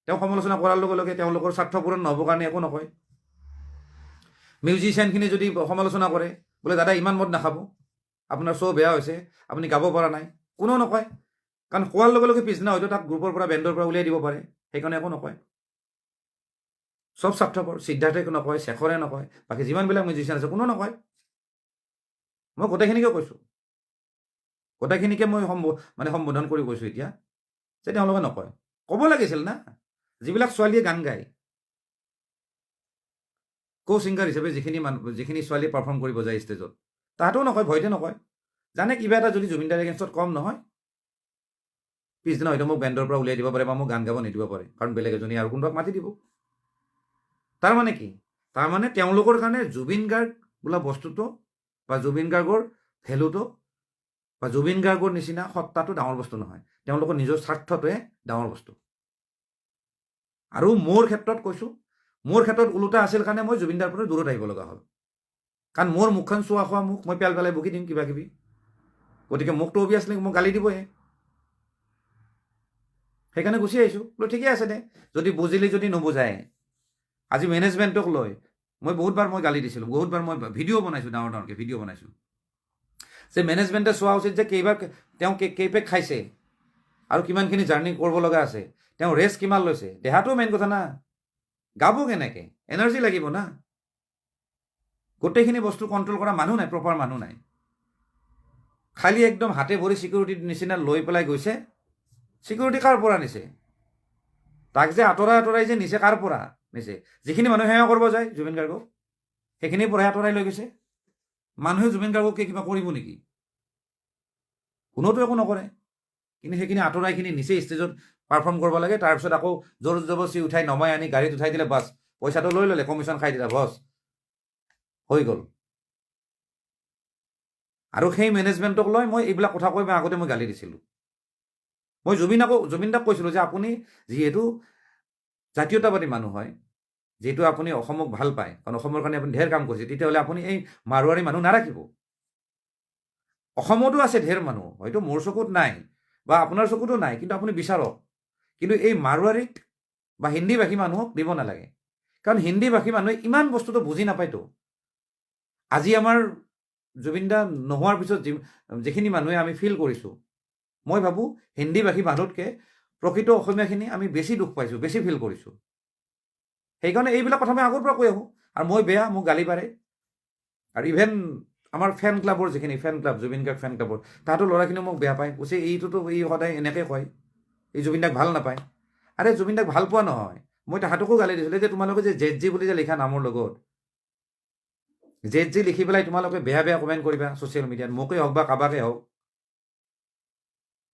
তেওঁ সমালোচনা কৰাৰ লগে লগে তেওঁলোকৰ স্বাৰ্থ পূৰণ নহ'বৰ কাৰণে একো নকয়। মিউজিচিয়ানখিনি যদি সমালোচনা কৰে, বোলে দাদা ইমান মদ নাখাব, আপোনাৰ শ্ব' বেয়া হৈছে, আপুনি গাব পৰা নাই, কোনেও নকয়। কাৰণ কোৱাৰ লগে লগে পিছদিনা হয়তো তাক গ্ৰুপৰ পৰা বেণ্ডৰ পৰা উলিয়াই দিব পাৰে, সেইকাৰণে একো নকয়। চব স্বাৰ্থপৰ, সিদ্ধাৰ্থে নকয়, শেখৰে নকয়, বাকী যিমানবিলাক মিউজিচিয়ান আছে কোনেও নকয়। মই গোটেইখিনিকে কৈছোঁ, গোটেইখিনিকে মই সম্বোধন কৰি কৈছোঁ এতিয়া, যে তেওঁলোকে নকয়। ক'ব লাগিছিল না, যিবিলাক ছোৱালীয়ে গান গায়, কো ছিংগাৰ হিচাপে যিখিনি ছোৱালীয়ে পাৰফৰ্ম কৰিব যায় ষ্টেজত, তাহাঁতেও নকয়, ভয়তে নকয়। জানে কিবা এটা যদি জুবিনদাৰ এগেইনষ্টত কম নহয়, পিছদিনা হয়তো মোক বেণ্ডৰ পৰা উলিয়াই দিব পাৰে বা মোক গান গাব নিদিব পাৰে, কাৰণ বেলেগ এজনী আৰু কোনোবাক মাতি দিব। তাৰমানে কি? তাৰমানে তেওঁলোকৰ কাৰণে জুবিন গাৰ্গ বোলা বস্তুটো বা জুবিন গাৰ্গৰ ভেলুটো বা জুবিন গাৰ্গৰ নিচিনা সত্তাটো ডাঙৰ বস্তু নহয়, তেওঁলোকৰ নিজৰ স্বাৰ্থটোৱে ডাঙৰ বস্তু। আৰু মোৰ ক্ষেত্ৰত কৈছোঁ, মোৰ ক্ষেত্ৰত ওলোটা আছিল কাৰণে মই জুবিনদাৰ পৰা দূৰত আহিব লগা হ'ল। কাৰণ মোৰ মুখখন চোৱা খোৱা মুখ, মই পেলাই বকি দিম কিবা কিবি, গতিকে মোকতো অভিয়াছলি মোক গালি দিবই। সেইকাৰণে গুচি আহিছোঁ। বোলো ঠিকে আছে দে, যদি বুজিলি যদি নুবুজায়। আজি মেনেজমেণ্টক লৈ মই বহুতবাৰ মই গালি দিছিলোঁ, বহুতবাৰ মই ভিডিঅ' বনাইছোঁ, ডাঙৰ ডাঙৰকৈ ভিডিঅ' বনাইছোঁ, যে মেনেজমেণ্টে চোৱা উচিত যে তেওঁ কেইপেক খাইছে আৰু কিমানখিনি জাৰ্ণি কৰিব লগা আছে, তেওঁ ৰেষ্ট কিমান লৈছে, দেহাটোও মেইন কথা না। গাব কেনেকৈ, এনাৰ্জি লাগিব না। গোটেইখিনি বস্তু কণ্ট্ৰল কৰা মানুহ নাই, প্ৰপাৰ মানুহ নাই। খালি একদম হাতে ভৰি ছিকিউৰিটিৰ নিচিনা লৈ পেলাই গৈছে। ছিকিউৰিটি কাৰ পৰা নিছে? তাক যে আঁতৰাই যে নিছে, কাৰ পৰা নিছে? যিখিনি মানুহে সেৱা কৰিব যায় জুবিন গাৰ্গক, সেইখিনিৰ পৰাই আঁতৰাই লৈ গৈছে। মানুহে জুবিন গাৰ্গক কিবা কৰিব নেকি? কোনোতো একো নকৰে। কিন্তু সেইখিনি আঁতৰাইখিনি নিচেই ষ্টেজত পাৰফৰ্ম কৰিব লাগে, তাৰপিছত আকৌ জোৰ জবৰদস্তি উঠাই নমাই আনি গাড়ীত উঠাই দিলে, বাছ পইচাটো লৈ ল'লে, কমিশ্যন খাই দিলে, বছ হৈ গ'ল। আৰু সেই মেনেজমেণ্টক লৈ মই এইবিলাক কথা কৈ আগতে মই গালি দিছিলোঁ। মই জুবিনদাক কৈছিলোঁ যে আপুনি যিহেতু জাতীয়তাবাদী মানুহ হয়, যিহেতু আপুনি অসমক ভাল পায়, কাৰণ অসমৰ কাৰণে আপুনি ঢেৰ কাম কৰিছে, তেতিয়াহ'লে আপুনি এই মাৰোৱাৰী মানুহ নাৰাখিব। অসমতো আছে ঢেৰ মানুহ, হয়তো মোৰ চকুত নাই বা আপোনাৰ চকুতো নাই, কিন্তু আপুনি বিচাৰক। কিন্তু এই মাৰোৱাৰীক বা হিন্দীভাষী মানুহক দিব নালাগে, কাৰণ হিন্দীভাষী মানুহে ইমান বস্তুটো বুজি নাপায়তো। আজি আমাৰ জুবিনদা নোহোৱাৰ পিছত যিখিনি মানুহে আমি ফিল কৰিছোঁ, মই ভাবোঁ হিন্দীভাষী মানুহতকৈ প্ৰকৃত অসমীয়াখিনি আমি বেছি দুখ পাইছোঁ, বেছি ফিল কৰিছোঁ। সেইকাৰণে এইবিলাক কথা মই আগৰ পৰা কৈ আহোঁ। আৰু মই বেয়া, মোক গালি পাৰে। আৰু ইভেন আমাৰ ফেন ক্লাবৰ যিখিনি ফেন ক্লাব, জুবিন গাৰ্গ ফেন ক্লাবৰ, তাহাঁতৰ ল'ৰাখিনিও মোক বেয়া পায়, কৈছে এইটোতো এই সদায় এনেকৈ কয়, এই জুবিনদাক ভাল নাপায়। আৰে জুবিনদাক ভাল পোৱা নহয়, মই তাহাঁতকো গালি দিছিলোঁ যে তোমালোকে যে জেদ বুলি যে লিখা নামৰ লগত, জেদ লিখি পেলাই তোমালোকে বেয়া বেয়া কমেণ্ট কৰিবা ছ'চিয়েল মিডিয়াত, মোকেই হওক বা কাবাকে হওক।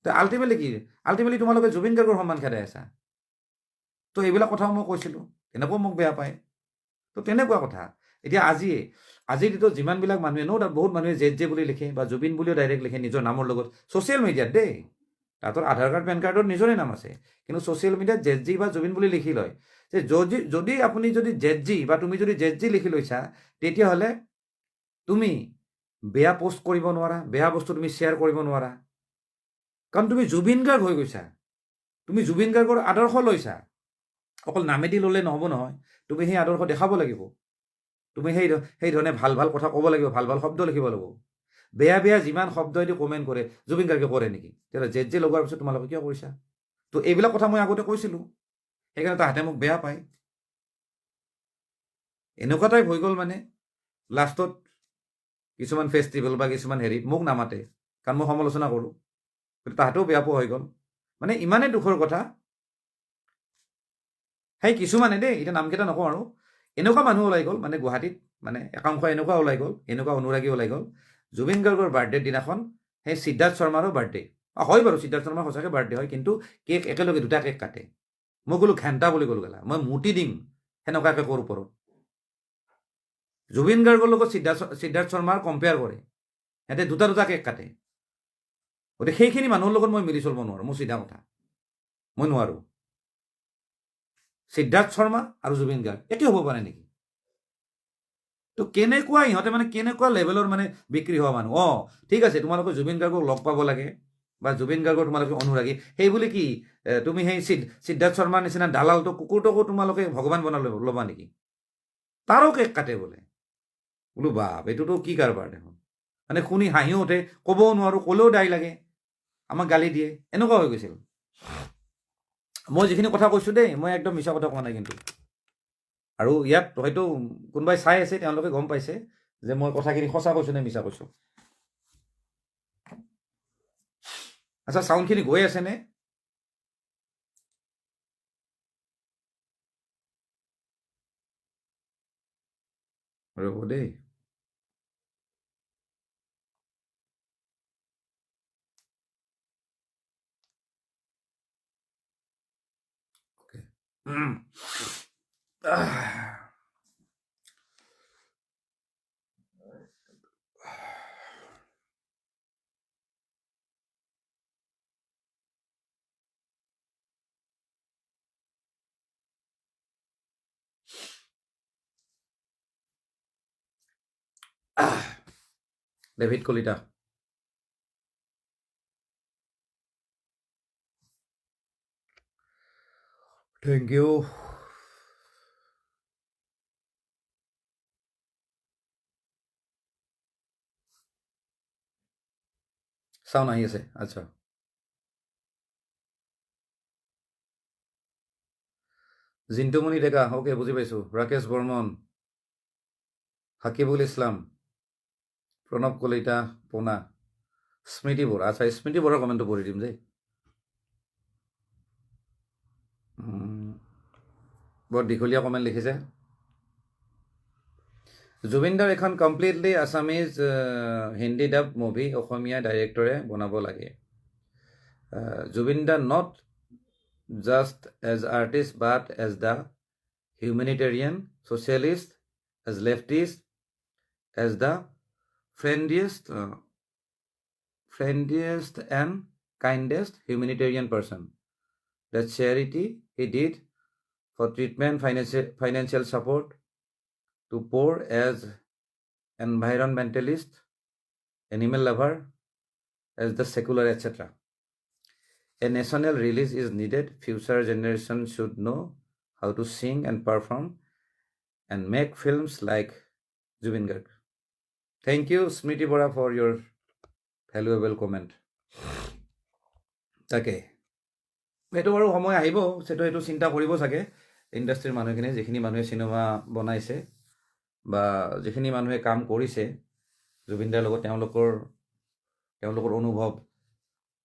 তো আল্টিমেটলি তোমালোকে জুবিন গাৰ্গৰ সন্মান খেদাই আছা। তো এইবিলাক কথাও মই কৈছিলোঁ, এনেকৈও মোক বেয়া পায়। তো তেনেকুৱা কথা। এতিয়া আজিতো যিমানবিলাক মানুহে বহুত মানুহে জেদ বুলি লিখে বা জুবিন বুলিও ডাইৰেক্ট লিখে নিজৰ নামৰ লগত ছ'চিয়েল মিডিয়াত দেই। তাহাঁতৰ আধাৰ কাৰ্ড পেন কাৰ্ডত নিজৰে নাম আছে, কিন্তু ছ'চিয়েল মিডিয়াত জেটজি বা জুবিন বুলি লিখি লয়। যে যদি আপুনি যদি জেটজি বা তুমি যদি জেটজি লিখি লৈছা, তেতিয়াহ'লে তুমি বেয়া পোষ্ট কৰিব নোৱাৰা, বেয়া বস্তু তুমি শ্বেয়াৰ কৰিব নোৱাৰা, কাৰণ তুমি জুবিন গাৰ্গ হৈ গৈছা, তুমি জুবিন গাৰ্গৰ আদৰ্শ লৈছা। অকল নামেদি ল'লে নহ'ব নহয়, তুমি সেই আদৰ্শ দেখাব লাগিব, তুমি সেই ধৰণে ভাল ভাল কথা ক'ব লাগিব, ভাল ভাল শব্দ লিখিব লাগিব। বেয়া যিমান শব্দইদি কমেণ্ট কৰে, জুবিন গাৰ্গে কৰে নেকি? তেতিয়াহ'লে জেটজি লগোৱাৰ পিছত তোমালোকে কিয় কৰিছা? তো এইবিলাক কথা মই আগতে কৈছিলোঁ, সেইকাৰণে তাহাঁতে মোক বেয়া পায়। এনেকুৱা টাইপ হৈ গ'ল মানে লাষ্টত কিছুমান ফেষ্টিভেল বা কিছুমান হেৰিত মোক নামাতে, কাৰণ মই সমালোচনা কৰোঁ, কিন্তু তাহাঁতেও বেয়া পোৱা হৈ গ'ল। মানে ইমানেই দুখৰ কথা। সেই কিছুমানে দেই, এতিয়া নামকেইটা নকওঁ আৰু, এনেকুৱা মানুহ ওলাই গ'ল মানে গুৱাহাটীত, মানে একাংশ এনেকুৱা ওলাই গ'ল, এনেকুৱা অনুৰাগী ওলাই গ'ল, জুবিন গাৰ্গৰ বাৰ্থডেৰ দিনাখন সেই সিদ্ধাৰ্থ শৰ্মাৰো বাৰ্থডে হয় বাৰু, সিদ্ধাৰ্থ শৰ্মাৰ সঁচাকৈ বাৰ্থডে হয়, কিন্তু কেক একেলগে দুটা কেক কাটে। মই ক'লো ঘেণ্টা বুলি ক'লো গেলা, মই মুটি দিম সেনেকুৱা কেকৰ ওপৰত। জুবিন গাৰ্গৰ লগত সিদ্ধাৰ্থ শৰ্মাৰ কম্পেয়াৰ কৰে, সিহঁতে দুটা কেক কাটে। গতিকে সেইখিনি মানুহৰ লগত মই মিলি চলিব নোৱাৰোঁ, মোৰ চিধা কথা, মই নোৱাৰোঁ। সিদ্ধাৰ্থ শৰ্মা আৰু জুবিন গাৰ্গ একে হ'ব পাৰে নেকি? তো কেনেকুৱা ইহঁতে মানে কেনেকুৱা লেভেলৰ মানে বিক্ৰী হোৱা মানুহ। ঠিক আছে, তোমালোকে জুবিন গাৰ্গক লগ পাব লাগে বা জুবিন গাৰ্গৰ তোমালোকে অনুৰাগী, সেই বুলি কি তুমি সেই সিদ্ধাৰ্থ শৰ্মাৰ নিচিনা দালালটো কুকুৰটোকো তোমালোকে ভগৱান বনাই ল'বা নেকি? তাৰো কেক কাটে বোলে। বোলো বাপ, এইটোতো কি কাৰবাৰ দেখোন। মানে শুনি হাঁহিও উঠে, ক'বও নোৱাৰোঁ, ক'লেও দায় লাগে, আমাক গালি দিয়ে, এনেকুৱা হৈ গৈছিল। মই যিখিনি কথা কৈছোঁ দেই, মই একদম মিছা কথা কোৱা নাই কিন্তু। আৰু ইয়াত হয়তো কোনোবাই চাই আছে, তেওঁলোকে গম পাইছে যে মই কথাখিনি সঁচা কৈছোঁ নে মিছা কৈছোঁ। আচ্ছা, চাউণ্ডখিনি গৈ আছেনে? ৰ'ব দেই। David Kalita. Thank you. Sound আহি আছে, আচ্ছা। জিন্টুমণি ডেকা, অ'কে, বুজি পাইছোঁ। ৰাকেশ বৰ্মন, হাকিবুল ইছলাম, প্ৰণৱ কলিতা, পোনা, স্মৃতি বৰা। আচ্ছা, স্মৃতি বৰাৰ কমেণ্টটো পঢ়ি দিম দেই। বৰ দীঘলীয়া কমেণ্ট লিখিছে। জুবিনদাৰ এখন কমপ্লিটলি আছামিজ হিন্দী ডাব মুভি অসমীয়া ডাইৰেক্টৰে বনাব লাগে। জুবিনদা not just as artist but as the humanitarian, socialist, as leftist, as the friendliest and kindest humanitarian person. The charity he did for treatment, financial support to poor, as environmentalist, animal lover, as the secular, etc. A national release is needed. Future generations should know how to sing and perform and make films like Zubin Garg. Thank you, Smriti Bora, for your valuable comment. তাকে সেইটো বাৰু সময় আহিব, সেইটো চিন্তা কৰিব চাগে ইণ্ডাষ্ট্ৰীৰ মানুহখিনিয়ে, যিখিনি মানুহে চিনেমা বনাইছে বা যিখিনি মানুহে কাম কৰিছে জুবিনদাৰ লগত, তেওঁলোকৰ অনুভৱ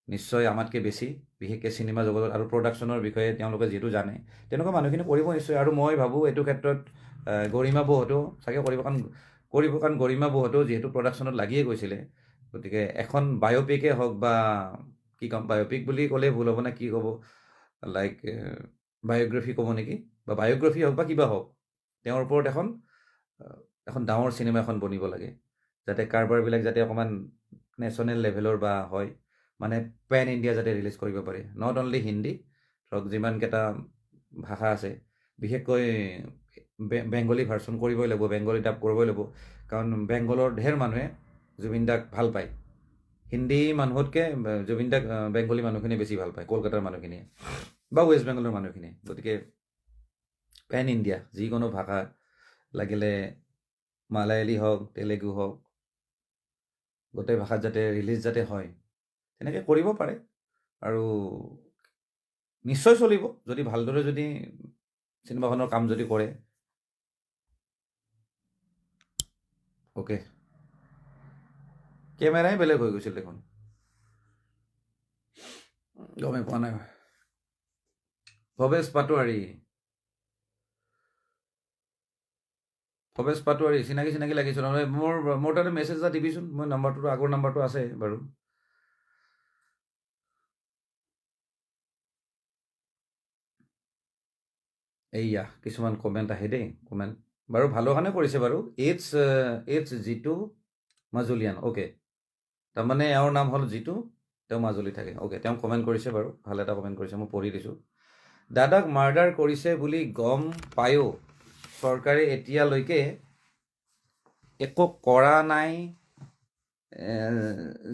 নিশ্চয় আমাতকৈ বেছি, বিশেষকৈ চিনেমা জগতত আৰু প্ৰডাকশ্যনৰ বিষয়ে তেওঁলোকে যিহেতু জানে, তেনেকুৱা মানুহখিনি কৰিব নিশ্চয়। আৰু মই ভাবোঁ এইটো ক্ষেত্ৰত গৰিমা বৌহঁতেও চাগে কৰিব, কাৰণ গৰিমা বৌহঁতেও যিহেতু প্ৰডাকশ্যনত লাগিয়ে গৈছিলে। গতিকে এখন বায়'পিকে হওক বা কি ক'ম, বায়'পিক বুলি ক'লে ভুল হ'ব নে কি ক'ব, লাইক বায়'গ্ৰাফি ক'ব নেকি, বা বায়'গ্ৰাফি হওক বা কিবা হওক, তেওঁৰ ওপৰত এখন ডাঙৰ চিনেমা এখন বনিব লাগে, যাতে কাৰবাৰবিলাক যাতে অকণমান নেশ্যনেল লেভেলৰ বা হয়, মানে পেন ইণ্ডিয়া যাতে ৰিলিজ কৰিব পাৰি, নট অনলি হিন্দী, ধৰক যিমানকেইটা ভাষা আছে, বিশেষকৈ বেংগলী ভাৰ্চন কৰিবই লাগিব, বেংগলী ডাব কৰিবই লাগিব, কাৰণ বেংগলৰ ঢেৰ মানুহে জুবিন দাক ভাল পায়। হিন্দী মানুহতকৈ জুবিন দাক বেংগলী মানুহখিনিয়ে বেছি ভাল পায়, কলকাতাৰ মানুহখিনিয়ে বা ৱেষ্ট বেংগলৰ মানুহখিনিয়ে। গতিকে পেন ইণ্ডিয়া যিকোনো ভাষা, লাগিলে মালায়ালী হওক, তেলেগু হওক, গোটেই ভাষাত যাতে ৰিলিজ যাতে হয়, তেনেকৈ কৰিব পাৰে। আৰু নিশ্চয় চলিব যদি ভালদৰে যদি চিনেমাখনৰ কাম যদি কৰে। অ'কে, কেমেৰাই বেলেগ হৈ গৈছিল দেখোন, গমেই পোৱা নাই। ভৱেশ পাটোৱাৰী, ভৱেশ পাটোৱাৰী চিনাকি লাগিছিল নহ'লে মোৰ তাতে মেছেজ এটা দিবিচোন, মই নাম্বাৰটো আগৰ নাম্বাৰটো আছে বাৰু। এইয়া কিছুমান কমেণ্ট আহে দেই, কমেণ্ট বাৰু ভালৰ কাৰণে কৰিছে বাৰু। এইচ জিতু মাজুলীয়ান, অ'কে, তাৰমানে এওঁৰ নাম হ'ল জিতু, তেওঁ মাজুলী থাকে। অ'কে, তেওঁ কমেণ্ট কৰিছে বাৰু, ভাল এটা কমেণ্ট কৰিছে, মই পঢ়ি দিছোঁ। দাদাক মাৰ্ডাৰ কৰিছে বুলি গম পায়ো চৰকাৰে এতিয়ালৈকে একো কৰা নাই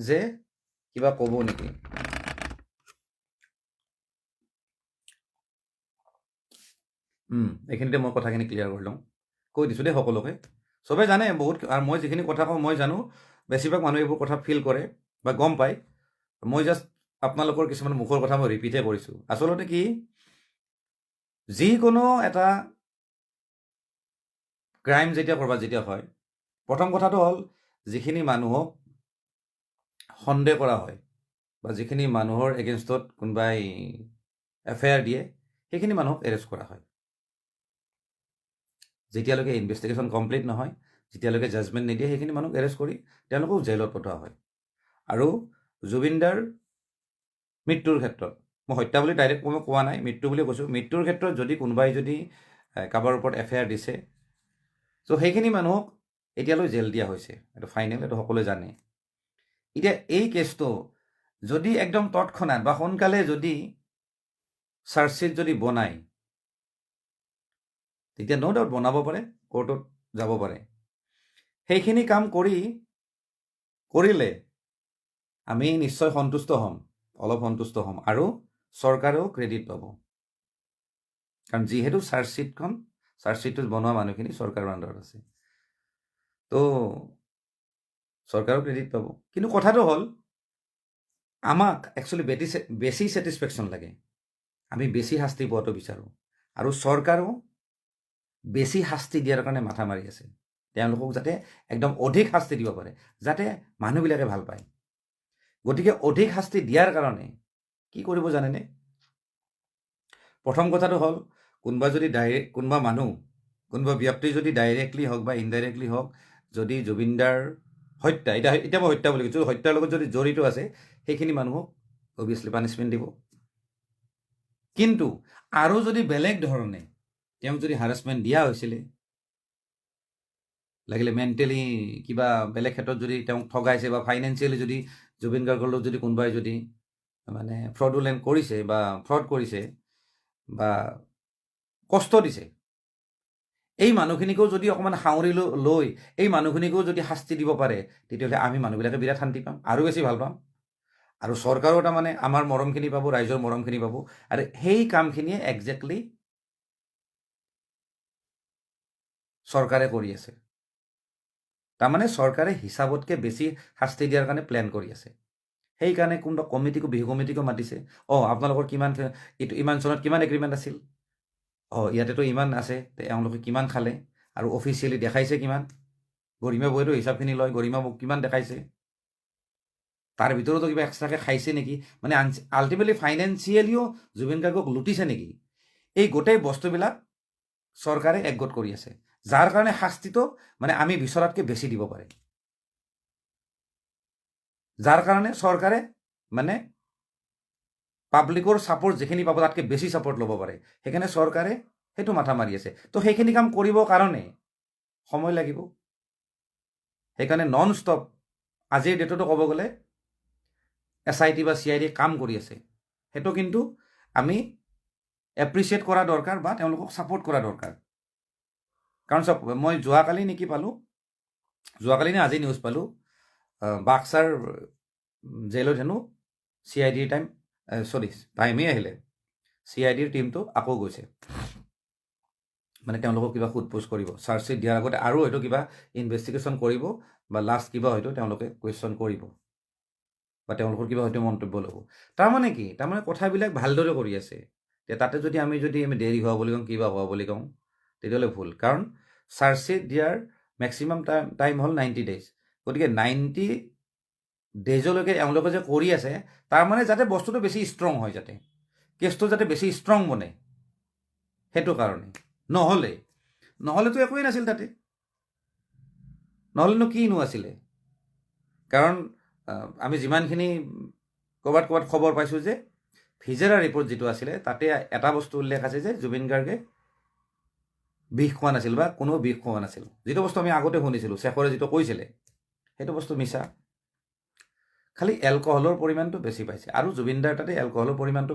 যে, কিবা ক'ব নেকি? এইখিনিতে মই কথাখিনি ক্লিয়াৰ কৰি লওঁ, কৈ দিছোঁ দেই সকলোকে। চবে জানে বহুত, আৰু মই যিখিনি কথা কওঁ মই জানো, বেছিভাগ মানুহে এইবোৰ কথা ফিল কৰে বা গম পায়। মই জাষ্ট আপোনালোকৰ কিছুমান মুখৰ কথা মই ৰিপিটহে কৰিছোঁ। আচলতে কি, যিকোনো এটা ক্ৰাইম যেতিয়া হয়, প্ৰথম কথাটো হ'ল যিখিনি মানুহক সন্দেহ কৰা হয় বা যিখিনি মানুহৰ এগেইনষ্টত কোনোবাই এফআইআৰ দিয়ে, সেইখিনি মানুহক এৰেষ্ট কৰা হয়। যেতিয়ালৈকে ইনভেষ্টিগেশ্যন কমপ্লিট নহয়, যেতিয়ালৈকে জাজমেণ্ট নিদিয়ে, সেইখিনি মানুহক এৰেষ্ট কৰি তেওঁলোকক জেলত পঠোৱা হয়। আৰু জুবিনদাৰ মৃত্যুৰ ক্ষেত্ৰত, মই হত্যা বুলি ডাইৰেক্ট মই কোৱা নাই, মৃত্যু বুলি কৈছোঁ। মৃত্যুৰ ক্ষেত্ৰত যদি কোনোবাই যদি কাৰোবাৰ ওপৰত এফআইআৰ দিছে, চ' সেইখিনি মানুহক এতিয়ালৈ জেল দিয়া হৈছে, এইটো ফাইনেল, এইটো সকলোৱে জানে। এতিয়া এই কেছটো যদি একদম তৎক্ষণাত বা সোনকালে যদি চাৰ্জশ্বিট যদি বনায়, তেতিয়া ন' ডাউট বনাব পাৰে, কোৰ্টত যাব পাৰে। সেইখিনি কাম কৰিলে আমি নিশ্চয় সন্তুষ্ট হ'ম, অলপ সন্তুষ্ট হ'ম, আৰু চৰকাৰেও ক্ৰেডিট পাব। কাৰণ যিহেতু চাৰ্জশ্বিটটো বনোৱা মানুহখিনি চৰকাৰৰ আণ্ডাৰত আছে, তো চৰকাৰেও ক্ৰেডিট পাব। কিন্তু কথাটো হ'ল, আমাক একচুৱেলি বেছি ছেটিছফেকশ্যন লাগে, আমি বেছি শাস্তি পোৱাটো বিচাৰোঁ, আৰু চৰকাৰেও বেছি শাস্তি দিয়াৰ কাৰণে মাথা মাৰি আছে, তেওঁলোকক যাতে একদম অধিক শাস্তি দিব পাৰে, যাতে মানুহবিলাকে ভাল পায়। গতিকে অধিক শাস্তি দিয়াৰ কাৰণে কি কৰিব জানেনে? প্ৰথম কথাটো হ'ল, কোনোবা ব্যক্তি যদি ডাইৰেক্টলি হওক বা ইনডাইৰেক্টলি হওক, যদি জুবিনদাৰ হত্যা, এতিয়া মই হত্যা বুলি কৈছোঁ, হত্যাৰ লগত যদি জড়িত আছে, সেইখিনি মানুহক অভিয়াছলি পানিছমেণ্ট দিব। কিন্তু আৰু যদি বেলেগ ধৰণে তেওঁক যদি হাৰাছমেণ্ট দিয়া হৈছিলে, লাগিলে মেণ্টেলি কিবা বেলেগ ক্ষেত্ৰত যদি তেওঁক ঠগাইছে বা ফাইনেন্সিয়েলি যদি জুবিন গাৰ্গৰ লগত যদি কোনোবাই যদি মানে ফ্ৰড কৰিছে বা কষ্ট দিছে, এই মানুহখিনিকো যদি অকণমান সাউৰি লৈ এই মানুহখিনিকো যদি শাস্তি দিব পাৰে, তেতিয়াহ'লে আমি মানুহবিলাকে বিৰাট শান্তি পাম, আৰু বেছি ভাল পাম। আৰু চৰকাৰো তাৰমানে আমাৰ মৰমখিনি পাব, ৰাইজৰ মৰমখিনি পাব। আৰু সেই কামখিনিয়ে একজেক্টলি চৰকাৰে কৰি আছে। তাৰমানে চৰকাৰে হিচাপতকৈ বেছি শাস্তি দিয়াৰ কাৰণে প্লেন কৰি আছে। সেইকাৰণে কোনোবা বিহু কমিটিকো মাতিছে, আপোনালোকৰ ইমান চনত কিমান এগ্ৰিমেণ্ট আছিল, ইয়াতেতো ইমান আছে, এওঁলোকে কিমান খালে, আৰু অফিচিয়েলি দেখাইছে কিমান, গৰিমা বৌয়েতো হিচাপখিনি লয়, গৰিমা বৌক কিমান দেখাইছে, তাৰ ভিতৰতো কিবা এক্সট্ৰাকৈ খাইছে নেকি, মানে আল্টিমেটলি ফাইনেন্সিয়েলিও জুবিন গাৰ্গক লুটিছে নেকি, এই গোটেই বস্তুবিলাক চৰকাৰে একগোট কৰি আছে, যাৰ কাৰণে শাস্তিটো মানে আমি বিচৰাতকৈ বেছি দিব পাৰে, যাৰ কাৰণে চৰকাৰে মানে পাব্লিকৰ ছাপোৰ্ট যিখিনি পাব তাতকৈ বেছি ছাপোৰ্ট ল'ব পাৰে। সেইকাৰণে চৰকাৰে সেইটো মাথা মাৰি আছে। তো সেইখিনি কাম কৰিবৰ কাৰণে সময় লাগিব। সেইকাৰণে নন ষ্টপ আজিৰ ডেটতো ক'ব গ'লে SIT বা CID কাম কৰি আছে সেইটো কিন্তু আমি এপ্ৰিচিয়েট কৰা দৰকাৰ বা তেওঁলোকক ছাপোৰ্ট কৰা দৰকাৰ কাৰণ চাওক মই যোৱাকালি নেকি পালোঁ যোৱাকালি নে আজি নিউজ পালোঁ বাক্সাৰ জেলত হেনো CIDৰ টাইমেই আহিলে CIDৰ টীমটো আকৌ গৈছে মানে তেওঁলোকক কিবা সোধপোছ কৰিব চাৰ্জশ্বিট দিয়াৰ আগতে আৰু হয়তো কিবা ইনভেষ্টিগেশ্যন কৰিব বা লাষ্ট কিবা হয়তো তেওঁলোকে কুৱেশ্যন কৰিব বা তেওঁলোকৰ কিবা হয়তো মন্তব্য ল'ব তাৰমানে কি তাৰমানে কথাবিলাক ভালদৰে কৰি আছে তাতে যদি আমি দেৰি হোৱা বুলি কওঁ কিবা হোৱা বুলি কওঁ তেতিয়াহ'লে ভুল কাৰণ চাৰ্জশ্বিট দিয়াৰ মেক্সিমাম টাইম হ'ল 90 days গতিকে 90 daysলৈকে এওঁলোকে যে কৰি আছে তাৰমানে যাতে বস্তুটো বেছি ষ্ট্ৰং হয় যাতে কেছটো যাতে বেছি ষ্ট্ৰং বনে সেইটো কাৰণে নহ'লেতো একোৱেই নাছিল তাতে নহ'লেনো কিনো আছিলে কাৰণ আমি যিমানখিনি ক'ৰবাত খবৰ পাইছোঁ যে ভিজেৰা ৰিপৰ্ট যিটো আছিলে তাতে এটা বস্তু উল্লেখ আছে যে জুবিন গাৰ্গে বিষ খোৱা নাছিল বা কোনো বিষ খোৱা নাছিল যিটো বস্তু আমি আগতে শুনিছিলোঁ শেখৰে যিটো কৈছিলে সেইটো বস্তু মিছা খালি এলকহলৰ পৰিমাণটো বেছি পাইছে আৰু জুবিনদাৰ তাতে এলকহলৰ পৰিমাণটো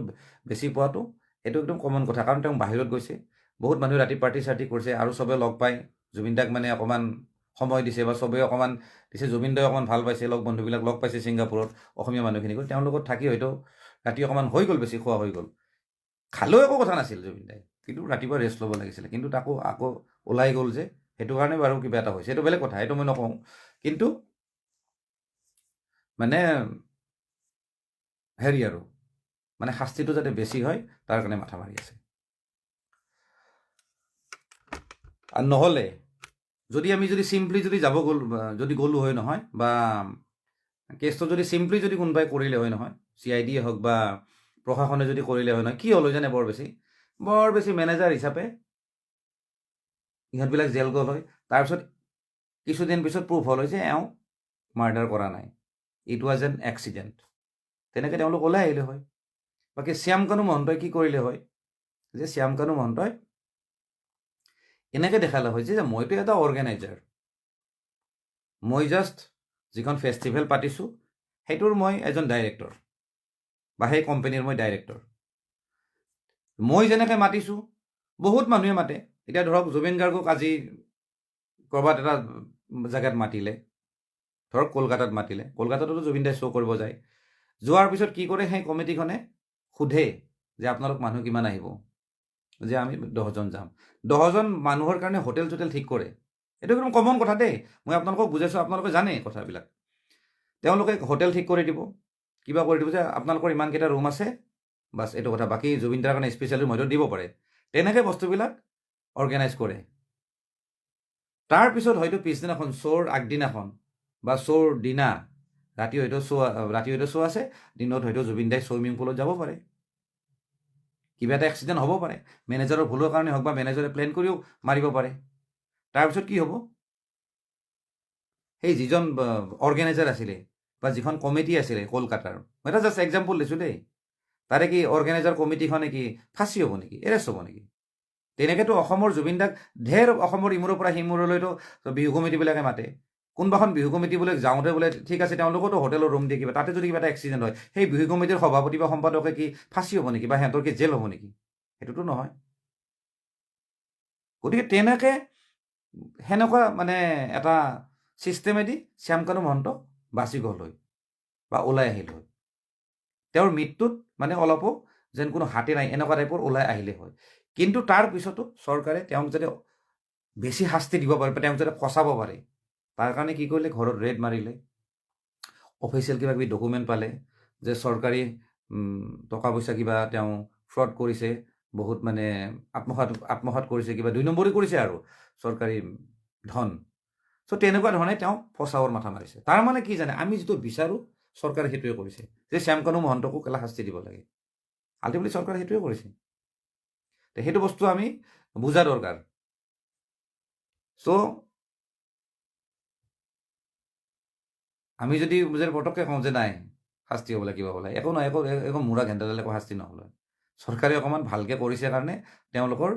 বেছি পোৱাটো এইটো একদম কমন কথা কাৰণ তেওঁ বাহিৰত গৈছে বহুত মানুহে ৰাতি পাৰ্টি চাৰ্টি কৰিছে আৰু চবে লগ পাই জুবিনদাক মানে অকণমান সময় দিছে বা চবেই অকণমান দিছে জুবিনদাই অকণমান ভাল পাইছে বন্ধুবিলাক লগ পাইছে ছিংগাপুৰত অসমীয়া মানুহখিনি তেওঁৰ লগত থাকি হয়তো ৰাতি অকণমান হৈ গ'ল বেছি খোৱা হৈ গ'ল খালেও একো কথা নাছিল জুবিনদাই কিন্তু ৰাতিপুৱা ৰেষ্ট ল'ব লাগিছিলে কিন্তু তাকো আকৌ ওলাই গ'ল যে সেইটো কাৰণে বাৰু কিবা এটা হৈছে এইটো বেলেগ কথা এইটো মই নকওঁ কিন্তু মানে হেৰি আৰু মানে শাস্তিটো যাতে বেছি হয় তাৰ কাৰণে মাথা মাৰি আছে আৰু নহ'লে আমি চিম্পলি যাব গ'লো হয় নহয় বা কেছটো চিম্পলি কোনোবাই কৰিলে হয় নহয় CIDয়ে হওক বা প্ৰশাসনে কৰিলে হয় নহয় কি হ'ল জানে বৰ বেছি মেনেজাৰ হিচাপে ইহঁতবিলাক জেল গ'ল হয় তাৰপিছত কিছুদিন পিছত প্ৰুফ হ'ল যে এওঁ মাৰ্ডাৰ কৰা নাই ইট ৱাজ এন এক্সিডেণ্ট তেনেকৈ তেওঁলোক ওলাই আহিলে হয় বাকী শ্যামকানু মহন্তই কি কৰিলে হয় যে শ্যামকানু মহন্তই এনেকৈ দেখালে হয় যে মইতো এটা অৰ্গেনাইজাৰ মই জাষ্ট যিখন ফেষ্টিভেল পাতিছোঁ সেইটোৰ মই এজন ডাইৰেক্টৰ বা সেই কোম্পানীৰ মই ডাইৰেক্টৰ মই যেনেকৈ মাতিছোঁ বহুত মানুহে মাতে এতিয়া ধৰক জুবিন গাৰ্গক আজি ক'ৰবাত এটা জেগাত মাতিলে ধৰক কলকাতাত মাতিলে কলকাতাতো জুবিনদাই শ্ব' কৰিব যায় যোৱাৰ পিছত কি কৰে সেই কমিটিখনে সোধে যে আপোনালোক মানুহ কিমান আহিব যে আমি 10জন যাম 10জন মানুহৰ কাৰণে হোটেল চোটেল ঠিক কৰে এইটো একদম কমন কথা দেই মই আপোনালোকক বুজাইছোঁ আপোনালোকে জানে কথাবিলাক তেওঁলোকে হোটেল ঠিক কৰি দিব কিবা কৰি দিব যে আপোনালোকৰ ইমানকেইটা ৰুম আছে বাছ এইটো কথা বাকী জুবিনদাৰ কাৰণে স্পেচিয়েল ৰুম হয়তো দিব পাৰে তেনেকৈ বস্তুবিলাক অৰ্গেনাইজ কৰে তাৰপিছত হয়তো পিছদিনাখন শ্ব'ৰ আগদিনাখন বা শ্ব'ৰ দিনা ৰাতি হয়তো শ্ব' আছে দিনত হয়তো জুবিনদাই ছুইমিং পুলত যাব পাৰে কিবা এটা এক্সিডেণ্ট হ'ব পাৰে মেনেজাৰৰ ভুলৰ কাৰণে হওক বা মেনেজাৰে প্লেন কৰিও মাৰিব পাৰে তাৰপিছত কি হ'ব সেই যিজন অৰ্গেনাইজাৰ আছিলে বা যিখন কমিটি আছিলে কলকাতাৰ মই এটা জাষ্ট এক্সাম্পল দিছোঁ দেই তাৰে কি অৰ্গেনাইজাৰ কমিটিখনে কি ফাঁচি হ'ব নেকি এৰেষ্ট হ'ব নেকি তেনেকৈতো অসমৰ জুবিনদাক ঢেৰ অসমৰ ইমূৰৰ পৰা সিমূৰলৈতো বিহু কমিটিবিলাকে মাতে কোনোবাখন বিহু কমিটি বোলে যাওঁতে বোলে ঠিক আছে তেওঁলোকতো হোটেলৰ ৰুম দিয়ে কিবা তাতে যদি কিবা এটা এক্সিডেণ্ট হয় সেই বিহু কমিটিৰ সভাপতি বা সম্পাদকে কি ফাঁচি হ'ব নেকি বা সিহঁতৰ কি জেল হ'ব নেকি সেইটোতো নহয় গতিকে তেনেকৈ সেনেকুৱা মানে এটা ছিষ্টেমেদি শ্যামকানু মহন্ত বাচি গ'ল হয় বা ওলাই আহিল হয় তেওঁৰ মৃত্যুত মানে অলপো যেন কোনো হাতে নাই এনেকুৱা টাইপৰ ওলাই আহিলে হয় কিন্তু তাৰ পিছতো চৰকাৰে তেওঁক যাতে বেছি শাস্তি দিব পাৰে বা তেওঁক যাতে ফচাব পাৰে তাৰ কাৰণে কি কৰিলে ঘৰত ৰেড মাৰিলে অফিচিয়েল কিবা কিবি ডকুমেণ্ট পালে যে চৰকাৰী টকা পইচা কিবা তেওঁ ফ্ৰড কৰিছে বহুত মানে আত্মসাত কৰিছে কিবা 2 নম্বৰী কৰিছে আৰু চৰকাৰী ধন চ' তেনেকুৱা ধৰণে তেওঁ ফচাবৰ মাথা মাৰিছে তাৰ মানে কি জানে আমি যিটো বিচাৰোঁ চৰকাৰে সেইটোৱে কৰিছে যে শ্যামকানু মহন্তকো কেলা শাস্তি দিব লাগে আল্টিমেটলি চৰকাৰে সেইটোৱে কৰিছে সেইটো বস্তু আমি বুজা দৰকাৰ চ' আমি যদি পটককৈ কওঁ যে নাই শাস্তি হ'ব লাগিব বোলে একো নহয় একো মূৰা ঘেণ্টাডাল একো শাস্তি নহ'লে চৰকাৰে অকণমান ভালকৈ কৰিছে কাৰণে তেওঁলোকৰ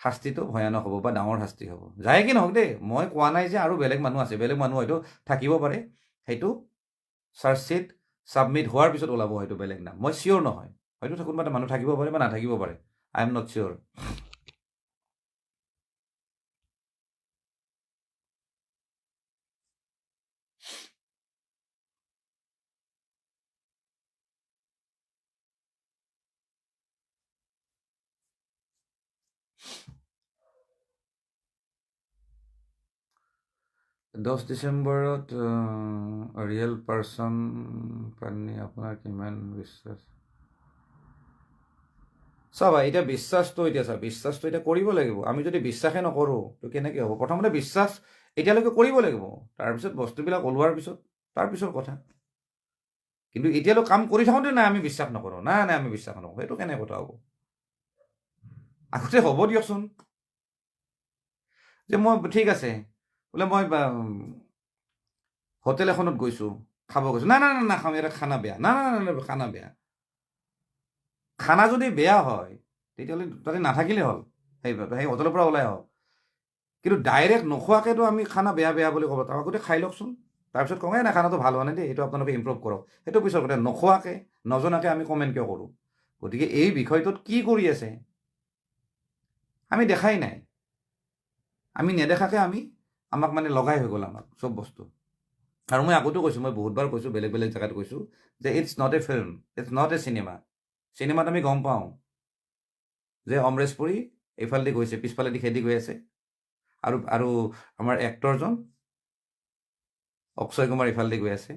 শাস্তিটো ভয়ানক হ'ব বা ডাঙৰ শাস্তি হ'ব যায় কি নহওক দেই মই কোৱা নাই যে আৰু বেলেগ মানুহ আছে বেলেগ মানুহ হয়তো থাকিব পাৰে সেইটো চাৰ্জশ্বিট ছাবমিট হোৱাৰ পিছত ওলাব হয়তো বেলেগ নাম, মই চিয়'ৰ নহয়, হয়তো কোনোবা এটা মানুহ থাকিব পাৰে বা নাথাকিব পাৰে, আই এম নট চিয়'ৰ। দহ ডিচেম্বৰত ৰিয়েল পাৰ্চন পানী আপোনাৰ কিমান বিশ্বাস? চাবা এতিয়া বিশ্বাসটো এতিয়া কৰিব লাগিব। আমি যদি বিশ্বাসে নকৰোঁ তো কেনেকৈ হ'ব? প্ৰথমতে বিশ্বাস এতিয়ালৈকে কৰিব লাগিব, তাৰপিছত বস্তুবিলাক ওলোৱাৰ পিছত তাৰপিছৰ কথা। কিন্তু এতিয়ালৈ কাম কৰি থাকোঁতে নাই আমি বিশ্বাস নকৰোঁ, নাই আমি বিশ্বাস নকৰোঁ, সেইটো কেনে কথা হ'ব? আগতে হ'ব দিয়কচোন, যে মই ঠিক আছে বোলে মই হোটেল এখনত গৈছোঁ, খাব গৈছোঁ, নাই নাখাওঁ, ইয়াতে খানা বেয়া, নাই খানা বেয়া। খানা যদি বেয়া হয় তেতিয়াহ'লে তাতে নাথাকিলে হ'ল, সেই হোটেলৰ পৰা ওলাই আহক। কিন্তু ডাইৰেক্ট নোখোৱাকৈতো আমি খানা বেয়া বুলি ক'ব, আগতে খাই লওকচোন, তাৰপিছত কওঁ নাই খানাটো ভাল হোৱা নাই দেই, এইটো আপোনালোকে ইম্প্ৰুভ কৰক, সেইটো পিছৰ কথা। নোখোৱাকৈ নজনাকৈ আমি কমেণ্ট কিয় কৰোঁ? গতিকে এই বিষয়টোত কি কৰি আছে আমি দেখাই নাই, আমি নেদেখাকৈ আমাক মানে লগাই হৈ গ'ল আমাক চব বস্তু। আৰু মই আগতেও কৈছোঁ, মই বহুতবাৰ কৈছোঁ, বেলেগ জেগাত কৈছোঁ যে it's not a film, it's not a cinema. চিনেমাত আমি গম পাওঁ যে অমৰেশ পুৰী এইফালেদি গৈছে, পিছফালেদি খেদি গৈ আছে, আৰু আমাৰ এক্টৰজন অক্ষয় কুমাৰ ইফালেদি গৈ আছে,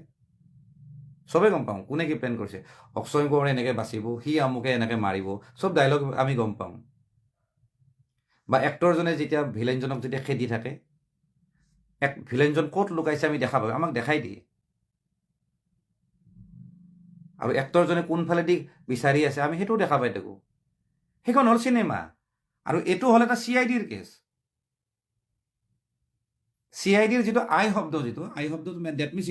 চবেই গম পাওঁ কোনে কি প্লেন কৰিছে। অক্ষয় কুমাৰে এনেকৈ বাচিব, সি আমুকে এনেকৈ মাৰিব, চব ডাইলগ আমি গম পাওঁ। বা এক্টৰজনে যেতিয়া ভিলেনজনক যেতিয়া খেদি থাকে, ভিলেনজন ক'ত লুকাইছে আমি দেখা পাওঁ, আমাক দেখাই দিয়ে। আৰু এক্টৰজনে কোনফালেদি বিচাৰি আছে আমি সেইটোও দেখা পাই থাকোঁ। সেইখন হ'ল চিনেমা, আৰু এইটো হ'ল এটা CIDৰ কেছ। CIDৰ যিটো আই শব্দটো ডেট মিনছ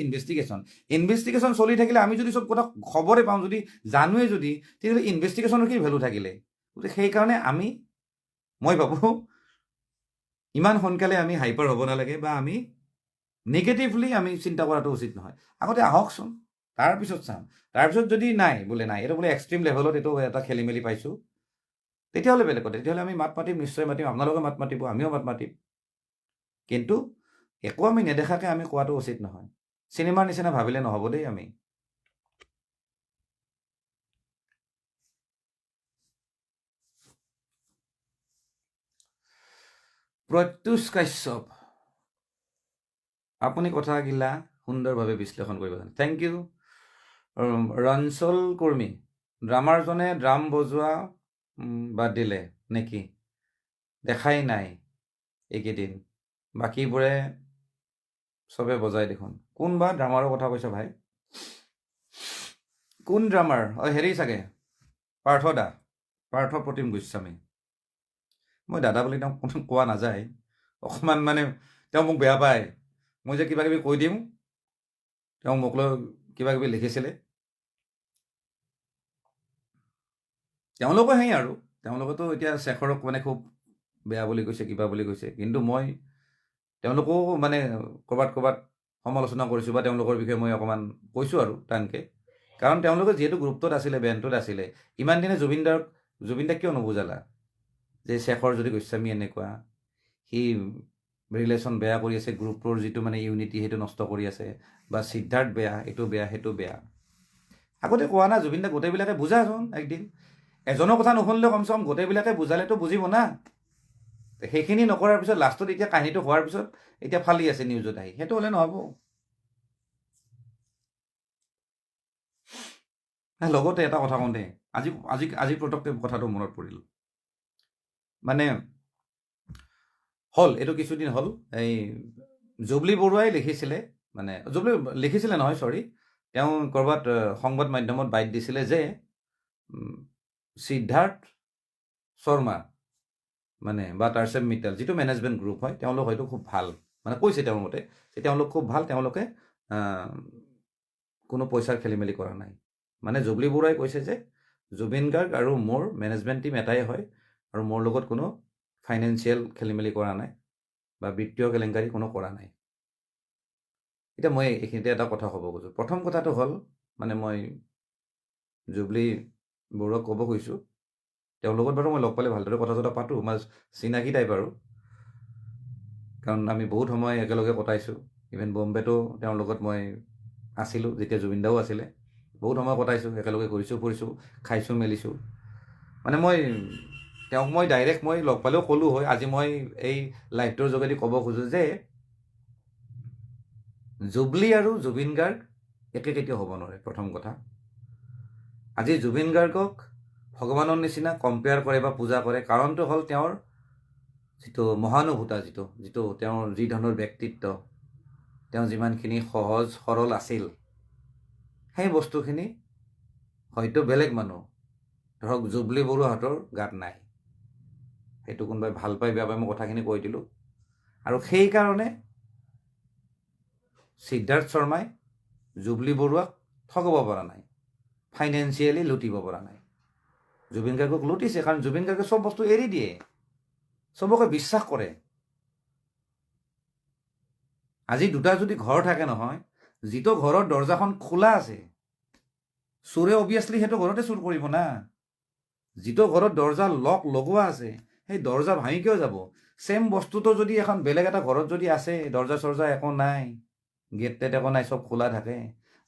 ইনভেষ্টিগেশ্যন চলি থাকিলে আমি যদি চব কথা খবৰে পাওঁ, যদি জানোৱে যদি, তেতিয়াহ'লে ইনভেষ্টিগেশ্যনৰ কি ভেলু থাকিলে? গতিকে সেইকাৰণে মই ভাবোঁ ইমান সোনকালে আমি হাইপাৰ হ'ব নালাগে, বা আমি নিগেটিভলি আমি চিন্তা কৰাটো উচিত নহয়। আগতে আহকচোন, তাৰপিছত চাম। তাৰপিছত যদি নাই এইটো বোলে এক্সট্ৰিম লেভেলত এইটো এটা খেলি মেলি পাইছোঁ, তেতিয়াহ'লে বেলেগ কথা, তেতিয়াহ'লে আমি মাত মাতিম, নিশ্চয় মাতিম, আপোনালোকে মাত মাতিব, আমিও মাত মাতিম। কিন্তু একো আমি নেদেখাকৈ আমি কোৱাটো উচিত নহয়। চিনেমাৰ নিচিনা ভাবিলে নহ'ব দেই। আমি প্ৰত্যুষ কাশ্যপ, আপুনি কথাগিলা সুন্দৰভাৱে বিশ্লেষণ কৰিব জানে, থেংক ইউ। ৰঞ্চল কৰ্মী, ড্ৰামাৰজনে ড্ৰাম বজোৱা বাদ দিলে নেকি? দেখাই নাই এইকেইদিন, বাকীবোৰে চবে বজাই দেখোন। কোন বা ড্ৰামাৰৰ কথা কৈছে ভাই? কোন ড্ৰামাৰ? হেৰি চাগে পাৰ্থ প্ৰতিম গোস্বামী। মই দাদা বুলি তেওঁক কোৱা নাযায়, অকণমান মানে তেওঁ মোক বেয়া পায়, মই যে কিবা কিবি কৈ দিওঁ, তেওঁ মোক লৈ কিবা কিবি লিখিছিলে। তেওঁলোকো আৰু তেওঁলোকেতো এতিয়া শেখৰক মানে খুব বেয়া বুলি কৈছে, কিবা বুলি কৈছে, কিন্তু মই তেওঁলোকো মানে ক'ৰবাত সমালোচনা কৰিছোঁ, বা তেওঁলোকৰ বিষয়ে মই অকণমান কৈছোঁ আৰু টানকৈ। কাৰণ তেওঁলোকে যিহেতু গ্ৰুপটোত আছিলে, বেণ্ডটোত আছিলে, ইমান দিনে জুবিন দাক কিয় নুবুজালা যে শেখৰ যদি গোস্বামী এনেকুৱা, সি ৰিলেশ্যন বেয়া কৰি আছে, গ্ৰুপটোৰ যিটো মানে ইউনিটি সেইটো নষ্ট কৰি আছে, বা সিদ্ধাৰ্থ বেয়া, এইটো বেয়া, সেইটো বেয়া। আগতে কোৱা না জুবিন দাক গোটেইবিলাকে বুজাচোন একদিন। এজনৰ কথা নুশুনিলে কমচে কম গোটেইবিলাকে বুজালেতো বুজিব না। সেইখিনি নকৰাৰ পিছত লাষ্টত এতিয়া কাহিনীটো হোৱাৰ পিছত এতিয়া ফালি আছে নিউজত আহি, সেইটো হ'লে নহ'ব। লগতে এটা কথা কওঁ দেই, আজি পটককৈ কথাটো মনত পৰিল। মানে হ'ল এইটো কিছুদিন হ'ল, এই জুবলি বৰুৱাই লিখিছিলে, মানে জুবলি লিখিছিলে নহয়, চৰি, তেওঁ ক'ৰবাত সংবাদ মাধ্যমত বাইট দিছিলে যে সিদ্ধাৰ্থ শৰ্মা মানে বা টাৰ্চেম মিটল যিটো মেনেজমেণ্ট গ্ৰুপ হয়, তেওঁলোক হয়তো খুব ভাল, মানে কৈছে তেওঁৰ মতে যে তেওঁলোক খুব ভাল, তেওঁলোকে কোনো পইচাৰ খেলি মেলি কৰা নাই। মানে জুবলি বৰুৱাই কৈছে যে জুবিন গাৰ্গ আৰু মোৰ মেনেজমেণ্ট টীম এটাই হয়, আৰু মোৰ লগত কোনো ফাইনেন্সিয়েল খেলি মেলি কৰা নাই, বা বিত্তীয় কেলেংকাৰী কোনো কৰা নাই। এতিয়া মই এইখিনিতে এটা কথা ক'ব খোজোঁ। প্ৰথম কথাটো হ'ল মানে মই জুবলি বৰুৱাক ক'ব খুজিছোঁ, তেওঁৰ লগত বাৰু মই লগ পালে ভালদৰে কথা চথা পাতোঁ, মই চিনাকি টাইপ আৰু, কাৰণ আমি বহুত সময় একেলগে কটাইছোঁ। ইভেন বম্বেতো তেওঁৰ লগত মই আছিলোঁ যেতিয়া জুবিন দাও আছিলে, বহুত সময় কটাইছোঁ, একেলগে ঘূৰিছোঁ ফুৰিছোঁ, খাইছোঁ মেলিছোঁ। মানে মই তেওঁক মই ডাইৰেক্ট মই লগ পালেও ক'লোঁ হয়। আজি মই এই লাইভটোৰ যোগেদি ক'ব খোজোঁ যে জুবলি আৰু জুবিন গাৰ্গ একে কেতিয়াও হ'ব নোৱাৰে। প্ৰথম কথা, আজি জুবিন গাৰ্গক ভগৱানৰ নিচিনা কম্পেয়াৰ কৰে বা পূজা কৰে, কাৰণটো হ'ল তেওঁৰ যিটো মহানুভূতা, যিটো তেওঁৰ যি ধৰণৰ ব্যক্তিত্ব, তেওঁ যিমানখিনি সহজ সৰল আছিল, সেই বস্তুখিনি হয়তো বেলেগ মানুহ ধৰক জুবলি বৰুৱাহঁতৰ গাত নাই। সেইটো কোনোবাই ভাল পাই বেয়া পাই মই কথাখিনি কৈ দিলোঁ। আৰু সেইকাৰণে সিদ্ধাৰ্থ শৰ্মাই জুবলি বৰুৱাক ঠগাব পৰা নাই, ফাইনেন্সিয়েলি লুটিব পৰা নাই। জুবিন গাৰ্গক লুটিছে, কাৰণ জুবিন গাৰ্গে চব বস্তু এৰি দিয়ে, চবকে বিশ্বাস কৰে। আজি দুটা যদি ঘৰ থাকে নহয়, যিটো ঘৰৰ দৰ্জাখন খোলা আছে, চোৰে অভিয়াছলি সেইটো ঘৰতে চুৰ কৰিব না। যিটো ঘৰত দৰ্জা লক লগোৱা আছে, সেই দৰ্জা ভাঙি কিয় যাব? ছেম বস্তুটো যদি এখন বেলেগ এটা ঘৰত যদি আছে, দৰ্জা চৰ্জা একো নাই, গেট টেট একো নাই, চব খোলা থাকে।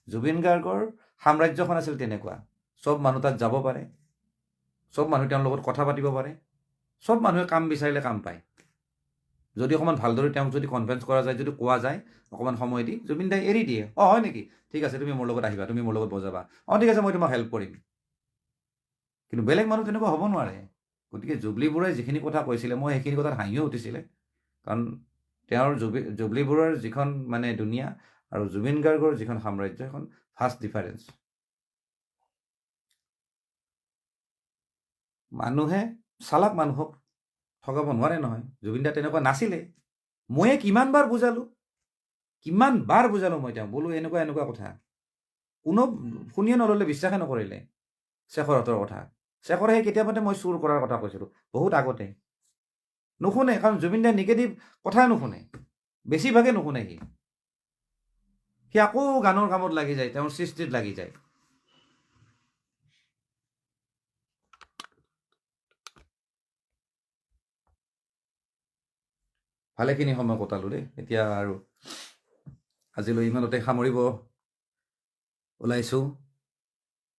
জুবিন গাৰ্গৰ সাম্ৰাজ্যখন আছিল তেনেকুৱা, চব মানুহ তাত যাব পাৰে, চব মানুহ তেওঁৰ লগত কথা পাতিব পাৰে, চব মানুহে কাম বিচাৰিলে কাম পায়। যদি অকণমান ভালদৰে তেওঁক যদি কনভিন্স কৰা যায়, যদি কোৱা যায় অকণমান সময় দি, জুবিন দাই এৰি দিয়ে। অঁ হয় নেকি, ঠিক আছে, তুমি মোৰ লগত আহিবা, তুমি মোৰ লগত বজাবা, অঁ ঠিক আছে, মই তোমাক হেল্প কৰিম। কিন্তু বেলেগ মানুহ তেনেকুৱা হ'ব নোৱাৰে। গতিকে জুবলি বৰুৱাই যিখিনি কথা কৈছিলে, মই সেইখিনি কথাত হাঁহিও উঠিছিলে, কাৰণ তেওঁৰ জুবলি বৰুৱাৰ যিখন মানে দুনিয়া আৰু জুবিন গাৰ্গৰ যিখন সাম্ৰাজ্য, এখন ফাষ্ট ডিফাৰেঞ্চ। মানুহে চালাক মানুহক ঠগাব নোৱাৰে নহয়, জুবিন দা তেনেকুৱা নাছিলে। ময়ে কিমান বাৰ বুজালোঁ মই তেওঁক, বোলো এনেকুৱা এনেকুৱা কথা। কোনো শুনিয়ে নল'লে, বিশ্বাসে নকৰিলে শেখৰহঁতৰ কথা। শেখৰে সেই কেতিয়াবাতে মই চুৰ কৰাৰ কথা কৈছিলোঁ, বহুত আগতে। নুশুনে, কাৰণ জুবিন দাই নিগেটিভ কথাই নুশুনে, বেছিভাগে নুশুনে। সি আকৌ গানৰ কামত লাগি যায়, তেওঁৰ সৃষ্টিত লাগি যায়। ভালেখিনি সময় কটালোঁ দেই। এতিয়া আৰু আজিলৈ ইমানতে সামৰিব ওলাইছোঁ।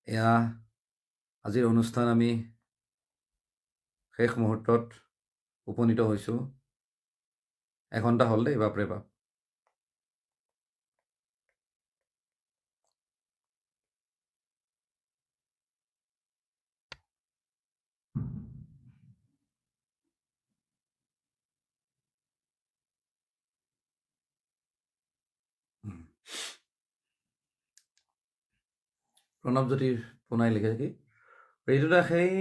এয়া আজিৰ অনুষ্ঠান আমি শেষ মুহূৰ্তত উপনীত হৈছোঁ। এঘণ্টা হ'ল দেই, বাপৰে বাপ। প্ৰণৱজ্যোতি পোনাই লিখে কি, ঋতুদা সেই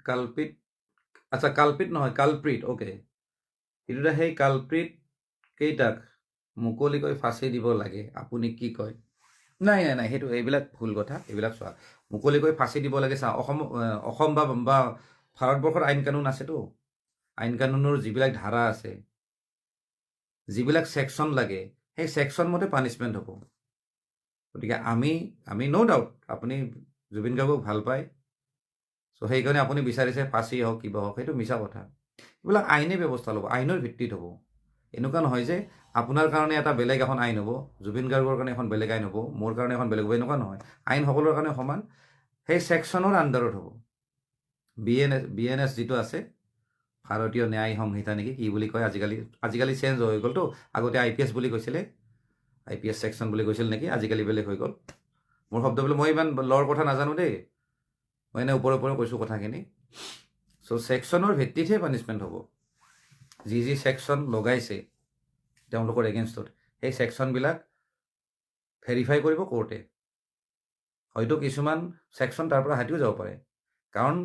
কালপিত, আচ্ছা কালপিত নহয়, কালপ্ৰীত, অ'কে। ঋতুদা সেই কালপ্ৰীত কেইটাক মুকলিকৈ ফাঁচি দিব লাগে, আপুনি কি কয়? নাই নাই নাই, সেইটো এইবিলাক ভুল কথা। এইবিলাক চোৱা, মুকলিকৈ ফাঁচি দিব লাগে, চা অসম বা ভাৰতবৰ্ষৰ আইন কানুন আছেতো। আইন কানুনৰ যিবিলাক ধাৰা আছে, যিবিলাক ছেকশ্যন লাগে, সেই ছেকশ্যন মতে পানিছমেণ্ট হ'ব। গতিকে আমি ন' ডাউট আপুনি জুবিন গাৰ্গক ভাল পায়, চ' সেইকাৰণে আপুনি বিচাৰিছে ফাঁচি হওক কিবা হওক, সেইটো মিছা কথা। এইবিলাক আইনে ব্যৱস্থা ল'ব, আইনৰ ভিত্তিত হ'ব। এনেকুৱা নহয় যে আপোনাৰ কাৰণে এটা বেলেগ এখন আইন হ'ব, জুবিন গাৰ্গৰ কাৰণে এখন বেলেগ আইন হ'ব, মোৰ কাৰণে এখন বেলেগ হ'ব, এনেকুৱা নহয়। আইন সকলোৰে কাৰণে সমান, সেই ছেকশ্যনৰ আণ্ডাৰত হ'ব। BNS যিটো আছে, ভাৰতীয় ন্যায় সংহিতা নেকি কি বুলি কয়, আজিকালি চেঞ্জ হৈ গ'লতো। আগতে IPS বুলি কৈছিলে, IPS ছেকশ্যন বুলি কৈছিল নেকি, আজিকালি বেলেগ হৈ গ'ল। মোৰ শব্দবিলাক মই ইমান লৰ কথা নাজানো দেই, মই এনে ওপৰে কৈছোঁ কথাখিনি। চ' ছেকশ্যনৰ ভিত্তিতহে পানিছমেণ্ট হ'ব। যি ছেকশ্যন লগাইছে তেওঁলোকৰ এগেইনষ্টত, সেই ছেকশ্যনবিলাক ভেৰিফাই কৰিব কোৰ্টে। হয়তো কিছুমান ছেকশ্যন তাৰ পৰা হাতিও যাব পাৰে, কাৰণ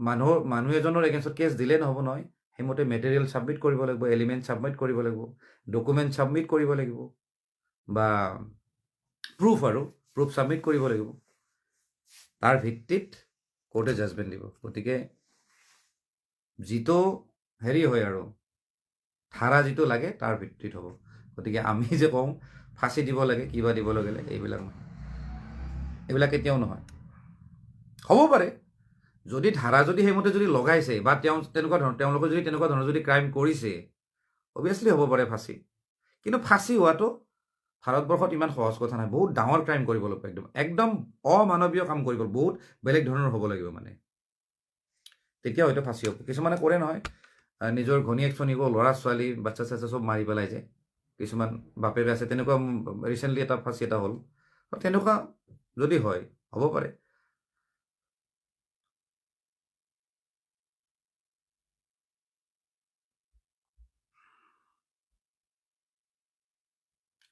মানুহ এজনৰ এগেইনষ্টত কেছ দিলে নহ'ব নহয়। সেইমতে মেটেৰিয়েল ছাবমিট কৰিব লাগিব, এলিমেণ্ট ছাবমিট কৰিব লাগিব, ডকুমেণ্ট ছাবমিট কৰিব লাগিব, বা প্ৰুফ ছাবমিট কৰিব লাগিব। তাৰ ভিত্তিত কোৰ্টে জাজমেণ্ট দিব। গতিকে যিটো হেৰি হয় আৰু ধাৰা যিটো লাগে তাৰ ভিত্তিত হ'ব। গতিকে আমি যে কওঁ ফাঁচি দিব লাগে কিবা দিব লাগে এইবিলাক নহয়, এইবিলাক কেতিয়াও নহয়। হ'ব পাৰে যদি ধাৰা যদি সেইমতে যদি লগাইছে বা তেওঁলোকে যদি তেনেকুৱা ধৰণৰ যদি ক্ৰাইম কৰিছে, অভিয়াছলি হ'ব পাৰে ফাঁচি। কিন্তু ফাঁচি হোৱাটো ভাৰতবৰ্ষত ইমান সহজ কথা নাই, বহুত ডাঙৰ ক্ৰাইম কৰিব লাগিব, একদম একদম অমানৱীয় কাম কৰিব, বহুত বেলেগ ধৰণৰ হ'ব লাগিব মানে, তেতিয়া হয়তো ফাঁচি হ'ব। কিছুমানে কৰে নহয়, নিজৰ ঘনীয়েক চনীয়েক ল'ৰা ছোৱালী বাচ্ছা চাচ্ছা চব মাৰি পেলাই যায়, কিছুমান বাপেক আছে, তেনেকুৱা ৰিচেণ্টলি এটা ফাঁচি এটা হ'ল। তেনেকুৱা যদি হয় হ'ব পাৰে।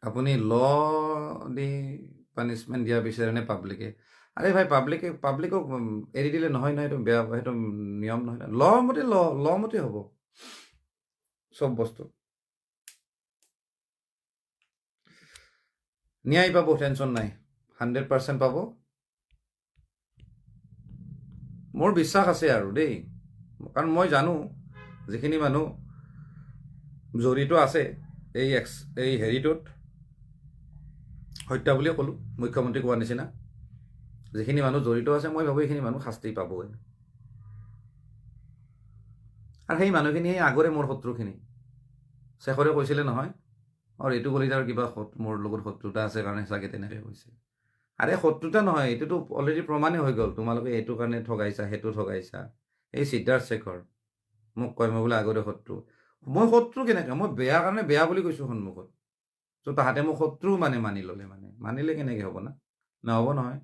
আপুনি ল দি পানিচমেণ্ট দিয়া বিচাৰে নে পাব্লিকে? আৰে ভাই, পাব্লিকক এৰি দিলে নহয় নহয়, সেইটো বেয়া, সেইটো নিয়ম নহয়। ল মতে হ'ব চব বস্তু। ন্যায় পাব, টেনশ্যন নাই, 100% পাব। মোৰ বিশ্বাস আছে আৰু দেই, কাৰণ মই জানো যিখিনি মানুহ জড়িত আছে এই হেৰিটোত, হত্যা বুলিয়ে ক'লোঁ, মুখ্যমন্ত্ৰী কোৱাৰ নিচিনা যিখিনি মানুহ জড়িত আছে, মই ভাবোঁ এইখিনি মানুহ শাস্তি পাবই। আৰু সেই মানুহখিনি আগৰে মোৰ শত্ৰুখিনি। শেষৰে কৈছিলে নহয়, আৰু এইটো কলিতাৰ কিবা মোৰ লগত শত্ৰুতা আছে কাৰণে চাগে তেনেকৈ কৈছে। আৰে শত্ৰুতা নহয়, এইটোতো অলৰেডি প্ৰমাণেই হৈ গ'ল, তোমালোকে এইটো কাৰণে ঠগাইছা, সেইটো ঠগাইছা। এই সিদ্ধাৰ্থ শেখৰ মোক কয় মই বোলে আগৰে শত্ৰু। মই শত্ৰু কেনেকৈ? মই বেয়া কাৰণে বেয়া বুলি কৈছোঁ সন্মুখত, ত' তাহাঁতে মোক শত্ৰু মানি ল'লে, মানিলে কেনেকৈ হ'ব না? নহ'ব নহয়।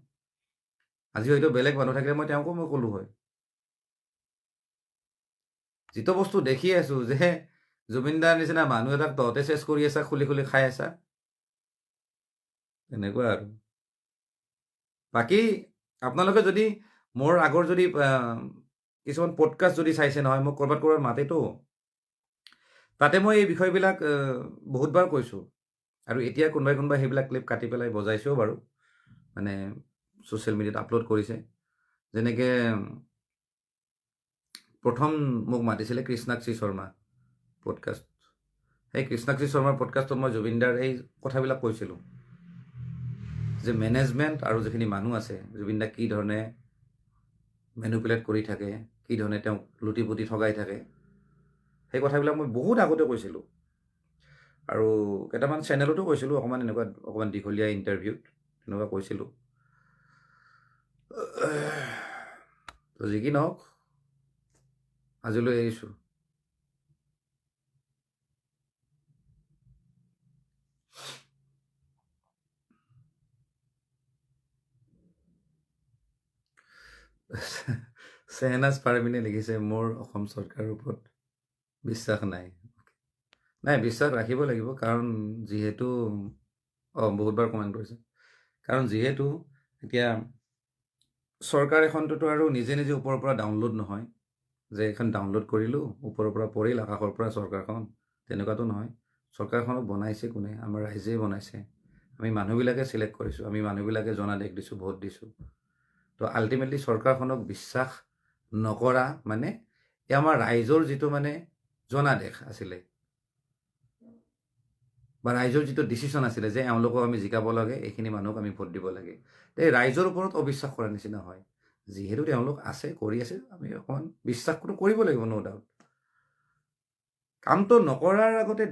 আজি হয়তো বেলেগ মানুহ থাকিলে মই তেওঁকো ক'লোঁ হয়। যিটো বস্তু দেখি আছোঁ যে জুবিনদাৰ নিচিনা মানুহ এটাক তহঁতে চেছ কৰি আছা, খুলি খুলি খাই আছা, তেনেকুৱা আৰু। বাকী আপোনালোকে যদি মোৰ আগৰ যদি কিছুমান পডকাষ্ট যদি চাইছে নহয়, মোক ক'ৰবাত মাতেতো, তাতে মই এই বিষয়বিলাক বহুতবাৰ কৈছোঁ, আৰু এতিয়া কোনোবাই সেইবিলাক ক্লিপ কাটি পেলাই বজাইছেও বাৰু, মানে ছ'চিয়েল মিডিয়াত আপলোড কৰিছে। যেনেকৈ প্ৰথম মোক মাতিছিলে কৃষ্ণাক্ষী শৰ্মা পডকাষ্ট, সেই কৃষ্ণাক্ষী শৰ্মাৰ পডকাষ্টত মই জুবিনদাৰ এই কথাবিলাক কৈছিলোঁ যে মেনেজমেণ্ট আৰু যিখিনি মানুহ আছে, জুবিনদাক কি ধৰণে মেনুপুলেট কৰি থাকে, কি ধৰণে তেওঁক লুটি পুতি ঠগাই থাকে, সেই কথাবিলাক মই বহুত আগতে কৈছিলোঁ, আৰু কেইটামান চেনেলতো কৈছিলোঁ, অকণমান দীঘলীয়া ইণ্টাৰভিউত তেনেকুৱা কৈছিলোঁ। তো যি কি নহওক, আজিলৈ এৰিছোঁ। চেহনাজ পাৰভিনে লিখিছে, মোৰ অসম চৰকাৰৰ ওপৰত বিশ্বাস নাই। বিশ্বাস ৰাখিব লাগিব, কাৰণ যিহেতু বহুতবাৰ কমেণ্ট কৰিছে, কাৰণ যিহেতু এতিয়া চৰকাৰ এখনটোতো আৰু নিজে নিজে ওপৰৰ পৰা ডাউনলোড নহয়, যে এখন ডাউনলোড কৰিলোঁ ওপৰৰ পৰা পৰিল আকাশৰ পৰা চৰকাৰখন, তেনেকুৱাতো নহয়। চৰকাৰখনক বনাইছে কোনে? আমাৰ ৰাইজেই বনাইছে, আমি মানুহবিলাকে চিলেক্ট কৰিছোঁ, আমি মানুহবিলাকে জনাদেশ দিছোঁ, ভোট দিছোঁ। তো আল্টিমেটলি চৰকাৰখনক বিশ্বাস নকৰা মানে এই আমাৰ ৰাইজৰ যিটো জনাদেশ আছিলে, বা ৰাইজৰ যিটো ডিচিশ্যন আছিলে যে এওঁলোকক আমি জিকাব লাগে, এইখিনি মানুহক আমি ভোট দিব লাগে, এই ৰাইজৰ ওপৰত অবিশ্বাস কৰাৰ নিচিনা হয়। যিহেতু তেওঁলোক আছে, কৰি আছে, আমি অকণমান বিশ্বাসটো কৰিব লাগিব, ন' ডাউট। কামটো নকৰাৰ আগতে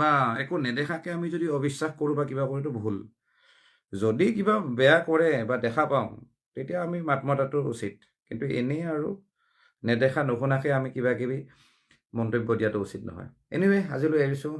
বা একো নেদেখাকৈ আমি যদি অবিশ্বাস কৰোঁ বা কিবা কৰোঁতো ভুল। যদি কিবা বেয়া কৰে বা দেখা পাওঁ, তেতিয়া আমি মাত মতাটো উচিত, কিন্তু এনেই আৰু নেদেখা নুশুনাকৈ আমি কিবা কিবি মন্তব্য দিয়াটো উচিত নহয়। এনিৱে আজিলৈ এৰিছোঁ।